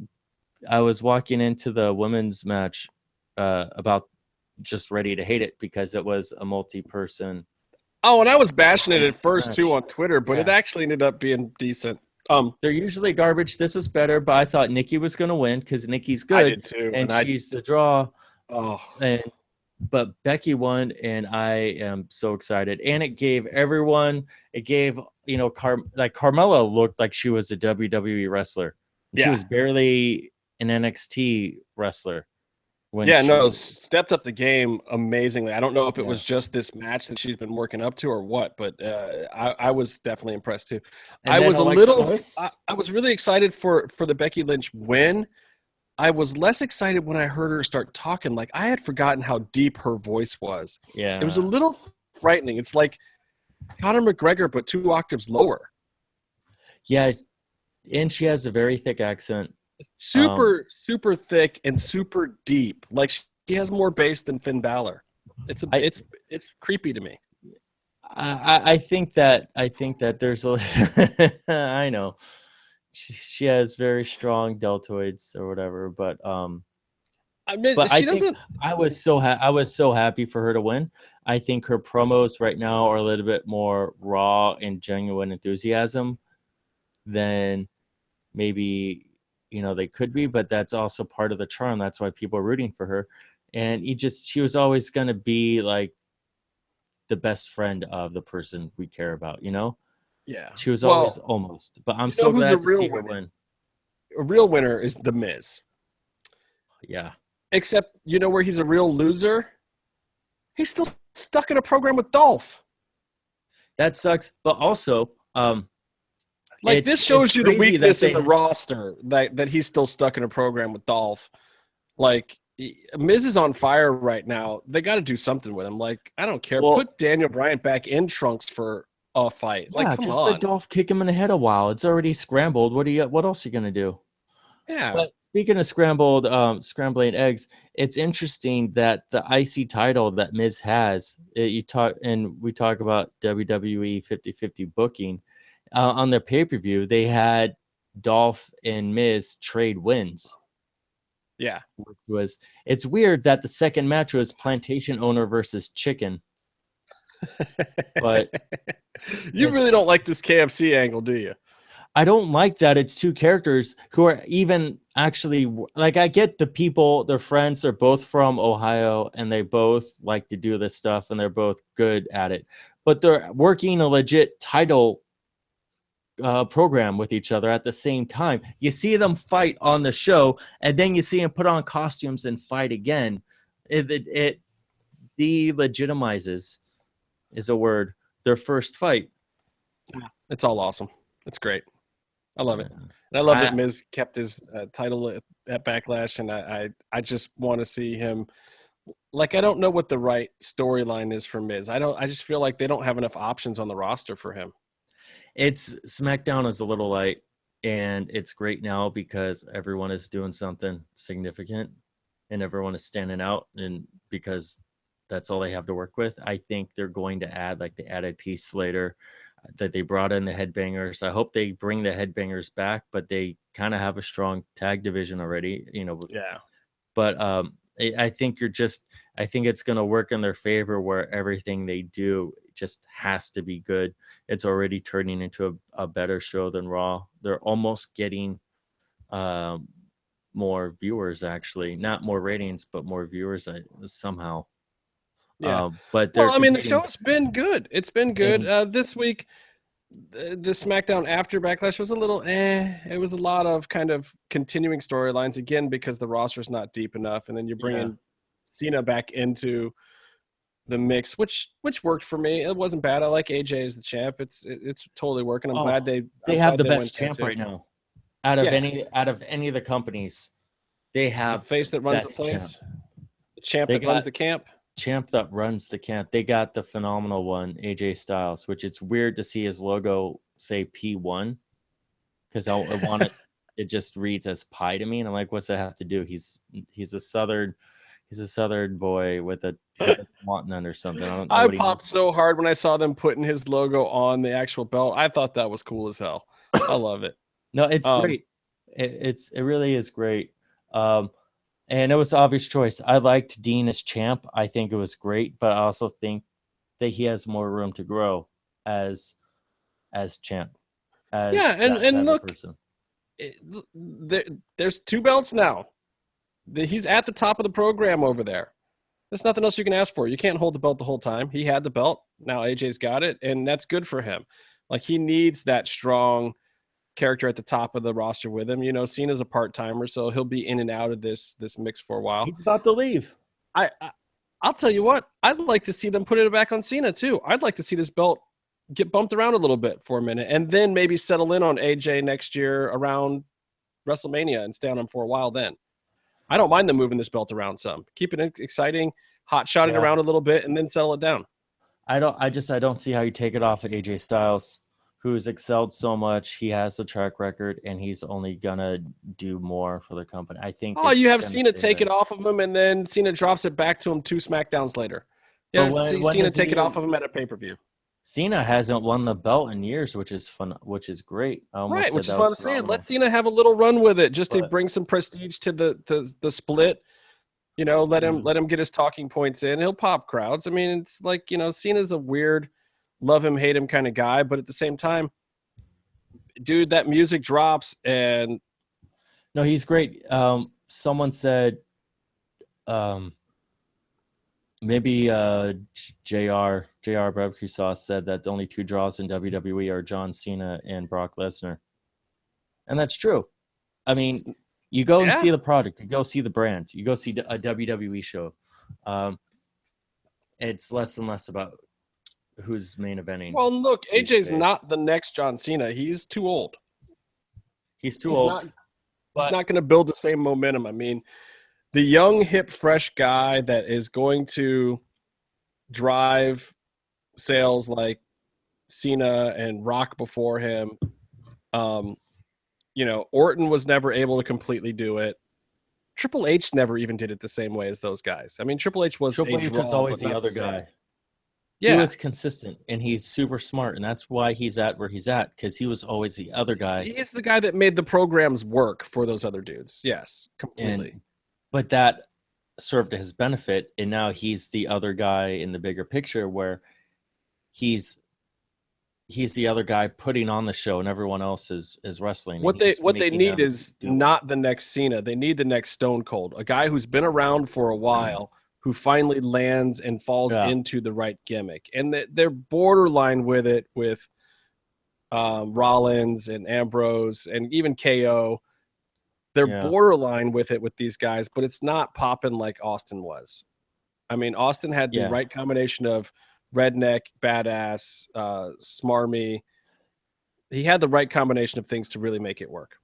walking into the women's match about just ready to hate it because it was a multi-person. Oh, and I was bashing it at first too on Twitter, but it actually ended up being decent. They're usually garbage. This was better, but I thought Nikki was going to win because Nikki's good. I did too, and she's the draw. Oh, but Becky won, and I am so excited. And it gave everyone. It gave Carmella looked like she was a WWE wrestler. She was barely an NXT wrestler. Stepped up the game amazingly. I don't know if it was just this match that she's been working up to or what, but I was definitely impressed too. And I was really excited for the Becky Lynch win. I was less excited when I heard her start talking. Like I had forgotten how deep her voice was. Yeah, it was a little frightening. It's like Conor McGregor, but 2 octaves lower. Yeah, and she has a very thick accent. Super thick and super deep. Like she has more bass than Finn Balor. It's creepy to me. I think that there's a I know she has very strong deltoids or whatever, but I was so happy for her to win. I think her promos right now are a little bit more raw and genuine enthusiasm than maybe they could be, but that's also part of the charm. That's why people are rooting for her. And she was always going to be like the best friend of the person we care about, Yeah. She was always almost, but I'm so glad to see her win. A real winner is The Miz. Yeah. Except, where he's a real loser? He's still stuck in a program with Dolph. That sucks. But also, this shows you the weakness in the roster that he's still stuck in a program with Dolph. Like, Miz is on fire right now. They got to do something with him. Like, I don't care. Put Daniel Bryan back in Trunks for a fight. Yeah, like, just let Dolph kick him in the head a while. It's already scrambled. What else are you gonna do? Yeah. But speaking of scrambling eggs, it's interesting that the IC title that Miz has. We talk about WWE 50-50 booking. On their pay-per-view, they had Dolph and Miz trade wins. Yeah. It's weird that the second match was Plantation Owner versus Chicken. But you really don't like this KFC angle, do you? I don't like that it's 2 characters who are even actually like, I get the people, they're friends, they're both from Ohio and they both like to do this stuff and they're both good at it, but they're working a legit title program with each other at the same time. You see them fight on the show and then you see them put on costumes and fight again. It delegitimizes, is a word, their first fight. It's all awesome. It's great. I love it. And I love that Miz kept his title at Backlash, and I just want to see him. Like, I don't know what the right storyline is for Miz. I just feel like they don't have enough options on the roster for him. It's SmackDown is a little light, and it's great now because everyone is doing something significant and everyone is standing out, and because that's all they have to work with. I think they're going to add, like they added Heath Slater, that they brought in the Headbangers. I hope they bring the Headbangers back, but they kind of have a strong tag division already, Yeah. But I think I think it's going to work in their favor where everything they do just has to be good. It's already turning into a better show than Raw. They're almost getting more viewers, actually, not more ratings, but more viewers somehow. Yeah. But Well, I mean, the competing- show's been good. It's been good. This week, the SmackDown after Backlash was a little It was a lot of kind of continuing storylines again because the roster's not deep enough, and then you're bringing Cena back into the mix, which worked for me. It wasn't bad. I like AJ as the champ. It's totally working. I'm glad they I'm have glad the they best went there champ too. right now. Out of any of the companies, they have The face that runs the best place. champ. The champ They that runs the camp. Champ that runs the camp. They got the phenomenal one, AJ Styles, which it's weird to see his logo say P1 because I want it. It just reads as pie to me, and I'm like, what's that have to do? He's a southern boy with a Montanan or something. I don't know. I popped so hard when I saw them putting his logo on the actual belt. I thought that was cool as hell. I love it. No, it's great. It really is great. And it was an obvious choice. I liked Dean as champ. I think it was great, but I also think that he has more room to grow as champ. And look, there's 2 belts now. He's at the top of the program over there. There's nothing else you can ask for. You can't hold the belt the whole time. He had the belt. Now AJ's got it, and that's good for him. Like, he needs that strong character at the top of the roster with him. You know, Cena's a part-timer, so he'll be in and out of this mix for a while. He's about to leave. I'll tell you what, I'd like to see them put it back on Cena too. I'd like to see this belt get bumped around a little bit for a minute and then maybe settle in on AJ next year around WrestleMania and stay on him for a while then. I don't mind them moving this belt around some. Keep it exciting, hot-shot it around a little bit, and then settle it down. I don't see how you take it off of AJ Styles, who's excelled so much. He has a track record, and he's only gonna do more for the company. I think. Oh, you have Cena take it off of him, and then Cena drops it back to him 2 SmackDowns later. Yeah, Cena take it off of him at a pay-per-view. Cena hasn't won the belt in years, which is fun, which is great. Right, which is what I'm saying. Let Cena have a little run with it, just to bring some prestige to the split. You know, let him get his talking points in. He'll pop crowds. I mean, it's like, you know, Cena's a weird, love him, hate him kind of guy, but at the same time, dude, that music drops and. No, he's great. Someone said, maybe JR Barbecue Sauce said that the only 2 draws in WWE are John Cena and Brock Lesnar. And that's true. I mean, you go and see the product, you go see the brand, you go see a WWE show. It's less and less about who's main eventing. Well, look, AJ's not the next John Cena. He's too old. He's too old. He's not going to build the same momentum. I mean, the young, hip, fresh guy that is going to drive sales like Cena and Rock before him. You know, Orton was never able to completely do it. Triple H never even did it the same way as those guys. I mean, Triple H was always the other guy. Yeah, he was consistent, and he's super smart, and that's why he's at where he's at, because he was always the other guy. He's the guy that made the programs work for those other dudes. Yes, completely. But that served to his benefit, and now he's the other guy in the bigger picture where he's the other guy putting on the show and everyone else is wrestling. What they need is not the next Cena. They need the next Stone Cold, a guy who's been around for a while, who finally lands and falls into the right gimmick. And they're borderline with it with Rollins and Ambrose and even KO. They're borderline with it with these guys, but it's not popping like Austin was. I mean, Austin had the right combination of redneck, badass, smarmy. He had the right combination of things to really make it work.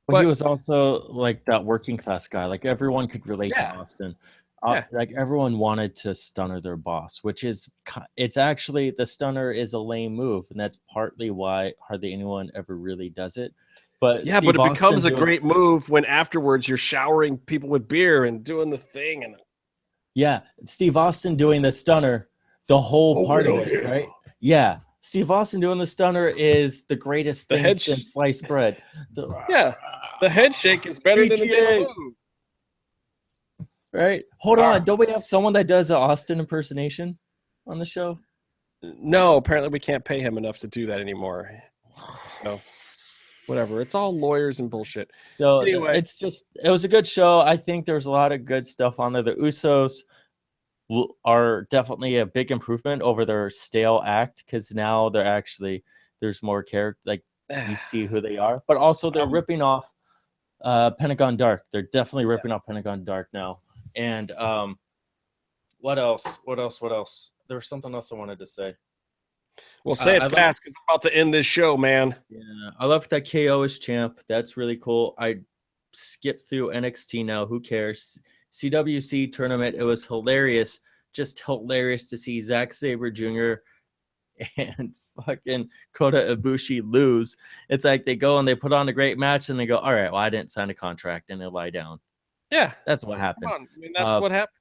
But he was also like that working class guy. Like everyone could relate to Austin. Like everyone wanted to stunner their boss, which is, it's actually, the stunner is a lame move. And that's partly why hardly anyone ever really does it. But yeah, but it becomes a great move when afterwards you're showering people with beer and doing the thing. And Steve Austin doing the stunner, the whole part of it, right? Yeah, Steve Austin doing the stunner is the greatest thing since sliced bread. The head shake is better than the damn move. Right? Hold on, don't we have someone that does an Austin impersonation on the show? No, apparently we can't pay him enough to do that anymore. So Whatever. It's all lawyers and bullshit. So Anyway. it was a good show. I think there's a lot of good stuff on there. The Usos are definitely a big improvement over their stale act, because now they're actually, there's more character, like you see who they are, but also they're ripping off Pentagon Dark. They're definitely ripping off Pentagon Dark now. And what else? There was something else I wanted to say. Well, say it fast, because I'm about to end this show, man. Yeah, I love that KO is champ. That's really cool. I skipped through NXT now. Who cares? CWC tournament. It was hilarious. Just hilarious to see Zack Sabre Jr. and fucking Kota Ibushi lose. It's like they go and they put on a great match and they go, all right, well, I didn't sign a contract, and they lie down. Yeah. That's what happened. I mean, that's what happened.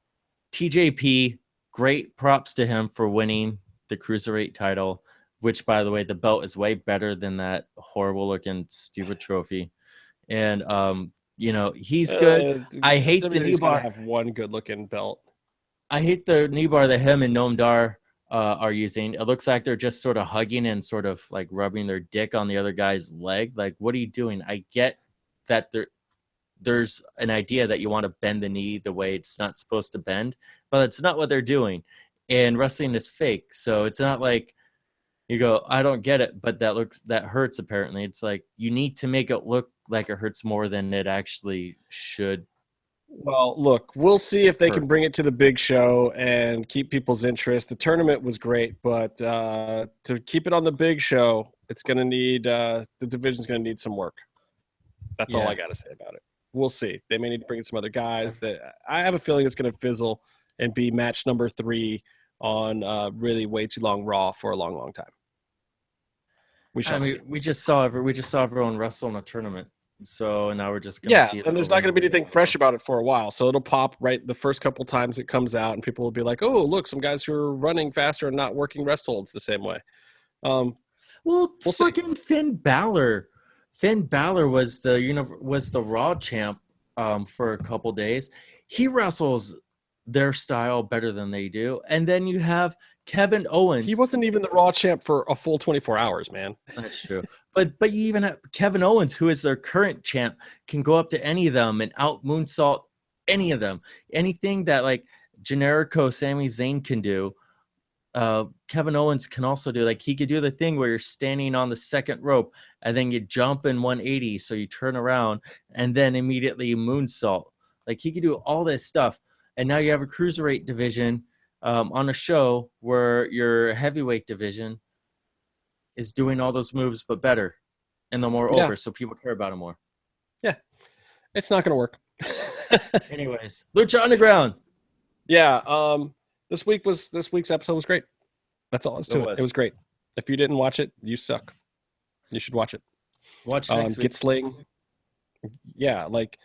TJP, great props to him for winning the Cruiserweight title, which, by the way, the belt is way better than that horrible looking stupid trophy. And you know, he's good. I hate the knee bar. Have one good looking belt. I hate the knee bar that him and Noam Dar are using. It looks like they're just sort of hugging and sort of like rubbing their dick on the other guy's leg. Like, what are you doing? I get that there's an idea that you want to bend the knee the way it's not supposed to bend, but it's not what they're doing. And wrestling is fake, so it's not like you go, I don't get it, but that hurts. Apparently, it's like you need to make it look like it hurts more than it actually should. Well, look, we'll see if they can bring it to the big show and keep people's interest. The tournament was great, but to keep it on the big show, it's going to need the division's going to need some work. That's all I got to say about it. We'll see. They may need to bring in some other guys. That I have a feeling it's going to fizzle and be match number 3 on really way too long Raw for a long, long time. We shall see. We just saw everyone wrestle in a tournament. So now we're just going to see it. And there's not going to be anything fresh about it for a while. So it'll pop right the first couple times it comes out, and people will be like, "Oh, look, some guys who are running faster and not working rest holds the same way." We'll fucking see. Finn Balor was the Raw champ for a couple days. He wrestles their style better than they do. And then you have Kevin Owens. He wasn't even the Raw champ for a full 24 hours, man. That's true. But you even have Kevin Owens, who is their current champ, can go up to any of them and out moonsault any of them. Anything that like Generico Sami Zayn can do, Kevin Owens can also do. Like, he could do the thing where you're standing on the second rope and then you jump in 180, so you turn around and then immediately you moonsault. Like, he could do all this stuff. And now you have a cruiserweight division on a show where your heavyweight division is doing all those moves but better, and they're more over, so people care about it more. Yeah, it's not going to work. Anyways, Lucha Underground. Yeah, this week's episode was great. That's all to it. It was great. If you didn't watch it, you suck. You should watch it. Watch next week. Get Sling. Yeah, like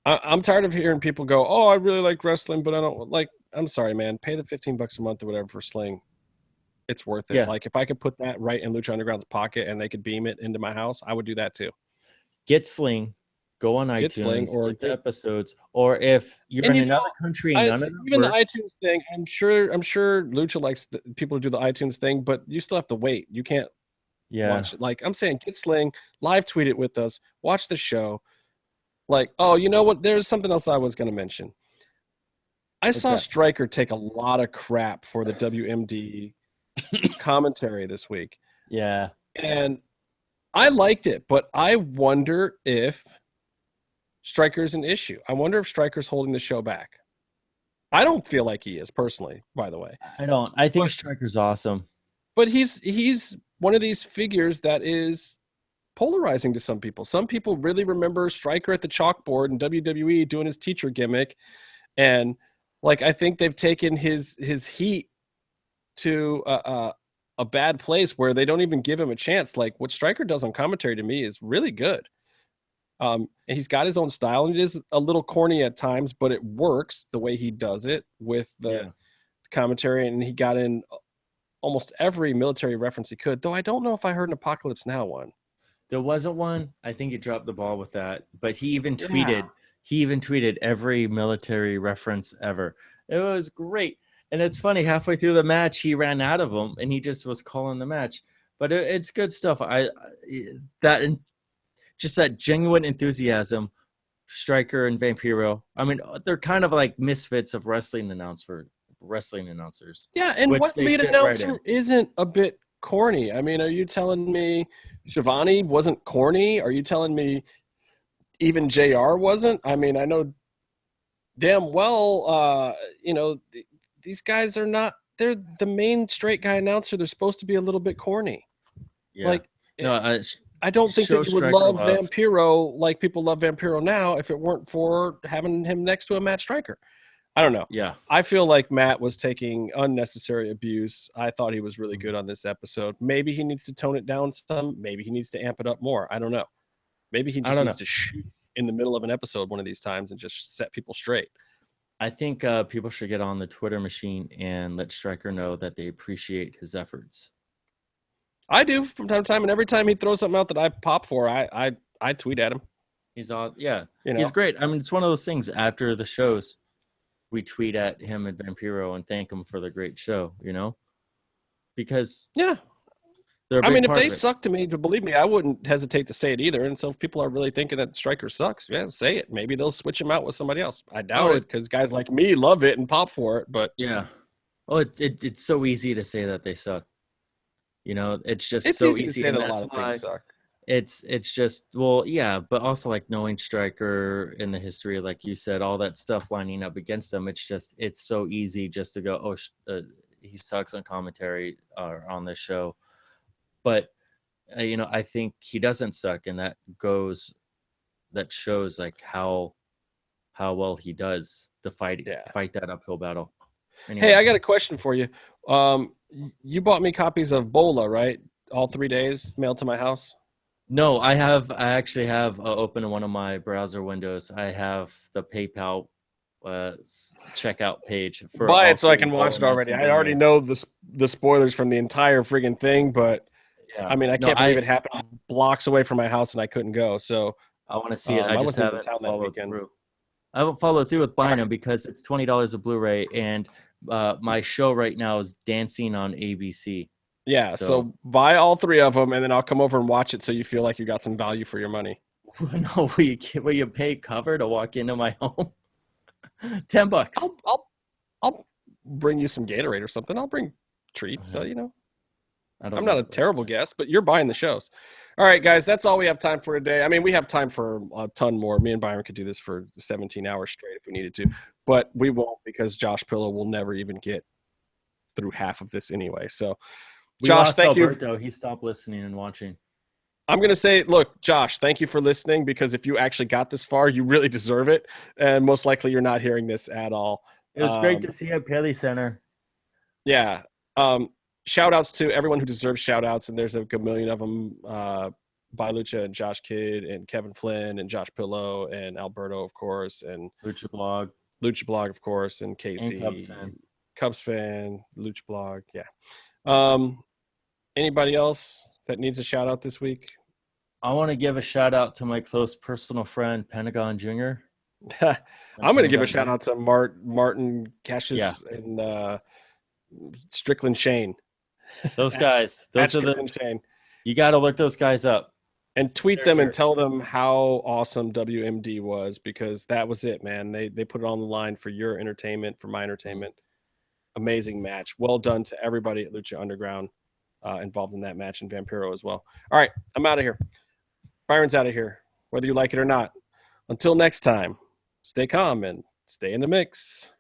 I'm tired of hearing people go, "Oh, I really like wrestling, but I don't like." I'm sorry, man. Pay the $15 a month or whatever for Sling. It's worth it. Yeah. Like, if I could put that right in Lucha Underground's pocket and they could beam it into my house, I would do that too. Get Sling. Go on iTunes, Sling, or get the episodes. Or if you're in another country, even the iTunes thing, I'm sure Lucha likes people to do the iTunes thing, but you still have to wait. You can't watch it. Like, I'm saying, get Sling, live tweet it with us, watch the show. Like, oh, you know what? There's something else I was going to mention. I saw Stryker take a lot of crap for the WMD commentary this week. Yeah. And I liked it, but I wonder if Stryker's an issue. I wonder if Stryker's holding the show back. I don't feel like he is, personally, by the way. I don't. I think Stryker's awesome. But he's one of these figures that is polarizing to some people. Some people really remember Stryker at the chalkboard in WWE doing his teacher gimmick. And like, I think they've taken his heat to a bad place where they don't even give him a chance. Like, what Stryker does on commentary to me is really good. And he's got his own style, and it is a little corny at times, but it works the way he does it with the commentary. And he got in almost every military reference he could, though I don't know if I heard an Apocalypse Now one. There wasn't one. I think he dropped the ball with that, but he even tweeted every military reference ever. It was great. And it's funny, halfway through the match, he ran out of them and he just was calling the match. But it's good stuff. just that genuine enthusiasm. Striker and Vampiro. I mean, they're kind of like misfits of wrestling announcers. Yeah, and what lead announcer isn't a bit corny? I mean, are you telling me Shivani wasn't corny? Are you telling me even JR wasn't? I mean, I know damn well, these guys are not, they're the main straight guy announcer. They're supposed to be a little bit corny. Yeah. Like, no, I don't think that you would love Vampiro like people love Vampiro now if it weren't for having him next to a Matt Striker. I don't know. Yeah. I feel like Matt was taking unnecessary abuse. I thought he was really good on this episode. Maybe he needs to tone it down some. Maybe he needs to amp it up more. I don't know. Maybe he just needs to shoot in the middle of an episode one of these times and just set people straight. I think people should get on the Twitter machine and let Striker know that they appreciate his efforts. I do from time to time, and every time he throws something out that I pop for, I tweet at him. He's on, yeah. He's great. I mean, it's one of those things. After the shows, we tweet at him and Vampiro and thank him for the great show. Because I mean, if they suck to me, believe me, I wouldn't hesitate to say it either. And so, if people are really thinking that Striker sucks, say it. Maybe they'll switch him out with somebody else. I doubt it because guys like me love it and pop for it. But yeah, well, it's so easy to say that they suck. It's just it's so easy to say that a lot of things suck. It's just, well, yeah, but also like knowing Striker in the history, like you said, all that stuff lining up against him. It's so easy just to go, he sucks on commentary or on this show. But, I think he doesn't suck. And that shows like how well he does to fight that uphill battle. Anyway. Hey, I got a question for you. You bought me copies of Bola, right? All 3 days mailed to my house? No, I actually have open in one of my browser windows. I have the PayPal checkout page for buy it so I can watch it already. I already know the spoilers from the entire friggin' thing, but I mean, I can't believe it happened blocks away from my house and I couldn't go. So I want to see it. I just haven't followed through. I haven't followed through with buying them because it's $20 a Blu-ray, and my show right now is Dancing on ABC. Yeah, so buy all 3 of them, and then I'll come over and watch it so you feel like you got some value for your money. No, will you pay cover to walk into my home? $10. I'll bring you some Gatorade or something. I'll bring treats. So I'm not a terrible guest, but you're buying the shows. All right, guys, that's all we have time for today. I mean, we have time for a ton more. Me and Byron could do this for 17 hours straight if we needed to, but we won't because Josh Pillow will never even get through half of this anyway. So, Josh, thank you. He stopped listening and watching. I'm going to say, look, Josh, thank you for listening because if you actually got this far, you really deserve it. And most likely you're not hearing this at all. It was great to see you at Pelly Center. Yeah. Shout outs to everyone who deserves shout outs. And there's a million of them. By Lucha and Josh Kidd and Kevin Flynn and Josh Pillow and Alberto, of course. And Lucha Blog, of course. And Casey. And Cubs fan. Lucha Blog. Yeah. Anybody else that needs a shout out this week? I want to give a shout out to my close personal friend, Pentagon Jr. I'm going to give a shout out to Martin Cassius and Strickland Shane. Those guys. Those are Shane. You got to look those guys up. And tweet them and tell them how awesome WMD was because that was it, man. They put it on the line for your entertainment, for my entertainment. Amazing match. Well done to everybody at Lucha Underground involved in that match and Vampiro as well. All right, I'm out of here. Byron's out of here, whether you like it or not. Until next time, stay calm and stay in the mix.